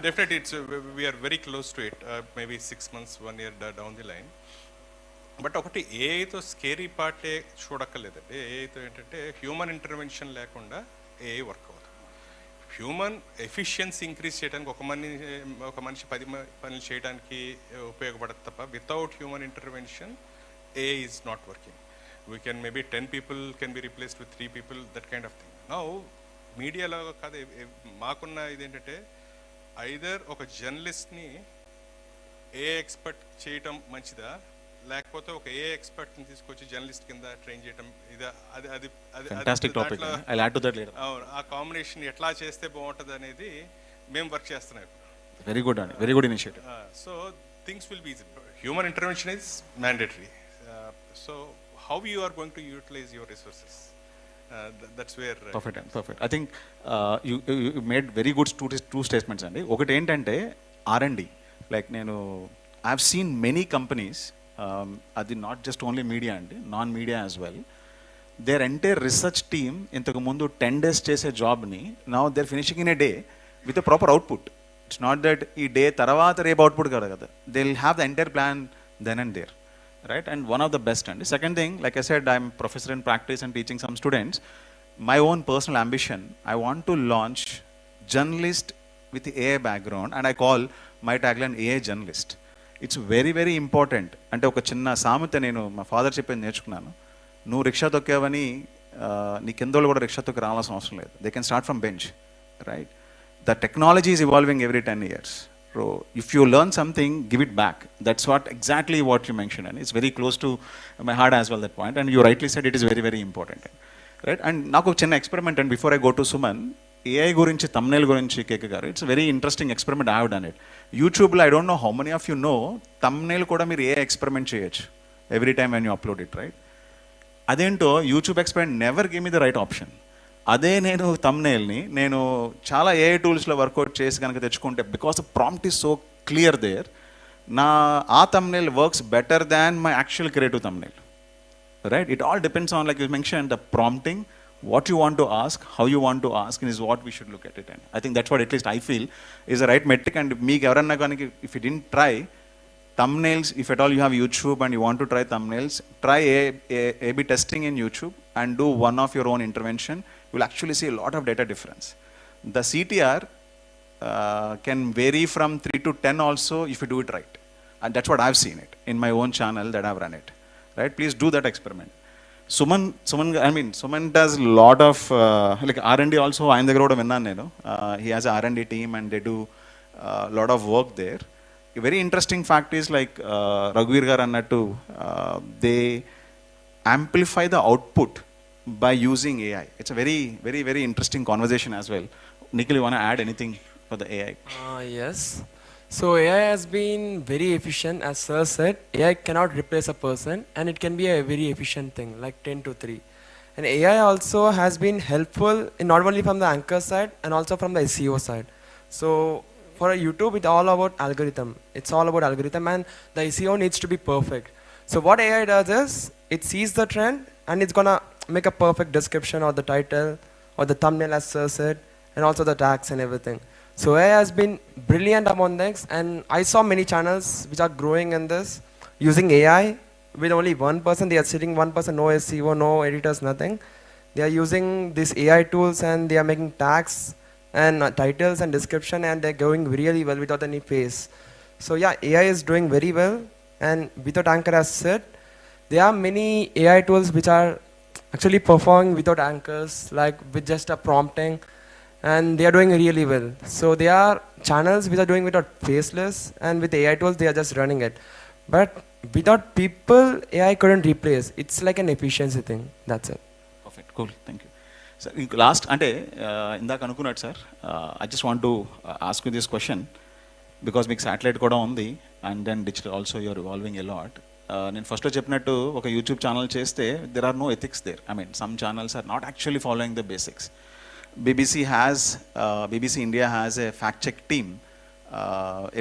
Definitely, we are very close to it. Maybe 6 months, 1 year down the line. But ఒకటి ఏఐతో scary పార్టే చూడక్కర్లేదండి. ఏఐతో ఏంటంటే human intervention లేకుండా AI work అవుతుంది. Human efficiency increase చేయడానికి ఒక మనిషి 10 పనులు చేయడానికి ఉపయోగపడదు తప్ప without human intervention AI is not working. We can maybe 10 people can be replaced with 3 people, that kind of thing. Now, మీడియాలో కాదు, మాకున్న ఇదేంటంటే ఐదర్ ఒక జర్నలిస్ట్ని ఏ ఎక్స్పర్ట్ చేయటం మంచిదా, లేకపోతే ఒక ఏ ఎక్స్పర్ట్ని తీసుకొచ్చి జర్నలిస్ట్ కింద ట్రైన్ చేయటం ఇదా, అది ఆ కాంబినేషన్ ఎట్లా చేస్తే బాగుంటుంది అనేది మేము వర్క్ చేస్తున్నాం. వెరీ గుడ్ అండి, very good initiative. So things will be easy. Human intervention is mandatory. So how you are going to utilize your resources? That's where perfect. I think you made very good two statements andi. Okati entante R&D, like nenu I have seen many companies, adi not just only media andi, non media as well, their entire research team intaku mundu 10 days chese job ni now they're finishing in a day with a proper output. It's not that ee day tarvata repu output kada kada, they'll have the entire plan then and there, right? And one of the best. And the second thing, like I said, I'm professor in practice and teaching some students. My own personal ambition, I want to launch journalist with the AI background, and I call my tagline AI journalist. It's very, very important. అంటే ఒక చిన్న సామెత నేను మా father చెప్పేది నేర్చుకున్నాను. నువ్వు rickshaw తొక్కావని నీ కిందోళ్ళు కూడా రిక్షా తొక్కి రావాల్సిన అవసరం లేదు. They can start from bench, right? The technology is evolving every 10 years. So if you learn something, give it back. That's exactly what you mentioned, and it's very close to my heart as well, that point. And you rightly said it is very, very important, right? And నాకు ఒక చిన్న experiment, and before I go to Suman, AI గురించి, thumbnail గురించి కేకే గారు, it's a very interesting experiment. I have done it. యూట్యూబ్లో I don't know how many of you know, thumbnail కూడా మీరు AI experiment చేయొచ్చు every time when you upload it, right? అదేంటో YouTube experiment never gave me the right option. అదే నేను thumbnailని నేను చాలా AI టూల్స్లో work out చేసి కనుక తెచ్చుకుంటే, because the prompt is so clear there, ఆ thumbnail works better than my actual creative thumbnail, right? It all depends on, like you mentioned, the prompting, what you want to ask, how you want to ask, and is what we should look at it. And I think that's what at least I feel is the right metric. And meek evaranna ganiki, if you didn't try thumbnails, if at all you have YouTube and you want to try thumbnails, try A/B testing in YouTube and do one of your own intervention. You will actually see a lot of data difference. The CTR can vary from 3 to 10 also if you do it right. And that's what I've seen it in my own channel that I've run it, right? Please do that experiment. Suman does a lot of like R&D also. ఆయన దగ్గర కూడా విన్నాను నేను. He has a R&D team and they do a lot of work there. A very interesting fact is, like Raghuveer garu annattu, they amplify the output by using AI. It's a very, very, very interesting conversation as well. Nikhil, you want to add anything for the AI? Yes. So AI has been very efficient, as Sir said. AI cannot replace a person, and it can be a very efficient thing, like 10 to 3. And AI also has been helpful not only from the anchor side and also from the SEO side. So for YouTube, it's all about algorithm. It's all about algorithm, and the SEO needs to be perfect. So what AI does is, it sees the trend and it's gonna make a perfect description or the title or the thumbnail, as Sir said, and also the tags and everything. So AI has been brilliant among this, and I saw many channels which are growing in this using AI with only one person. They are sitting one person, no SEO, no editors, nothing. They are using these AI tools and they are making tags and titles and description, and they're going really well without any face. So yeah, AI is doing very well, and without anchor, as said, there are many AI tools which are actually performing without anchors, like with just a prompting, and they are doing really well. So there are channels which are doing without faceless, and with AI tools they are just running it. But without people, AI couldn't replace. It's like an efficiency thing. That's it. Perfect. Cool. Thank you. Sir, last, అంటే ఇందాక అనుకున్నాడు sir, I just want to ask you this question. Because మీకు satellite కూడా ఉంది and then digital also you're evolving a lot. నేను ఫస్ట్లో చెప్పినట్టు ఒక యూట్యూబ్ ఛానల్ చేస్తే there are no ethics there. I mean some channels are not actually following the basics. BBC India has a fact check team.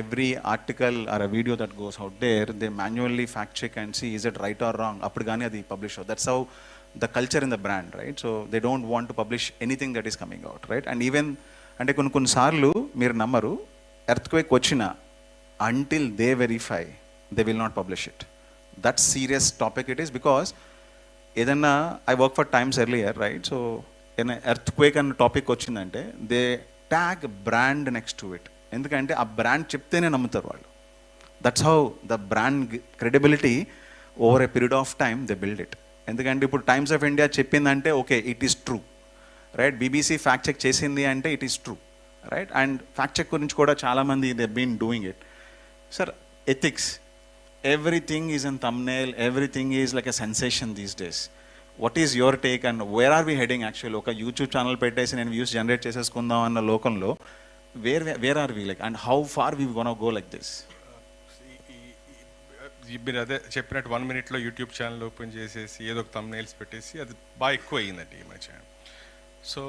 Every article or a video that goes out there, they manually fact check and see is it right or wrong. Appudu gaani adi publish. That's how the culture in the brand, right? So they don't want to publish anything that is coming out, right? And even ante కొన్ని సార్లు మీరు నమ్మరు, earthquake వచ్చినా until they verify they will not publish it. That serious topic it is, because ఏదన్నా I work for Times earlier, right? So in earthquake అన్న topic వచ్చిందంటే they tag brand next to it. ఎందుకంటే ఆ brand చెప్తేనే నమ్ముతారు వాళ్ళు. That's how the brand credibility over a period of time they build it. ఎందుకంటే ఇప్పుడు టైమ్స్ ఆఫ్ ఇండియా చెప్పిందంటే okay it is true, right? BBC fact check చేసింది అంటే it is true, right? And fact check గురించి కూడా చాలామంది they been doing it. Sir, ethics, everything is in thumbnail, everything is like a sensation these days. What is your take and where are we heading actually? ఒక YouTube channel పెట్టేసి నేను views generate చేసేసుకుందాం అన్న లోకంలో where are we like, and how far we gonna go like this? మీరు అదే చెప్పినట్టు 1 minute YouTube channel open చేసేసి ఏదో ఒక thumbnails పెట్టేసి అది బాగా ఎక్కువ అయ్యిందండి ఈ మధ్య. So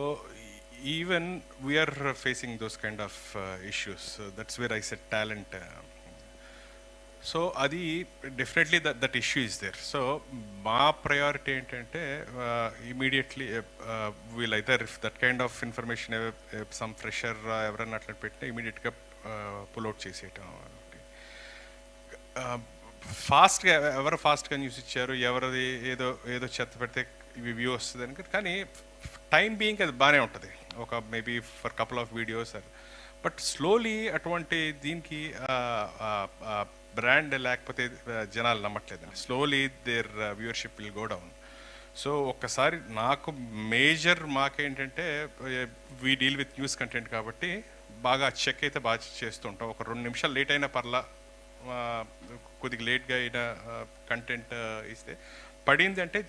even we're facing those kind of issues. That's where I set talent. So అది definitely that issue is there. So మా ప్రయారిటీ ఏంటంటే immediately we'll either if that kind of information some fresher ఎవరన్నా అట్లా పెట్టినా ఇమీడియట్గా pull-out చేసేయటం. ఫాస్ట్గా ఎవరు ఫాస్ట్గా న్యూస్ ఇచ్చారు, ఎవరిది ఏదో ఏదో చెత్త పెడితే ఇవి వ్యూ వస్తుంది అని. కానీ టైం బీయింగ్ అది బాగానే ఉంటుంది, ఒక maybe for couple of videos. But slowly అటువంటి దీనికి బ్రాండ్ లేకపోతే జనాలు నమ్మట్లేదండి. Slowly there viewership will go down. So ఒక్కసారి నాకు మేజర్ మాకేంటంటే we deal with news content కాబట్టి బాగా చెక్ అయితే బాగా చేస్తుంటాం. ఒక 2 నిమిషాలు లేట్ అయినా పర్లా, కొద్దిగా లేట్గా అయినా కంటెంట్ ఇస్తే పడింది అంటే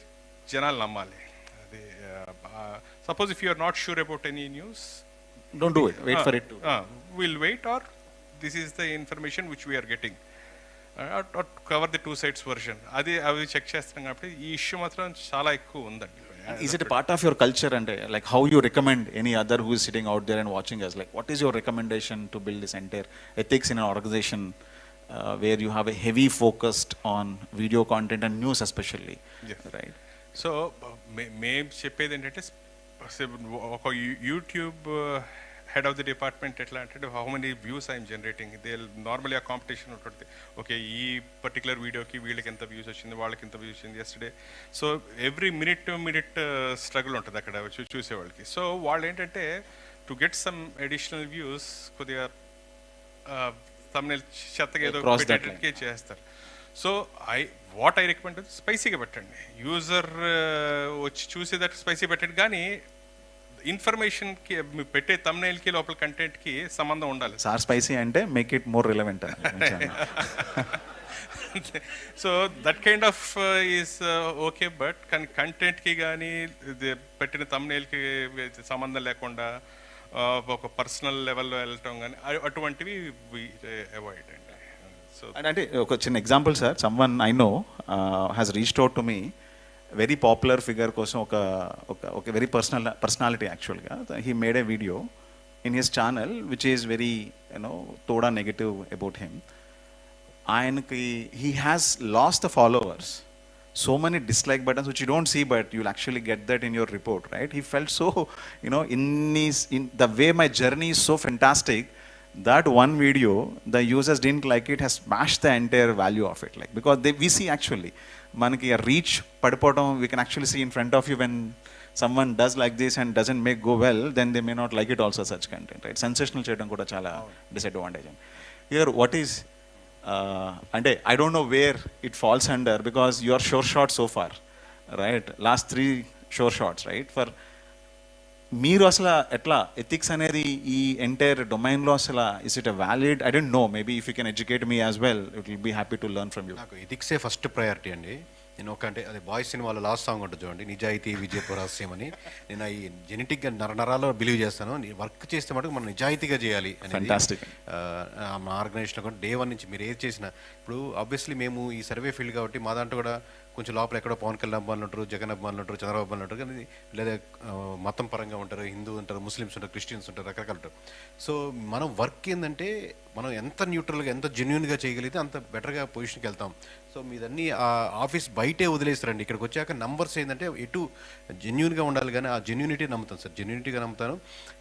జనాలు నమ్మాలి. అది suppose if you are not sure about any news, don't do it, wait for it. Will wait, or this is the information which we're getting, cover the 2 sides version. అది అవి చెక్ చేస్తున్నాం కాబట్టి ఈ ఇష్యూ మాత్రం చాలా ఎక్కువ ఉందండి. Is it a part of your culture, and like how you recommend any other who is sitting out there and watching us? Like, what is your recommendation to build this entire ethics in an organization where you have a heavy focused on video content and news especially, right? So మేము చెప్పేది ఏంటంటే ఒక YouTube head of the department ఎట్లా అంటే how many views I'm generating. They normally ఆ competition ఉంటుంది. Okay, ఈ particular వీడియోకి వీళ్ళకి ఎంత వ్యూస్ వచ్చింది, వాళ్ళకి ఎంత వ్యూస్ వచ్చింది yesterday. So every minute to minute struggle ఉంటుంది అక్కడ చూసేవాళ్ళకి. సో వాళ్ళు ఏంటంటే to get some additional views కొద్దిగా thumbnail చెత్తగా ఏదో పెట్టడానికి చేస్తారు. సో వాట్ ఐ రికమెండ్ స్పైసీగా పెట్టండి. యూజర్ వచ్చి చూసేదట్టు స్పైసీ పెట్టండి, కానీ ఇన్ఫర్మేషన్కి పెట్టే thumbnailకి లోపల కంటెంట్కి సంబంధం ఉండాలి. సార్ స్పైసీ అంటే make it more relevant. So that kind of is okay. But కానీ కంటెంట్కి కానీ పెట్టిన thumbnailకి సంబంధం లేకుండా ఒక పర్సనల్ లెవెల్లో వెళ్ళటం కానీ అటువంటివి అవాయిడ్ అండి. సో అంటే ఒక చిన్న example sir, someone I know has reached out to me, very popular figure కోసం ఒక వెరీ పర్సనాలిటీ యాక్చువల్గా. He made a video in his channel which is very తోడా నెగటివ్ అబౌట్ హిమ్. ఆయనకి he has lost the followers, so many dislike buttons which you don't see, but you'll actually get that in your report, right? He felt so, in the way my journey is so fantastic, that one video the users didn't like it has smashed the entire value of it, like, because we see actually manaki a reach padipotam, we can actually see in front of you when someone does like this and doesn't make go well, then they may not like it also, such content, right? Sensational cheyadam kuda chala disadvantage. Here what is అంటే I don't know where it falls under, because you are sure shot so far, right? Last 3 sure shots, right? For మీరు అసలు ఎట్లా ethics అనేది ఈ entire డొమైన్లో అసలు is it a valid? I don't know, maybe if you can educate me as well, it will be happy to learn from you. నాకు ఎథిక్సే first priority అండి. నేను ఒక అంటే అది బాయ్స్ సినిమాలో లాస్ట్ సాంగ్ ఉంటుంది చూడండి, నిజాయితీ విజయపు రహస్యం అని. నేను ఈ జెనెటిక్గా నరాల్లో బిలీవ్ చేస్తాను. వర్క్ చేస్తే మటుకు మనం నిజాయితీగా చేయాలి అనేది మా ఆర్గనైజేషన్లో కూడా డే 1 నుంచి మీరు ఏది చేసినా. ఇప్పుడు ఆబ్వియస్లీ మేము ఈ సర్వే ఫీల్డ్ కాబట్టి మా దాంట్లో కూడా కొంచెం లోపల ఎక్కడో పవన్ కళ్యాణ్ అభిమానులు ఉంటారు, జగన్ అభిమానులు ఉంటారు, చంద్రబాబు అభిమానులు ఉంటారు, కానీ లేదా మతం పరంగా ఉంటారు, హిందూ ఉంటారు, ముస్లిమ్స్ ఉంటారు, క్రిస్టియన్స్ ఉంటారు, రకరకాలు ఉంటారు. సో మనం వర్క్ ఏంటంటే మనం ఎంత న్యూట్రల్గా ఎంత జెన్యున్గా చేయగలిగితే అంత బెటర్గా పొజిషన్కి వెళ్తాం. సో మీదన్నీ ఆ ఆఫీస్ బయటే వదిలేస్తారండి. ఇక్కడికి వచ్చాక నంబర్స్ ఏంటంటే ఎటు జెన్యున్గా ఉండాలి, కానీ ఆ జెన్యూనిటీ నమ్ముతాను సార్, జెన్యూనిటీగా నమ్ముతాను.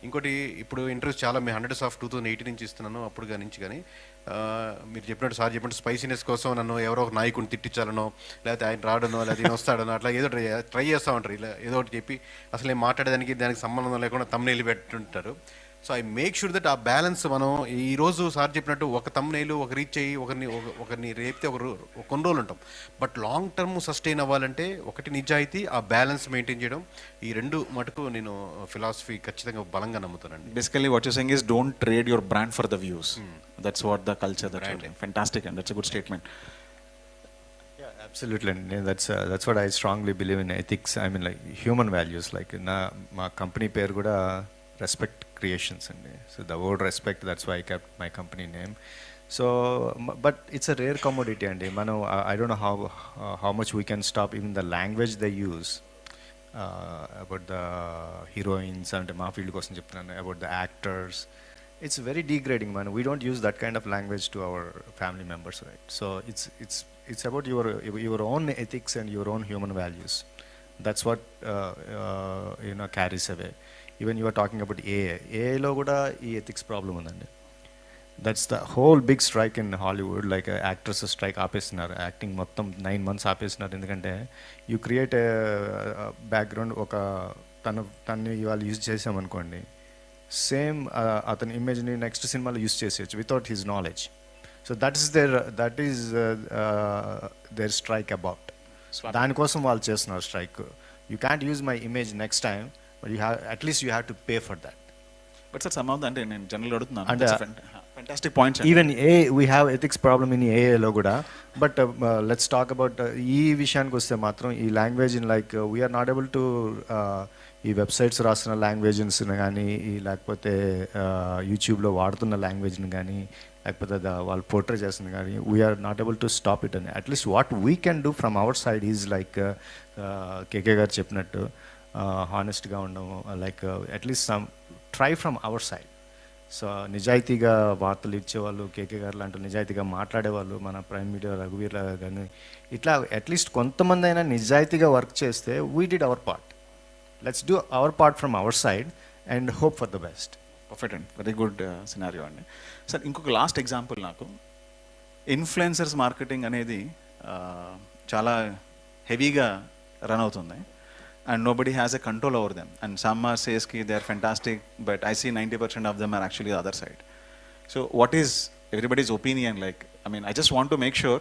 ఇంకోటి ఇప్పుడు ఇంటర్వ్యూస్ చాలా మేము 100/2018 నుంచి ఇస్తున్నాను, అప్పుడు నుంచి. కానీ మీరు చెప్పినట్టు సార్ చెప్పినట్టు స్పైసీనెస్ కోసం నన్ను ఎవరో ఒక నాయకుడిని తిట్టించాలనో, లేకపోతే ఆయన రాడనో, లేకపోతే ఈయన వస్తాడనో, అట్లా ఏదో ట్రై చేస్తూ ఉంటారు. ఇలా ఏదో ఒకటి చెప్పి అసలు నేను మాట్లాడేదానికి దానికి సంబంధం లేకుండా తమ్ముళ్ళు పెట్టుంటారు. So I make sure that ఆ బ్యాలెన్స్ మనం ఈరోజు సార్ చెప్పినట్టు ఒక తమ్ముళ్ళు ఒక రీచ్ అయ్యి ఒకరిని రేపితే కొన్ని రోజులు ఉంటాం. బట్ లాంగ్ టర్మ్ సస్టైన్ అవ్వాలంటే ఒకటి నిజాయితీ, ఆ బ్యాలెన్స్ మెయింటైన్ చేయడం, ఈ రెండు మటుకు నేను ఫిలాసఫీ ఖచ్చితంగా బలంగా నమ్ముతానండి. Basically what you're saying is don't trade your brand for the views. That's what the culture that you're doing. Fantastic, and that's a good statement. Yeah, absolutely. And that's what I strongly believe in ethics. I mean, like human values. Like my company pair kuda respect creations, and so the word respect, that's why I kept my company name. So but it's a rare commodity, and I don't know how much we can stop even the language they use about the heroines and ma field kosam cheptunanu, about the actors. It's very degrading, man. We don't use that kind of language to our family members, right? So it's about your own ethics and your own human values. That's what carries away. Even you are talking about AI lo kuda ee ethics problem undandi. That's the whole big strike in Hollywood, like actors strike ఆపేస్తున్నారు, acting మొత్తం 9 months ఆపేస్తున్నారు. ఎందుకంటే you create background, ఒక తను ఇవాళ use చేసామనుకోండి, same అతని ఇమేజ్ని next సినిమాలో యూజ్ చేసేయచ్చు without his knowledge. So that is their strike about. దానికోసం వాళ్ళు చేస్తున్నారు strike. You can't use my image next time, but at least you have to pay for that. But sir, some of the నేను general అడుగుతున్నాను, fantastic points. Even we have ethics problem in AI lo kuda, but let's talk about ee vishayaniki vaste matram ee language in like we are not able to ఈ websites రాసిన లాంగ్వేజెస్ని కానీ, లేకపోతే యూట్యూబ్లో వాడుతున్న లాంగ్వేజ్ని కానీ, లేకపోతే వాళ్ళు పోర్ట్రే చేస్తుంది కానీ, we're not able to stop it అని. At least what we can do from our side is like KK గారు చెప్పినట్టు హానెస్ట్గా ఉండము, like at least try from our side. So నిజాయితీగా వార్తలు ఇచ్చేవాళ్ళు, కేకే గారు లాంటి నిజాయితీగా మాట్లాడేవాళ్ళు, మన ప్రైమ్ మీడియా రఘువీర్ కానీ, ఇట్లా అట్లీస్ట్ కొంతమంది అయినా నిజాయితీగా వర్క్ చేస్తే we did our part. Let's do our part from our side and hope for the best. Perfect అండి, వెరీ గుడ్ సినారియో అండి. సార్ ఇంకొక లాస్ట్ ఎగ్జాంపుల్, నాకు ఇన్ఫ్లుయెన్సర్స్ మార్కెటింగ్ అనేది చాలా హెవీగా రన్ అవుతుంది, and nobody has a control over them, and some are says ki they are fantastic, but I see 90% of them are actually the other side. So what is everybody's opinion? Like, I mean, I just want to make sure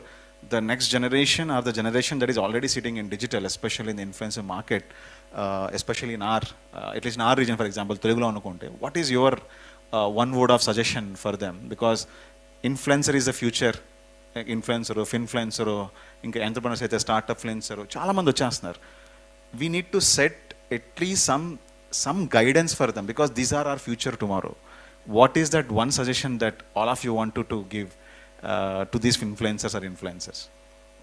the next generation or the generation that is already sitting in digital, especially in the influencer market, especially in our at least in our region, for example Telugulo anukunte, what is your one word of suggestion for them? Because influencer is the future. Influencer ఇంకా entrepreneurs అయితే startup ఫ్లుయెన్సర్ చాలా మంది వచ్చేస్తున్నారు. We need to set at least some guidance for them, because these are our future tomorrow. What is that one suggestion that all of you want to give to these influencers or influencers?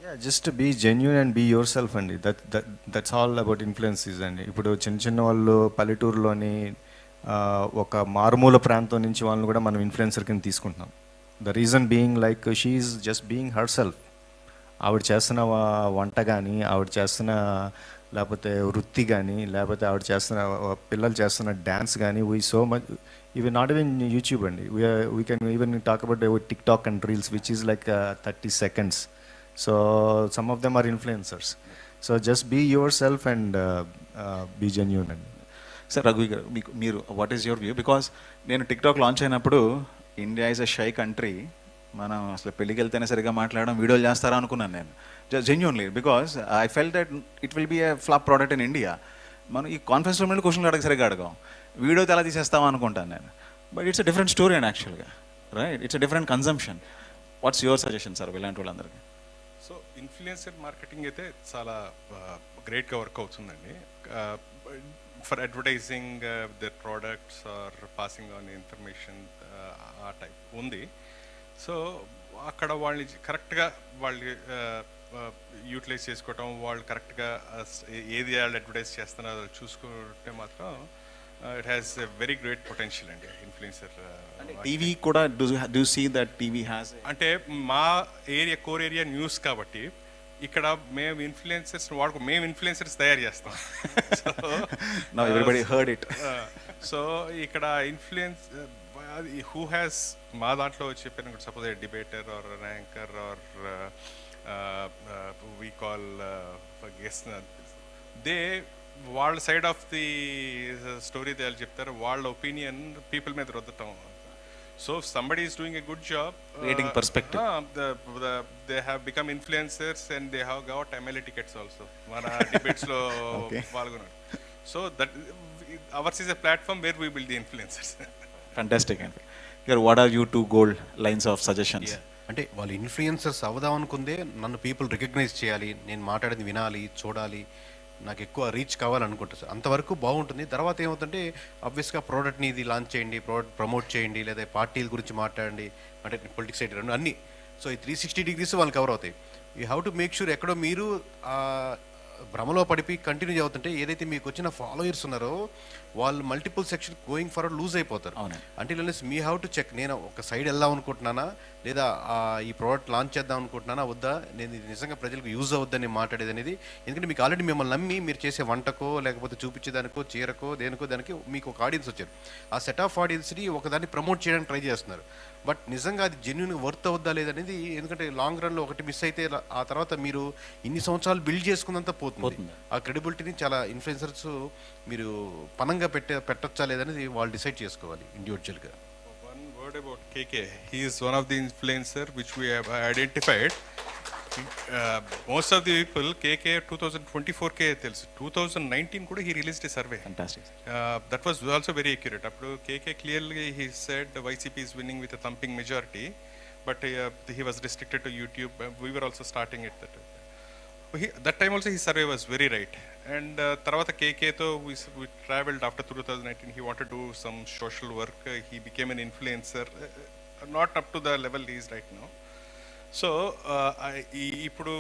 Yeah, just to be genuine and be yourself అండి. That's all about influences అండి. ఇప్పుడు చిన్న వాళ్ళు పల్లెటూరులోని ఒక మారుమూల ప్రాంతం నుంచి వాళ్ళని కూడా మనం ఇన్ఫ్లుయెన్సర్ కింద తీసుకుంటున్నాం. The reason being like she is just being herself. ఆవిడ చేస్తున్న వంట కానీ, ఆవిడ చేస్తున్న లేకపోతే వృత్తి కానీ, లేకపోతే ఆవిడ చేస్తున్న పిల్లలు చేస్తున్న డ్యాన్స్ కానీ, వీ సో మచ్ ఇవి నాట్ ఈవెన్ యూట్యూబ్ అండి, we can even talk about TikTok and reels which is like 30 seconds. So some of them are influencers. So just be yourself and be genuine అండి. Sir Raghuvi garu, మీరు what is your view? Because నేను TikTok launch అయినప్పుడు India is a shy country, మనం అసలు పెళ్ళికి వెళ్తేనే సరిగా మాట్లాడడం, వీడియోలు చేస్తారా అనుకున్నాను నేను, genuinely, because I felt that it will be a flop product in India. మనం ఈ కాన్ఫరెన్స్ రూమ్లో క్వశ్చన్లు అడగ సరిగా అడగాం, వీడియో ఎలా తీసేస్తామా అనుకుంటాను నేను. But it's a different story and యాక్చువల్గా, right? It's a different consumption. What's your suggestion sir ఇలాంటి వాళ్ళందరికీ? సో ఇన్ఫ్లుయెన్సర్ మార్కెటింగ్ అయితే చాలా గ్రేట్గా వర్క్ అవుతుందండి. For advertising their products are passing on information ఆ టైప్ ఉంది. సో అక్కడ వాళ్ళని కరెక్ట్గా వాళ్ళు యూటిలైజ్ చేసుకోవటం, వాళ్ళు కరెక్ట్గా ఏది వాళ్ళు అడ్వర్టైజ్ చేస్తున్నారో చూసుకుంటే మాత్రం it has a very great potential అండి ఇన్ఫ్లుయెన్సర్. టీవీ కూడా do see that TV has, అంటే మా ఏరియా కోర్ ఏరియా న్యూస్ కాబట్టి ఇక్కడ మేము ఇన్ఫ్లుయెన్సర్స్ మేము ఇన్ఫ్లుయెన్సర్స్ తయారు చేస్తాం. Now everybody heard it. So ఇక్కడ ఇన్ఫ్లుయెన్స్ హూ హ్యాస్ మా దాంట్లో చెప్పాను, suppose a debater or anchor or we call guest, they వాళ్ళ సైడ్ ఆఫ్ ది స్టోరీ వాళ్ళు చెప్తారు, వాళ్ళ ఒపీనియన్ పీపుల్ మీద రుద్దటం. So if somebody is doing a good job, creating perspective, they have become influencers and they have got MLA tickets also. Mana debates lo palgonaru. So that ours is a platform where we build the influencers. Fantastic. Here, what are you two gold lines of suggestions? అంటే వాళ్ళు influencers అవుదాం అనుకుందే నన్ను people recognise చేయాలి, నేను మాట్లాడేది వినాలి, చూడాలి, నాకు ఎక్కువ రీచ్ కావాలనుకుంటుంది సార్. అంతవరకు బాగుంటుంది. తర్వాత ఏమవుతుందంటే ఆబ్వియస్గా ప్రోడక్ట్ని ఇది లాంచ్ చేయండి, ప్రోడక్ట్ ప్రమోట్ చేయండి, లేదా పార్టీల గురించి మాట్లాడండి, అంటే పొలిటిక్స్ సైడ్ రెండు అన్నీ. సో ఈ 360 degrees వాళ్ళు కవర్ అవుతాయి. You have to make sure ఎక్కడో మీరు భ్రమలో పడిపోయి కంటిన్యూ అవుతుంటే ఏదైతే మీకు వచ్చిన ఫాలోయర్స్ ఉన్నారో వాళ్ళు multiple section going forward loose అయిపోతారు. అంటే మీ హ్యావ్ టు చెక్, నేను ఒక సైడ్ వెళ్దాం అనుకుంటున్నానా, లేదా ఈ ప్రోడక్ట్ లాంచ్ చేద్దాం అనుకుంటున్నానా వద్దా, నేను ఇది నిజంగా ప్రజలకు యూజ్ అవుద్దని మాట్లాడేది అనేది. ఎందుకంటే మీకు ఆల్రెడీ మిమ్మల్ని నమ్మి మీరు చేసే వంటకో లేకపోతే చూపించేదానికో చీరకో దేనికో దానికి మీకు ఒక ఆడియన్స్ వచ్చారు. ఆ సెట్ ఆఫ్ ఆడియన్స్ని ఒకదాన్ని ప్రమోట్ చేయడానికి ట్రై చేస్తున్నారు. బట్ నిజంగా అది జెన్యున్గా వర్త్ అవుద్దా లేదనేది, ఎందుకంటే లాంగ్ రన్లో ఒకటి మిస్ అయితే ఆ తర్వాత మీరు ఇన్ని సంవత్సరాలు బిల్డ్ చేసుకున్నంత పోతుంది. ఆ క్రెడిబిలిటీని చాలా ఇన్ఫ్లుయెన్సర్స్ మీరు పనంగా పెట్టచ్చా లేదనేది వాళ్ళు డిసైడ్ చేసుకోవాలి ఇండివిజువల్గా. One word about KK. He is one of the influencer which we have identified. Most of the people KK 2024 తెలుసు, 2019 కూడా he released a survey. Fantastic. That was also very accurate. Appudu KK clearly he said the YCP is winning with a thumping majority, but he was restricted to YouTube. We were also starting it that time also his survey was very right. And tarvata KK tho we traveled after 2019. He wanted to do some social work. He became an influencer, not up to the level he is right now. So ఇప్పుడు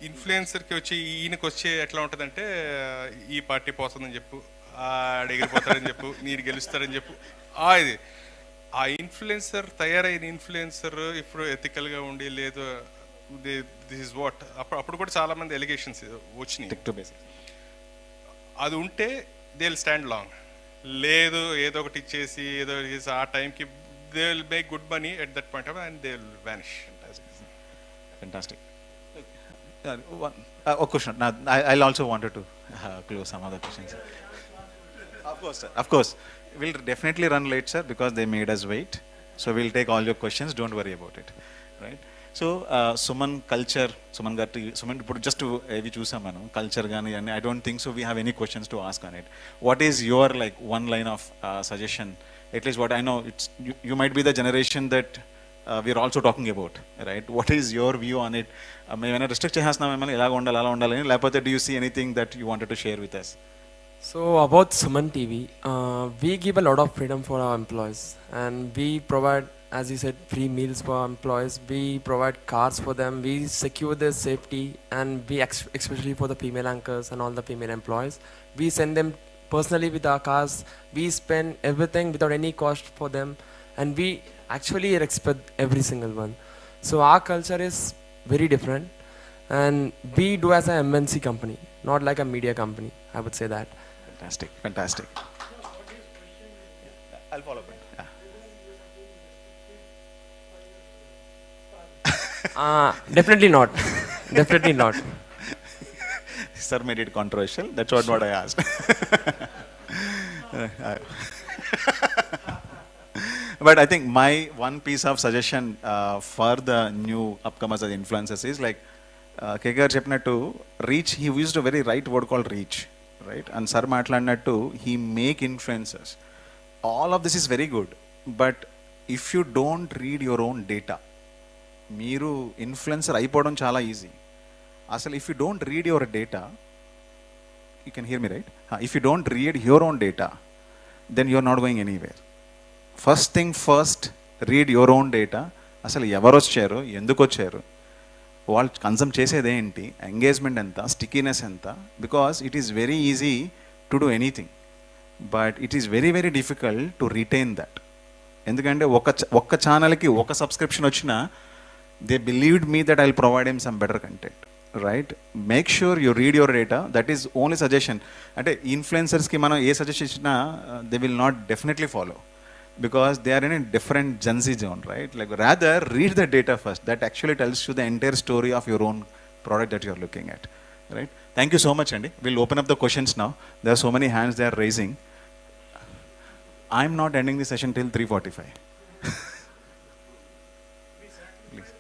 ఇన్ఫ్లుయెన్సర్కి వచ్చి ఈయనకి వచ్చే ఎట్లా ఉంటుందంటే, ఈ party పోతుందని చెప్పు, ఎగిరిపోతాడని చెప్పు, నీరు గెలుస్తాడని చెప్పు. ఇది ఆ ఇన్ఫ్లుయెన్సర్ తయారైన ఇన్ఫ్లుయెన్సర్ ఇప్పుడు ఎథికల్గా ఉండి లేదు, దిస్ ఇస్ వాట్. అప్పుడు కూడా చాలామంది ఎలిగేషన్స్ వచ్చినాయి. అది ఉంటే దే విల్ స్టాండ్ లాంగ్. లేదు ఏదో ఒకటి ఇచ్చేసి ఏదో ఆ టైంకి they will make good money at that point of and they will vanish. Fantastic. A question. Now, I'll also wanted to close some other questions. Of course, sir. Of course. We'll definitely run late, sir, because they made us wait. So we'll take all your questions. Don't worry about it. Right? So, Suman culture, Suman just to we choose some culture gani, and I don't think so we have any questions to ask on it. What is your one line of suggestion? At least what I know, you might be the generation that we are also talking about, right? What is your view on it? Maybe restrict chehasna memali elaga undali ala undali ani, lepothe do you see anything that you wanted to share with us? So about Suman TV, we give a lot of freedom for our employees, and we provide, as you said, free meals for our employees. We provide cars for them. We secure their safety, and we especially for the female anchors and all the female employees, we send them personally with our cars. We spend everything without any cost for them, and we actually respect every single one. So our culture is very different, and we do as a MNC company, not like a media company. I would say that. Fantastic, fantastic. I'll follow up. Definitely not. Definitely not. Sir made it controversial. That's what I asked. But I think my one piece of suggestion for the new upcomers as influencers is like KK చెప్పినట్టు reach. He used a very right word called reach, right? And sir మాట్లాడినట్టు he make influencers. All of this is very good, but if you don't read your own data, మీరు influencer అయిపోవడం చాలా easy. అసలు if you don't read your data, you can hear me right, if you don't read your own data then you're not going anywhere. First thing first, read your own data. అసలు ఎవరు వచ్చారు, ఎందుకు వచ్చారు, వాళ్ళు కన్సమ్ చేసేది ఏంటి, engagement ఎంత, స్టికీనెస్ ఎంత. Because it is very easy to do anything, but it is very very difficult to retain that. ఎందుకంటే ఒక్క ఛానల్కి ఒక సబ్స్క్రిప్షన్ వచ్చినా they believed me that I will provide him some better content, right? Make sure you read your data. That is only suggestion. అంటే ఇన్ఫ్లుయెన్సర్స్కి మనం ఏ suggestion ఇచ్చినా they will not definitely follow, because they are in a different Gen Z zone, right? Like rather read the data first. That actually tells you the entire story of your own product that you are looking at, right? Thank you so much, Andy. We'll open up the questions now. There are so many hands they are raising. I'm not ending the session till 3:45. Please.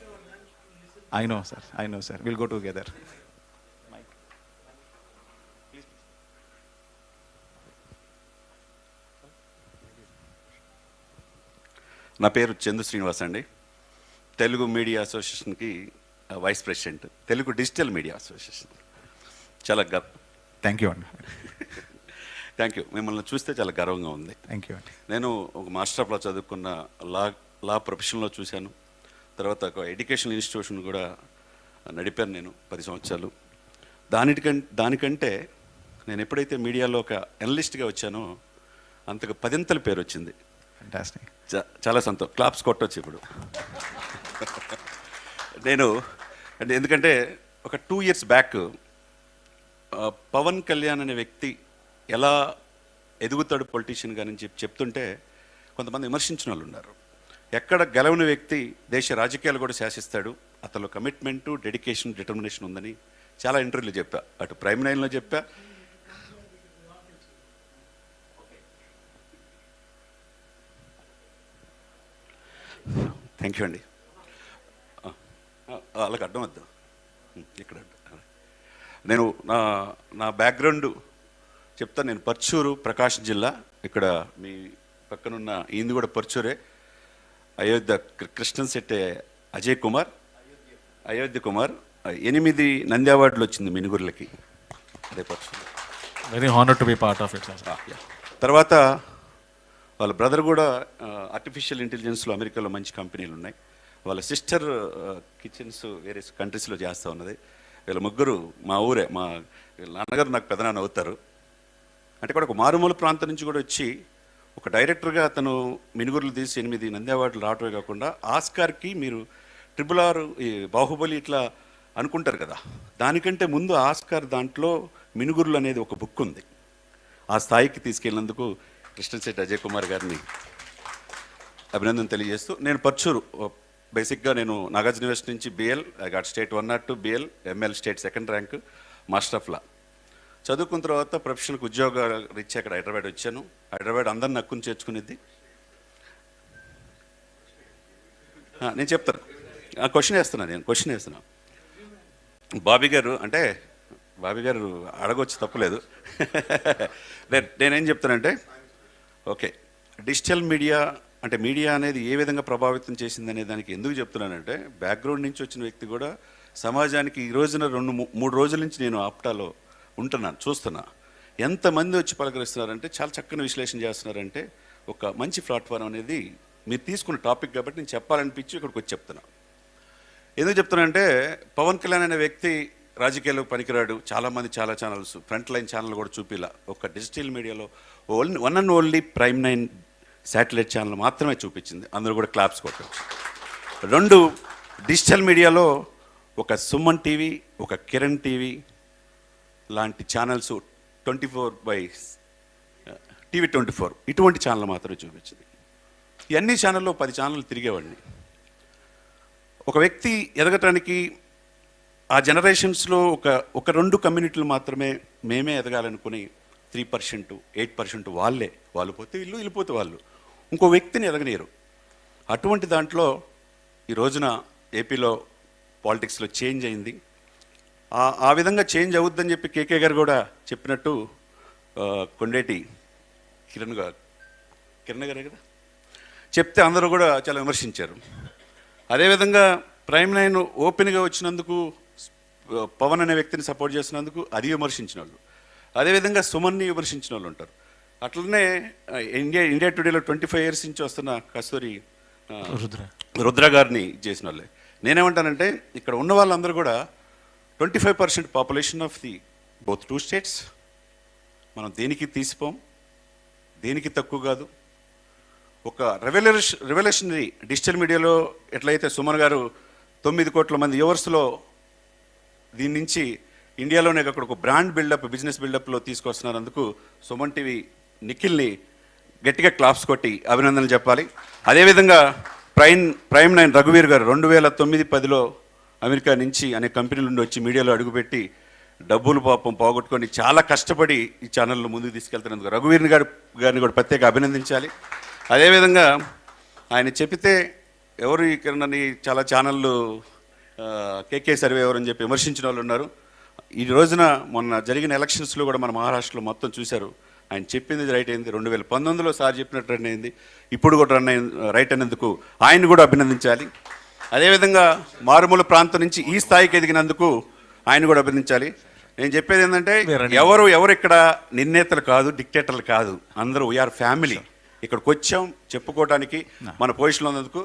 I know, sir. We'll go together. నా పేరు చందు శ్రీనివాస్ అండి. Telugu media అసోసియేషన్కి vice president, Telugu digital media association. చాలా thank you అండి. Thank you. మిమ్మల్ని చూస్తే చాలా గర్వంగా ఉంది. థ్యాంక్ యూ అండి. నేను ఒక మాస్టర్ ఆఫ్ లా చదువుకున్న లా ప్రొఫెషన్లో చూశాను. తర్వాత ఒక ఎడ్యుకేషనల్ ఇన్స్టిట్యూషన్ కూడా నడిపాను నేను 10 సంవత్సరాలు. దానికంటే నేను ఎప్పుడైతే మీడియాలో ఒక అనలిస్ట్గా వచ్చానో అంతకు 10 పేరు వచ్చింది. ఫ్యాంటాస్టిక్. చాలా సంతోషం. క్లాప్స్ కొట్టొచ్చు ఇప్పుడు. నేను అంటే ఎందుకంటే ఒక 2 years బ్యాక్ పవన్ కళ్యాణ్ అనే వ్యక్తి ఎలా ఎదుగుతాడు పొలిటీషియన్గా అని చెప్తుంటే కొంతమంది విమర్శించిన వాళ్ళు ఉన్నారు. ఎక్కడ గెలవని వ్యక్తి దేశ రాజకీయాలు కూడా శాసిస్తాడు, అతనిలో కమిట్మెంటు, డెడికేషన్, డిటర్మినేషన్ ఉందని చాలా ఇంటర్వ్యూలు చెప్పా. అటు Prime9లో చెప్పా, థ్యాంక్ యూ అండి. అలాగ అడ్డం వద్దు, ఇక్కడ నేను నా బ్యాక్గ్రౌండ్ చెప్తాను. నేను పర్చూరు, ప్రకాశం జిల్లా. ఇక్కడ మీ పక్కనున్న ఈయనది కూడా పర్చూరే. అయోధ్య కృష్ణశెట్టి అజయ్ కుమార్, అయోధ్య కుమార్ 8 నంది అవార్డులు వచ్చింది మినుగురులకి. అదే Parchur. Very honour to be part of it. తర్వాత వాళ్ళ బ్రదర్ కూడా ఆర్టిఫిషియల్ ఇంటెలిజెన్స్లో అమెరికాలో మంచి కంపెనీలు ఉన్నాయి. వాళ్ళ సిస్టర్ కిచెన్స్ వేరే కంట్రీస్లో చేస్తూ ఉన్నది. వీళ్ళ ముగ్గురు మా ఊరే. మా నాన్నగారు నాకు పెదనాన్న అవుతారు. అంటే కూడా ఒక మారుమూల ప్రాంతం నుంచి కూడా వచ్చి ఒక డైరెక్టర్గా అతను మినుగురులు తీసి 8 నంది అవార్డులు రావటమే కాకుండా ఆస్కార్కి మీరు RRR, ఈ బాహుబలి ఇట్లా అనుకుంటారు కదా, దానికంటే ముందు ఆస్కార్ దాంట్లో మినుగురులు అనేది ఒక బుక్ ఉంది. ఆ స్థాయికి తీసుకెళ్ళినందుకు కృష్ణశెట్టి అజయ్ కుమార్ గారిని అభినందన తెలియజేస్తూ, నేను పర్చూరు బేసిక్గా నేను నాగార్జున యూనివర్సిటీ నుంచి BL, I got state 102 BL, ML state 2nd rank, master of law చదువుకున్న తర్వాత ప్రొఫెషనల్కి ఉద్యోగాలు రీచ్ అక్కడ హైదరాబాద్ వచ్చాను. హైదరాబాద్ అందరిని నక్కుని చేర్చుకునేది. నేను చెప్తాను, క్వశ్చన్ వేస్తున్నా. బాబీ గారు అడగొచ్చు, తప్పులేదు. నేనేం చెప్తానంటే, ఓకే, డిజిటల్ మీడియా అంటే మీడియా అనేది ఏ విధంగా ప్రభావితం చేసింది అనే దానికి ఎందుకు చెప్తున్నానంటే, బ్యాక్గ్రౌండ్ నుంచి వచ్చిన వ్యక్తి కూడా సమాజానికి ఈ రోజున 2-3 రోజుల నుంచి నేను ఆప్టాలో ఉంటున్నాను, చూస్తున్నా. ఎంతమంది వచ్చి పలకరిస్తున్నారంటే, చాలా చక్కని విశ్లేషణ చేస్తున్నారంటే, ఒక మంచి ప్లాట్ఫామ్ అనేది మీరు తీసుకున్న టాపిక్ కాబట్టి నేను చెప్పాలనిపించి ఇక్కడికి వచ్చి చెప్తున్నా. ఎందుకు చెప్తున్నానంటే, పవన్ కళ్యాణ్ అనే వ్యక్తి రాజకీయాలకు పనికిరాడు. చాలామంది చాలా ఛానల్స్, ఫ్రంట్ లైన్ ఛానల్ కూడా చూపిలా. ఒక డిజిటల్ మీడియాలో one and only Prime9 satellite channel మాత్రమే చూపించింది. అందరూ కూడా క్లాప్స్ కొట్టవచ్చు. 2 డిజిటల్ మీడియాలో ఒక సుమన్ టీవీ, ఒక కిరణ్ టీవీ లాంటి ఛానల్స్, 24/TV24 ఇటువంటి ఛానల్ మాత్రమే చూపించింది. ఇవన్నీ ఛానల్లో 10 ఛానళ్ళు తిరిగేవాడిని. ఒక వ్యక్తి ఎదగటానికి ఆ జనరేషన్స్లో ఒక 2 కమ్యూనిటీలు మాత్రమే మేమే ఎదగాలనుకుని 3%, 8% వాళ్ళు పోతే వీళ్ళు పోతే వాళ్ళు, ఇంకో వ్యక్తిని ఎదగనీయరు. అటువంటి దాంట్లో ఈ రోజున ఏపీలో పాలిటిక్స్లో చేంజ్ అయింది. ఆ విధంగా చేంజ్ అవుద్దని చెప్పి కేకే గారు కూడా చెప్పినట్టు కొండేటి కిరణ్ గారే కదా చెప్తే అందరూ కూడా చాలా విమర్శించారు. అదేవిధంగా Prime9 ఓపెన్గా వచ్చినందుకు, పవన్ అనే వ్యక్తిని సపోర్ట్ చేసినందుకు అది విమర్శించిన వాళ్ళు, అదేవిధంగా సుమన్ని విమర్శించిన వాళ్ళు ఉంటారు. అట్లనే ఇండియా టుడేలో 25 years నుంచి వస్తున్న కస్తూరి రుద్ర గారిని చేసిన వాళ్ళే. నేనేమంటానంటే ఇక్కడ ఉన్న వాళ్ళందరూ కూడా 25% population of the both 2 states. మనం దేనికి తీసిపోం, దేనికి తక్కువ కాదు. ఒక రెవల్యూషనరీ డిజిటల్ మీడియాలో ఎట్లయితే సుమన్ గారు 9 కోట్ల మంది వ్యూవర్స్లో దీని నుంచి ఇండియాలోనే అక్కడ ఒక బ్రాండ్ బిల్డప్, బిజినెస్ బిల్డప్లో తీసుకొస్తున్నందుకు సుమన్ టీవీ నిఖిల్ని గట్టిగా క్లాప్స్ కొట్టి అభినందనలు చెప్పాలి. అదేవిధంగా ప్రైమ్9 రఘువీర్ గారు 2009-10లో అమెరికా నుంచి అనేక కంపెనీల నుండి వచ్చి మీడియాలో అడుగుపెట్టి డబ్బులు పాపం పోగొట్టుకొని చాలా కష్టపడి ఈ ఛానల్లో ముందుకు తీసుకెళ్తున్నందుకు రఘువీర్ గారిని కూడా ప్రత్యేక అభినందించాలి. అదేవిధంగా ఆయన చెప్పితే ఎవరు ఇక్కడని చాలా ఛానళ్ళు కేకే సర్వే ఎవరని చెప్పి విమర్శించిన వాళ్ళు ఉన్నారు. ఈ రోజున మొన్న జరిగిన ఎలక్షన్స్లో కూడా మన మహారాష్ట్రలో మొత్తం చూశారు. ఆయన చెప్పింది రైట్ అయింది. 2019లో సార్ చెప్పినట్టు రన్ అయింది, ఇప్పుడు కూడా రైట్ అయినందుకు ఆయన్ని కూడా అభినందించాలి. అదేవిధంగా మారుమూల ప్రాంతం నుంచి ఈ స్థాయికి ఎదిగినందుకు ఆయన కూడా అభినందించాలి. నేను చెప్పేది ఏంటంటే ఎవరు ఇక్కడ నిర్ణేతలు కాదు, డిక్టేటర్లు కాదు, అందరూ వీఆర్ ఫ్యామిలీ. ఇక్కడికి వచ్చాం చెప్పుకోవడానికి, మన పొజిషన్లో ఉన్నందుకు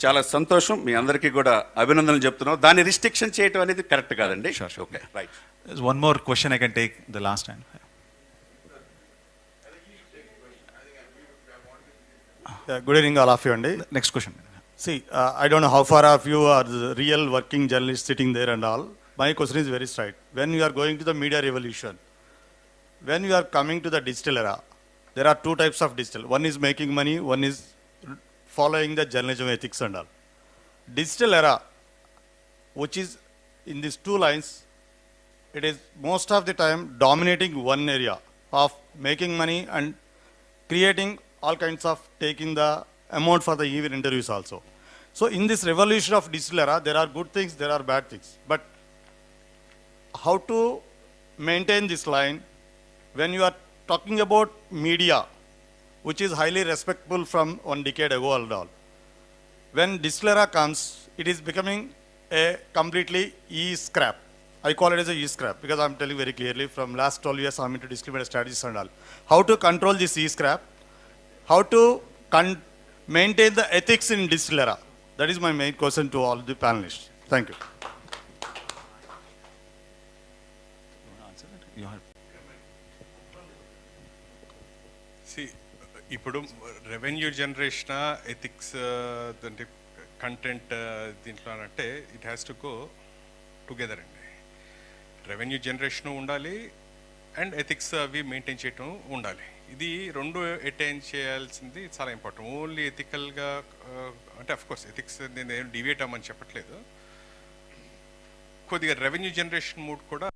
చాలా సంతోషం. మీ అందరికీ కూడా అభినందనలు చెప్తున్నాం. దాన్ని రిస్ట్రిక్షన్ చేయడం అనేది కరెక్ట్ కాదండి. Okay, right. One more question I can take the last time. Good evening, all of you. Next question. See, I don't know how far of you are the real working journalists sitting there and all. My question is very straight. When you are going to the media revolution, when you are coming to the digital era, there are 2 types of digital. One is making money, one is following the journalism ethics and all. Digital era, which is in these 2 lines, it is most of the time dominating one area of making money and creating all kinds of taking the amount for the even interviews also. So in this revolution of digital era, there are good things, there are bad things. But how to maintain this line when you are talking about media, which is highly respectful from 1 decade ago and all. When digital era comes, it is becoming a completely e-scrap. I call it as a e-scrap because I'm telling very clearly from last 12 years I'm into digital media strategies and all. How to control this e-scrap? How to maintain the ethics in digital era? That is my main question to all the panelists. Thank you. ఇప్పుడు revenue generation, ethics, అంటే content దీంట్లో అంటే it has to go together అండి. Revenue generation ఉండాలి and ethics అవి maintain చేయటం ఉండాలి. ఇది 2 అటైన్ చేయాల్సింది చాలా ఇంపార్టెంట్. ఓన్లీ ఎథికల్గా అంటే అఫ్కోర్స్ ఎథిక్స్ నేను ఏం డివేట్ అవ్వమని చెప్పట్లేదు. కొద్దిగా రెవెన్యూ జనరేషన్ మూడ్ కూడా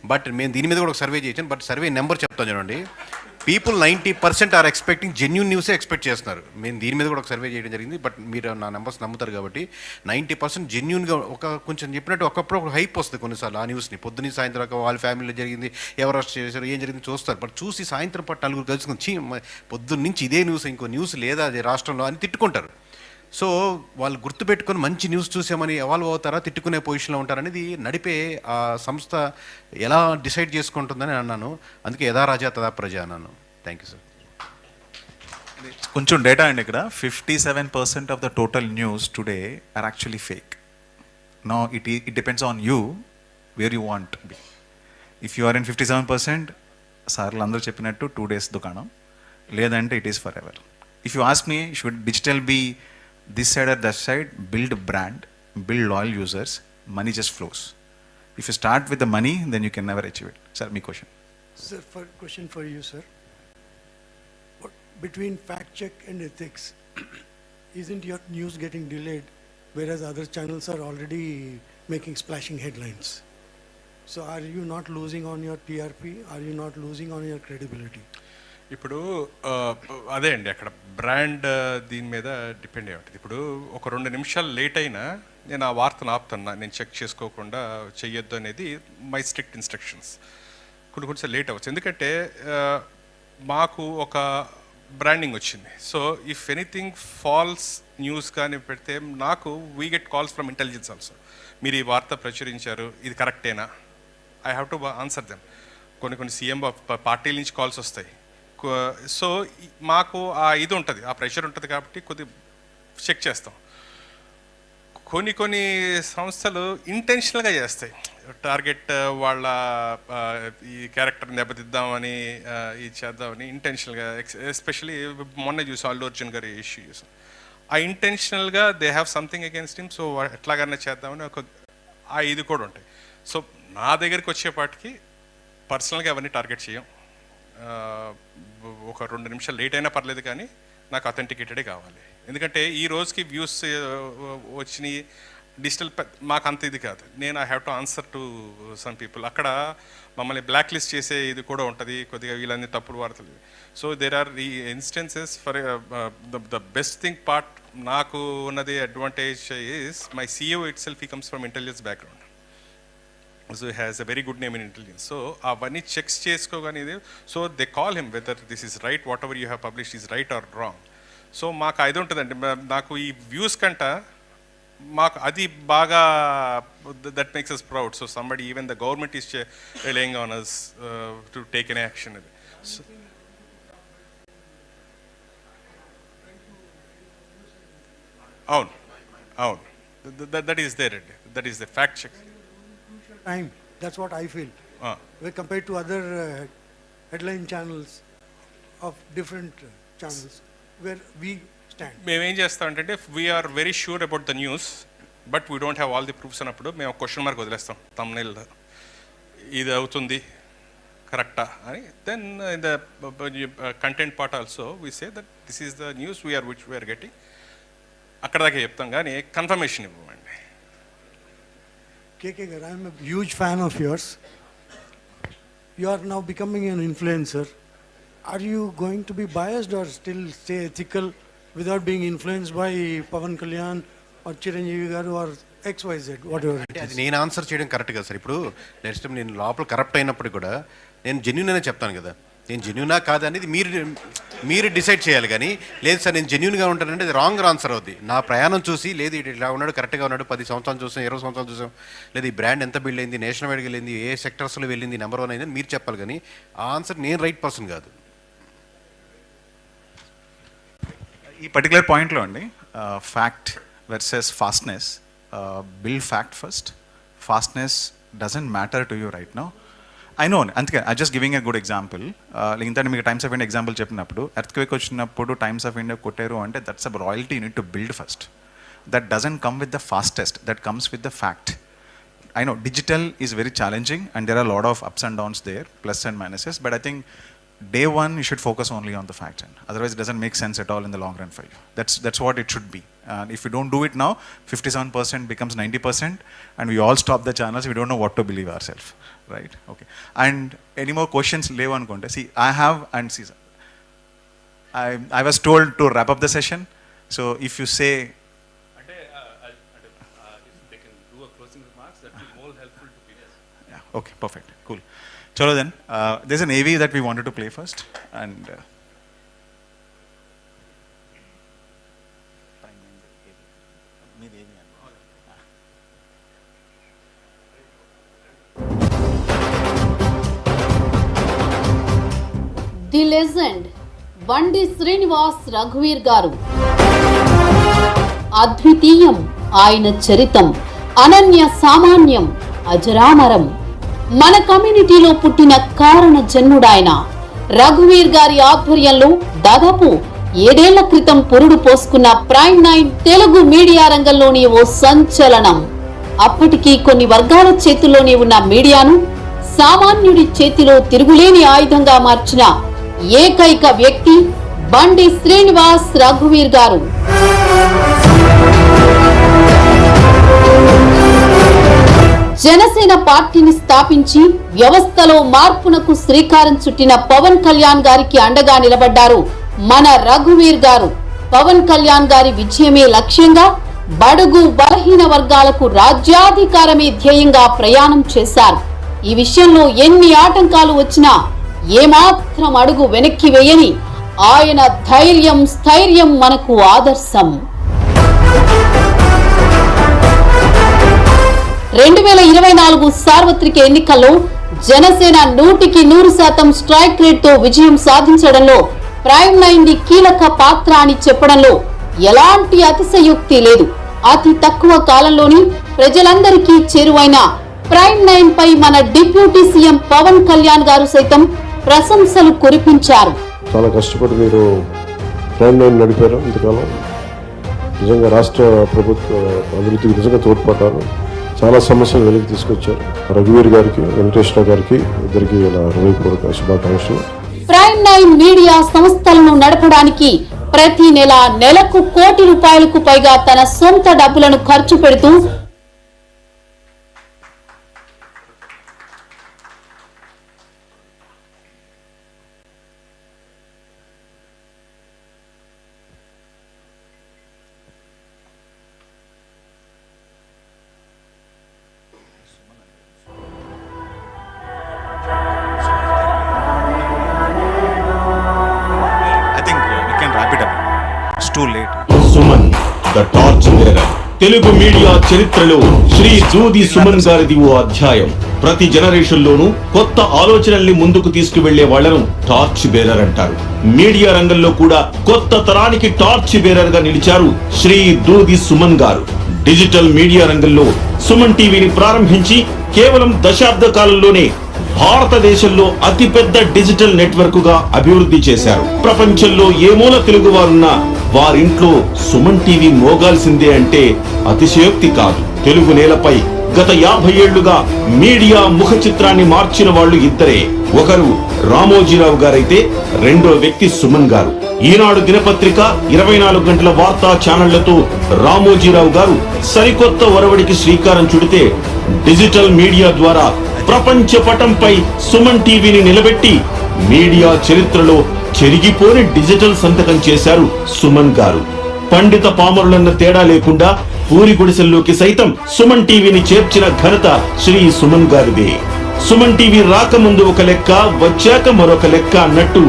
బట్ మేము దీని మీద కూడా ఒక సర్వే చేసాను. బట్ సర్వే నెంబర్ చెప్తాను చూడండి. పీపుల్ 90% ఆర్ ఎక్స్పెక్టింగ్ జెన్యూన్ న్యూసే ఎక్స్పెక్ట్ చేస్తున్నారు. మేము దీని మీద కూడా ఒక సర్వే చేయడం జరిగింది. బట్ మీరు నా నెంబర్స్ నమ్ముతారు కాబట్టి 90% జెన్యూన్గా ఒక కొంచెం చెప్పినట్టు ఒకప్పుడు ఒక హైప్ వస్తుంది కొన్నిసార్లు ఆ న్యూస్ని. పొద్దున్న సాయంత్రం వాళ్ళ ఫ్యామిలీలో జరిగింది, ఎవరు అరెస్ట్ చేశారు, ఏం జరిగింది చూస్తారు. బట్ చూసి సాయంత్రం పాటు నలుగురు కలుసుకుని పొద్దున్న నుంచి ఇదే న్యూస్, ఇంకో న్యూస్ లేదా అది రాష్ట్రంలో అని తిట్టుకుంటారు. సో వాళ్ళు గుర్తుపెట్టుకొని మంచి న్యూస్ చూసామని ఎవాల్వ్ అవుతారా, తిట్టుకునే పొజిషన్లో ఉంటారనేది నడిపే ఆ సంస్థ ఎలా డిసైడ్ చేసుకుంటుందని అన్నాను. అందుకే యథా రాజా తదా ప్రజ అన్నాను. Thank you sir. కొంచెం డేటా అండి ఇక్కడ. 57% of the total news today are actually fake. No it depends on you where you want be. If you are in 57%, సార్లు అందరూ చెప్పినట్టు 2 days దుకాణం, లేదంటే it is forever. If you ask me, should digital be this side or that side? Build a brand, build loyal users, money just flows. If you start with the money, then you can never achieve it. Sir, my question. Sir, question for you, sir. Between fact check and ethics, isn't your news getting delayed, whereas other channels are already making splashing headlines? So are you not losing on your TRP? Are you not losing on your credibility? ఇప్పుడు అదే అండి, అక్కడ brand దీని మీద depend అయి ఉంటుంది. ఇప్పుడు ఒక 2 నిమిషాలు లేట్ అయినా నేను ఆ వార్తను ఆపుతున్నా, నేను చెక్ చేసుకోకుండా చెయ్యొద్దు అనేది మై స్ట్రిక్ట్ ఇన్స్ట్రక్షన్స్. కొన్నిసార్లు లేట్ అవ్వచ్చు, ఎందుకంటే మాకు ఒక బ్రాండింగ్ వచ్చింది. So if anything false news కానీ పెడితే నాకు we get calls from intelligence also. మీరు ఈ వార్త ప్రచురించారు, ఇది కరెక్టేనా? I have to answer them. కొన్ని సీఎం పార్టీల నుంచి కాల్స్ వస్తాయి. సో మాకు ఆ ఇది ఉంటుంది, ఆ ప్రెషర్ ఉంటుంది కాబట్టి కొద్ది చెక్ చేస్తాం. కొన్ని సంస్థలు ఇంటెన్షనల్గా చేస్తాయి, టార్గెట్ వాళ్ళ ఈ క్యారెక్టర్ని దెబ్బతిద్దామని ఇది చేద్దామని ఇంటెన్షనల్గా. ఎస్పెషలీ మొన్న చూసాం అల్లు అర్జున్ గారి ఇష్యూ చూసాం. ఆ ఇంటెన్షనల్గా they have something against him, so ఎట్లాగన్నా చేద్దామని ఆ ఇది కూడా ఉంటాయి. సో నా దగ్గరికి వచ్చేపాటికి పర్సనల్గా అవన్నీ టార్గెట్ చేయం. ఒక 2 నిమిషాలు లేట్ అయినా పర్లేదు, కానీ నాకు అథెంటికేటెడే కావాలి. ఎందుకంటే ఈ రోజుకి వ్యూస్ వచ్చినాయి డిజిటల్, మాకు అంత ఇది కాదు. నేను I have to answer to some people. అక్కడ మమ్మల్ని బ్లాక్ లిస్ట్ చేసే ఇది కూడా ఉంటుంది, కొద్దిగా వీళ్ళన్నీ తప్పుడు వార్తలు. సో దేర్ ఆర్ ఈ instances for the best thing part నాకు ఉన్నది advantage is my CEO itself, he comes from intelligence background. So he has a very good name in intelligence. So avani checks cheskogaani, so they call him whether this is right, whatever you have published is right or wrong. So maaku aidu untadandi, naaku ee views kanta maaku adi baga that makes us proud. So somebody, even the government is relying on us to take an action. So that is there, that is the fact check. Time. That's what I feel. When compared to other headline channels of different channels, where we stand. మేము ఏం చేస్తామంటే we're very sure about the news, but we don't have all the proofs అన్నప్పుడు మేము question mark వదిలేస్తాం thumbnail. ఇది అవుతుంది కరెక్టా అని. Then in the content part also we say that this is the news which we're getting. అక్కడ దాకా చెప్తాం, కానీ కన్ఫర్మేషన్ ఇవ్వమండి. KK Gar, I am a huge fan of yours. You are now becoming an influencer. Are you going to be biased or still stay ethical without being influenced by Pawan Kalyan or Chiranjeevi Garu or XYZ, whatever it is? అది నేను answer చేయడం correct కదా sir. ఇప్పుడు next time నేను లోపల corrupt అయినప్పుడు కూడా నేను జెన్యూన్ అనే చెప్తాను కదా. నేను జెన్యూనా కాదా అనేది మీరు డిసైడ్ చేయాలి, కానీ లేదు సార్ నేను జెన్యూన్గా ఉంటానంటే అది రాంగ్ ఆన్సర్ అవుద్ది. నా ప్రయాణం చూసి లేదు ఇట్లా ఉన్నాడు, కరెక్ట్గా ఉన్నాడు, 10 సంవత్సరాలు చూసాం, 20 సంవత్సరాలు చూసాం, లేదు ఈ బ్రాండ్ ఎంత బిల్డ్ అయింది, నేషనల్ వైడ్కి వెళ్ళింది, ఏ సెక్టర్స్లో వెళ్ళింది, నెంబర్ 1 అయిందని మీరు చెప్పాలి, కానీ ఆ ఆన్సర్ నేను రైట్ పర్సన్ కాదు. ఈ పర్టికులర్ పాయింట్లో అండి, fact versus fastness. Build fact first. Fastness doesn't matter to you right now. I know, అందుకే I just giving a good example. ఇంత మీకు టైమ్స్ ఆఫ్ ఇండియా ఎగ్జాంపుల్ చెప్పినప్పుడు, ఎర్త్క్వేక్ వచ్చినప్పుడు టైమ్స్ ఆఫ్ ఇండియా కొట్టారు అంటే that's a royalty you need to build first. That doesn't come with the fastest, that comes with the fact. I know digital is very challenging and there are a lot of ups and downs there, plus and minuses, but I think day one, you should focus only on the facts. Otherwise, it doesn't make sense at all in the long run for you. That's what it should be. And if you don't do it now, 57% becomes 90%, and we all stop the channels. We don't know what to believe ourselves, right? Okay. And any more questions? Leave on content. See, I have, and see, I was told to wrap up the session. So if you say, if they can do a closing remarks, that will be more helpful to people. yeah, okay, perfect, cool. Chalo then, there's an AV that we wanted to play first, and the legend బండి శ్రీనివాస్ రఘువీర్ గారు. అద్వితీయం ఆయన చరితం, అనన్య సామాన్యం, అజరామరం. మన కమ్యూనిటీలో పుట్టిన కారణ జన్ముడాయన. రఘువీర్ గారి ఆధ్వర్యంలో దాదాపు 7 ఏళ్ల క్రితం పురుడు పోసుకున్న ప్రైమ్9 తెలుగు మీడియా రంగంలోని ఓ సంచలనం. అప్పటికి కొన్ని వర్గాల చేతుల్లోనే ఉన్న మీడియాను సామాన్యుడి చేతిలో తిరుగులేని ఆయుధంగా మార్చిన ఏకైక వ్యక్తి బండి శ్రీనివాస్ రఘువీర్ గారు. జనసేన పార్టీని స్థాపించి వ్యవస్థలో మార్పునకు శ్రీకారం చుట్టిన పవన్ కళ్యాణ్ గారికి అండగా నిలబడ్డారు మన రఘువీర్ గారు. పవన్ కళ్యాణ్ గారి విజయమే లక్ష్యంగా బడుగు బలహీన వర్గాలకు రాజ్యాధికారమే ధ్యేయంగా ప్రయాణం చేశారు. ఈ విషయంలో ఎన్ని ఆటంకాలు వచ్చినా ఏమాత్రం అడుగు వెనక్కి వేయని ఆయన ధైర్యం స్థైర్యం మనకు ఆదర్శం. 2024 సార్వత్రిక ఎన్నికల్లో జనసేన 100% స్ట్రైక్ రేట్ తో విజయం సాధించడంలో ప్రైమ్9 కీలక పాత్ర అని చెప్పడంలో ఎలాంటి అతిశయోక్తి లేదు. అతి తక్కువ కాలంలోని ప్రజలందరికీ చేరువైన ప్రైమ్9 పై మన డిప్యూటీ సీఎం పవన్ కళ్యాణ్ గారు సైతం ప్రశంసలు కురిపించారు. చాలా కష్టపడి మీరు ప్రైమ్9 నడిపారు ఇంతకాలం. నిజంగా రాష్ట్ర ప్రభుత్వ అభివృద్ధికి నిజంగా తోడ్పడ్డారు. చాలా సమస్యలు వెలికి తీసుకొచ్చారు. రఘువీర్ గారికి, వెంకటేశ్వర గారికి ఇద్దరికి హృదయపూర్వక శుభాకాంక్షలు. ప్రైమ్9 మీడియా సంస్థలను నడపడానికి ప్రతి నెలకు ₹1 కోటి పైగా తన సొంత డబ్బులను ఖర్చు పెడుతూ Suman the torch bearer. Telugu media చరిత్రలో శ్రీ దూది సుమన్ గారిది ఓ అధ్యాయం. ప్రతి జనరేషన్ లోనూ కొత్త ఆలోచనల్ని ముందుకు తీసుకువెళ్లే వాళ్లను టార్చ్ బేరర్ అంటారు. మీడియా రంగంలో కూడా కొత్త తరానికి టార్చ్ బేరర్ గా నిలిచారు శ్రీ దూది సుమన్ గారు. డిజిటల్ మీడియా రంగంలో సుమన్ టీవీని ప్రారంభించి కేవలం దశాబ్ద కాలంలోనే భారతదేశంలో అతిపెద్ద డిజిటల్ నెట్వర్క్ గా అభివృద్ధి చేశారు. ప్రపంచంలో ఏ మూల తెలుగు వారున్నా వారింట్లో సుమన్ టీవీ మోగాల్సిందే అంటే అతిశయోక్తి కాదు. తెలుగు నేలపై గత 50 ఏళ్లుగా మీడియా ముఖ చిత్రాన్ని మార్చిన వాళ్ళు ఇద్దరే. ఒకరు రామోజీరావు గారైతే రెండో వ్యక్తి సుమన్ గారు. ఈనాడు దినపత్రిక 24 గంటల వార్తా ఛానళ్లతో రామోజీరావు గారు సరికొత్త ఒరవడికి శ్రీకారం చుడితే డిజిటల్ మీడియా ద్వారా ప్రపంచ పటంపై సుమన్ టీవీని నిలబెట్టి మీడియా చరిత్రలో చెరిగిపోని డిజిటల్ సంతకం చేశారు సుమన్ గారు. పండిత పామరులన్న తేడా లేకుండా పూరి గుడిసెల్లోకి సైతం సుమన్ టీవీని చేర్చిన ఘనత శ్రీ సుమన్ గారిదే. సుమన్ టీవీ రాకముందు ఒక లెక్క, వచ్చాక మరొక లెక్క అన్నట్టు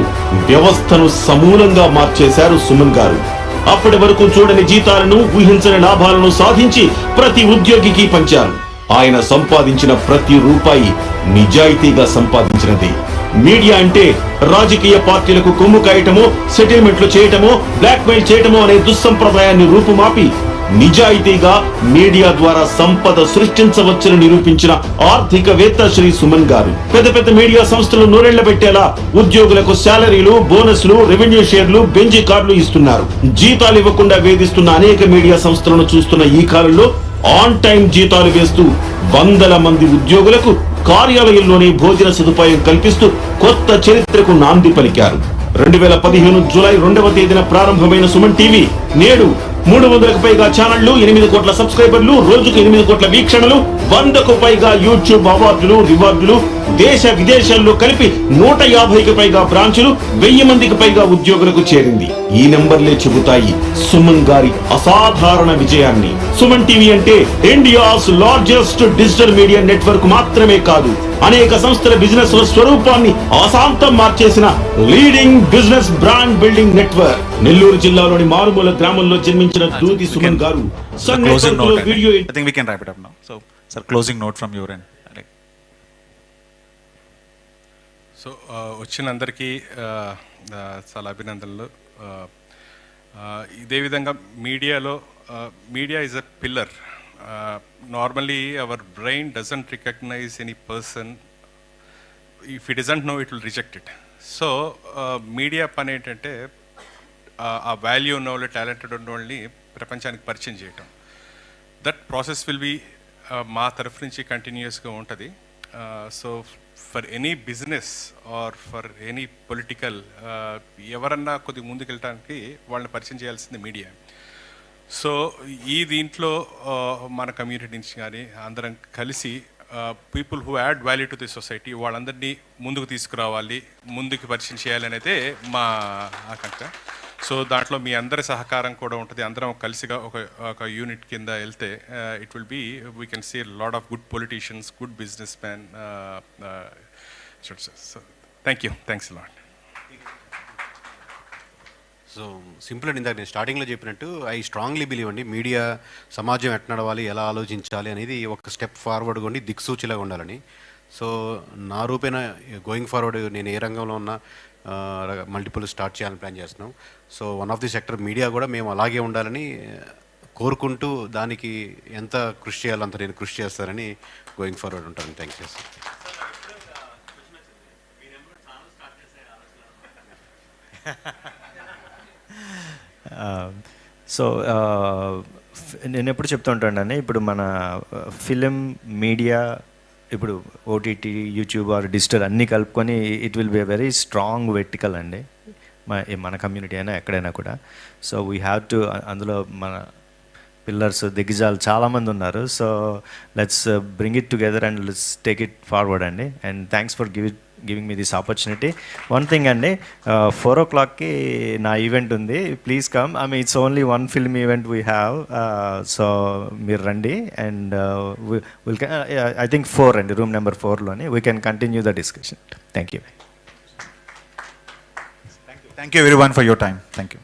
వ్యవస్థను సమూలంగా మార్చేశారు సుమన్ గారు. అప్పటి వరకు చూడని జీతాలను, ఊహించని లాభాలను సాధించి ప్రతి ఉద్యోగికి పంచారు. ఆయన సంపాదించిన ప్రతి రూపాయి నిజాయితీగా సంపాదించినది. మీడియా అంటే రాజకీయ పార్టీలకు కొమ్ము కాయటమో, సెటిల్మెంట్లు చేయటమో, బ్లాక్ మెయిల్ చేయటమో అనే దుస్సంప్రదాయాన్ని రూపుమాపి నిజాయితీగా మీడియా ద్వారా సంపద సృష్టించవచ్చని నిరూపించిన ఆర్థికవేత్త శ్రీ సుమన్ గారు. పెద్ద పెద్ద మీడియా సంస్థలు నూరెళ్లబెట్టేలా ఉద్యోగులకు శాలరీలు, బోనస్లు, రెవెన్యూ షేర్లు, బెంజీ కార్డులు ఇస్తున్నారు. జీతాలు ఇవ్వకుండా వేధిస్తున్న అనేక మీడియా సంస్థలను చూస్తున్న ఈ కాలంలో ఆన్ టైం జీతాలు వేస్తూ వందల మంది ఉద్యోగులకు కార్యాలయంలోనే భోజన సదుపాయం కల్పిస్తూ కొత్త చరిత్రకు నాంది పలికారు. 2015 జూలై 2వ తేదీన ప్రారంభమైన సుమన్ టీవీ నేడు 300కు పైగా ఛానళ్లు, 8 కోట్ల సబ్స్క్రైబర్లు, రోజుకు 8 కోట్ల వీక్షణలు, 100కు పైగా యూట్యూబ్ అవార్డులు, రివార్డులు, దేశ విదేశాల్లో కలిపి 150కి పైగా బ్రాంచులు, 1000 మందికి పైగా ఉద్యోగులకు చేరింది. ఈ నెంబర్లే చెబుతాయి సుమన్ గారి అసాధారణ విజయాన్ని. సుమన్ టీవీ అంటే India's largest digital media network మాత్రమే కాదు, అనేక సంస్థల బిజినెస్ స్వరూపాన్ని అశాంతం మార్చేసిన leading business brand building network. Nellore జిల్లాలోని మారుమూల గ్రామంలో జన్మించిన దూది సుమన్ గారు video. I think we can wrap it up now. So, sir, closing note from your end. So వచ్చిన అందరికీ చాలా అభినందనలు. ఇదే విధంగా media is a pillar. Normally our brain doesn't recognise any person. If it doesn't know it will reject it. So media పని ఏంటంటే ఆ value ఉన్న వాళ్ళు, టాలెంటెడ్ ఉన్న వాళ్ళని ప్రపంచానికి పరిచయం చేయటం. దట్ ప్రాసెస్ విల్ బి మా తరఫు నుంచి కంటిన్యూస్గా ఉంటుంది. So for any business are for any political ఎవరన్నా కొద్దిగా ముందుకెళ్ళడానికి వాళ్ళని పరిచయం చేయాల్సింది మీడియా. సో ఈ దీంట్లో మన కమ్యూనిటీ నుంచి కానీ అందరం కలిసి people who add value to the society వాళ్ళందరినీ ముందుకు తీసుకురావాలి, ముందుకు పరిచయం చేయాలనేదే మా ఆకాంక్ష. సో దాంట్లో మీ అందరి సహకారం కూడా ఉంటుంది. అందరం కలిసిగా ఒక యూనిట్ కింద వెళ్తే it will be we can see lot of good politicians, good businessman. So thanks lot. So simple అండి, ఇందాక నేను స్టార్టింగ్లో చెప్పినట్టు ఐ స్ట్రాంగ్లీ బిలీవ్ అండి, మీడియా సమాజం ఎట్లా నడవాలి, ఎలా ఆలోచించాలి అనేది ఒక స్టెప్ ఫార్వర్డ్గా ఉండి దిక్సూచిలాగా ఉండాలని. సో నా రూపేణ గోయింగ్ ఫార్వర్డ్ నేను ఏ రంగంలో ఉన్నా మల్టిపుల్ స్టార్ట్ చేయాలని ప్లాన్ చేస్తున్నాం. So one of the sector media కూడా మేము అలాగే ఉండాలని కోరుకుంటూ దానికి ఎంత కృషి చేయాలో అంత నేను కృషి చేస్తానని గోయింగ్ ఫార్వర్డ్ ఉంటాను. Thank you sir. సో నేను ఎప్పుడు చెప్తూ ఉంటానండి, ఇప్పుడు మన ఫిలిం మీడియా, ఇప్పుడు ఓటీటీ, యూట్యూబ్ ఆర్ డిజిటల్ అన్నీ కలుపుకొని it will be a very strong vertical అండి, మన కమ్యూనిటీ అయినా ఎక్కడైనా కూడా. సో వీ హ్యావ్ టు, అందులో మన పిల్లర్స్, దిగ్గజాలు చాలామంది ఉన్నారు. So let's bring it together and let's take it forward అండి. And thanks for giving me this opportunity. One thing అండి, 4 o'clockకి నా ఈవెంట్ ఉంది, please come. It's only one film event we have. So మీరు రండి. అండ్ విల్ ఐ థింక్ 4 అండి, room number 4లోని we can continue the discussion. Thank you. Thank you everyone for your time. Thank you.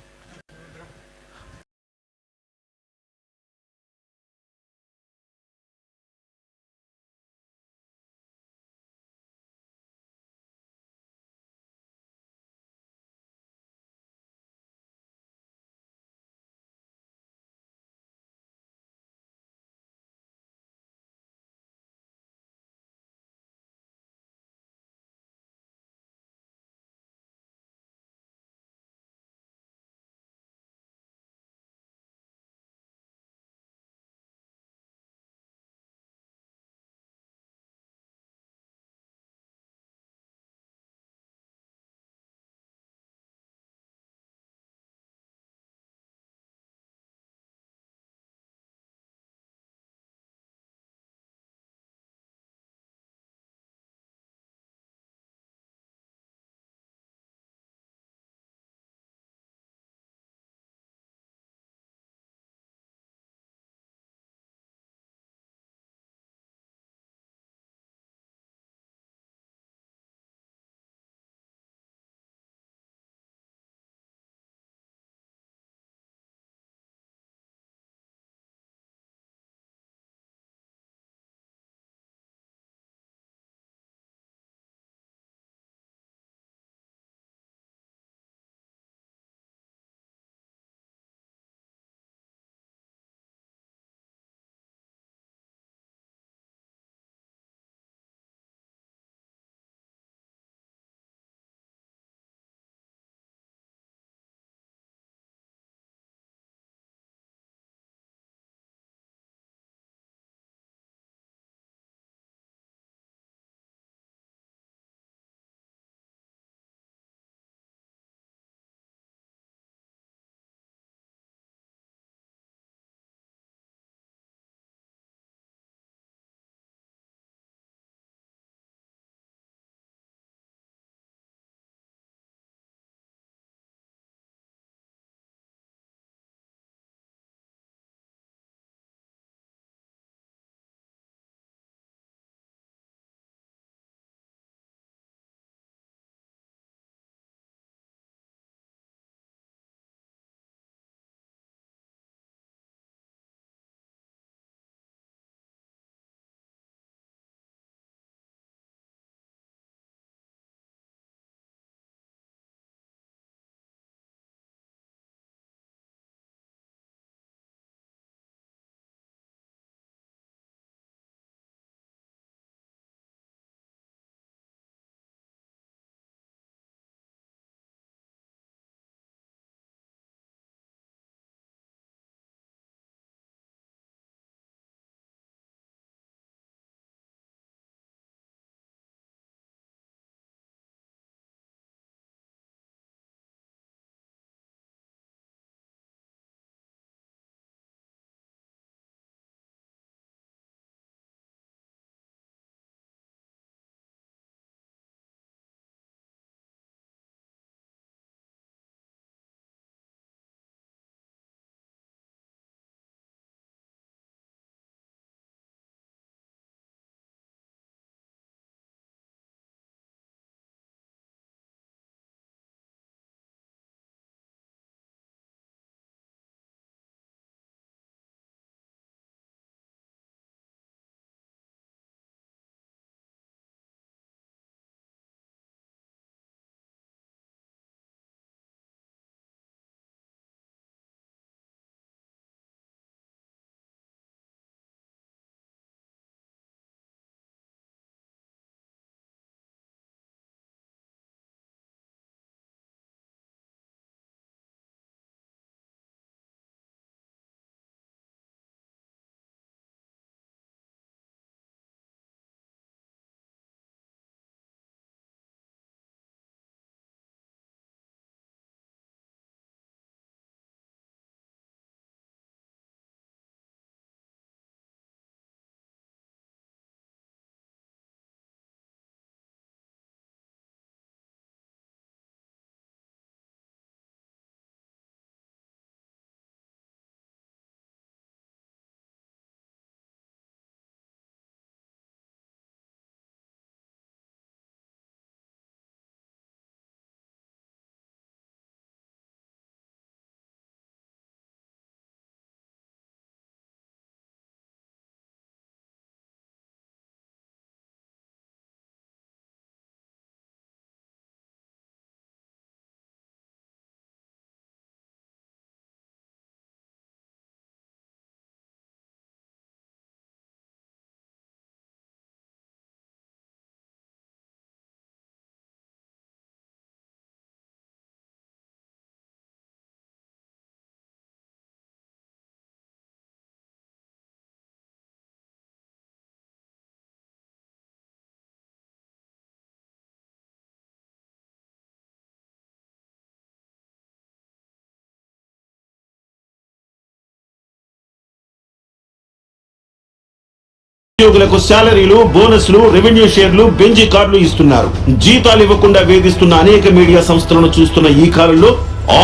ఉద్యోగులకు శాలరీలు, బోనస్లు, revenue షేర్లు, Benji కార్డులు ఇస్తున్నారు. జీతాలు ఇవ్వకుండా వేధిస్తున్న అనేక మీడియా సంస్థలను చూస్తున్న ఈ కాలంలో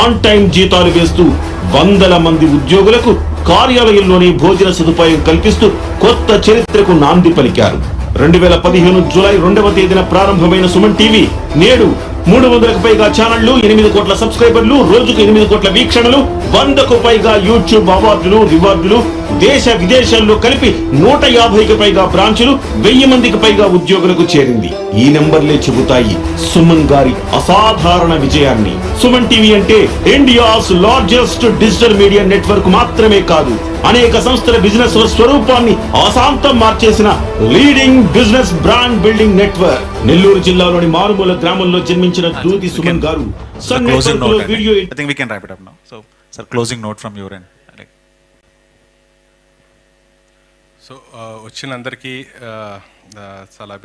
ఆన్ టైం జీతాలు వేస్తూ వందల మంది ఉద్యోగులకు కార్యాలయంలోని భోజన సదుపాయం కల్పిస్తూ కొత్త చరిత్రకు నాంది పలికారు. 2015 జూలై 2వ తేదీన ప్రారంభమైన సుమన్ టీవీ నేడు 300కు పైగా ఛానళ్లు, 8 కోట్ల సబ్స్క్రైబర్లు, రోజుకు 8 కోట్ల వీక్షణలు, 100కు పైగా యూట్యూబ్ అవార్డులు, రివార్డులు, దేశ విదేశాల్లో కలిపి 150కి పైగా బ్రాంచులు, 1000 మందికి పైగా ఉద్యోగులకు చేరింది. ఈ నెంబర్లే చెబుతాయి సుమన్ గారి అసాధారణ విజయాన్ని. సుమన్ టీవీ అంటే India's largest digital media network మాత్రమే కాదు, అనేక సంస్థల బిజినెస్ స్వరూపాన్ని ఆశాంతం మార్చేసిన leading business brand building network. Nellore జిల్లాలోని మారుమూల గ్రామంలో జన్మించిన దూది సుమన్ గారు video. I think we can wrap it up now. So, sir, closing note from your end. So వచ్చినందరికీ చాలా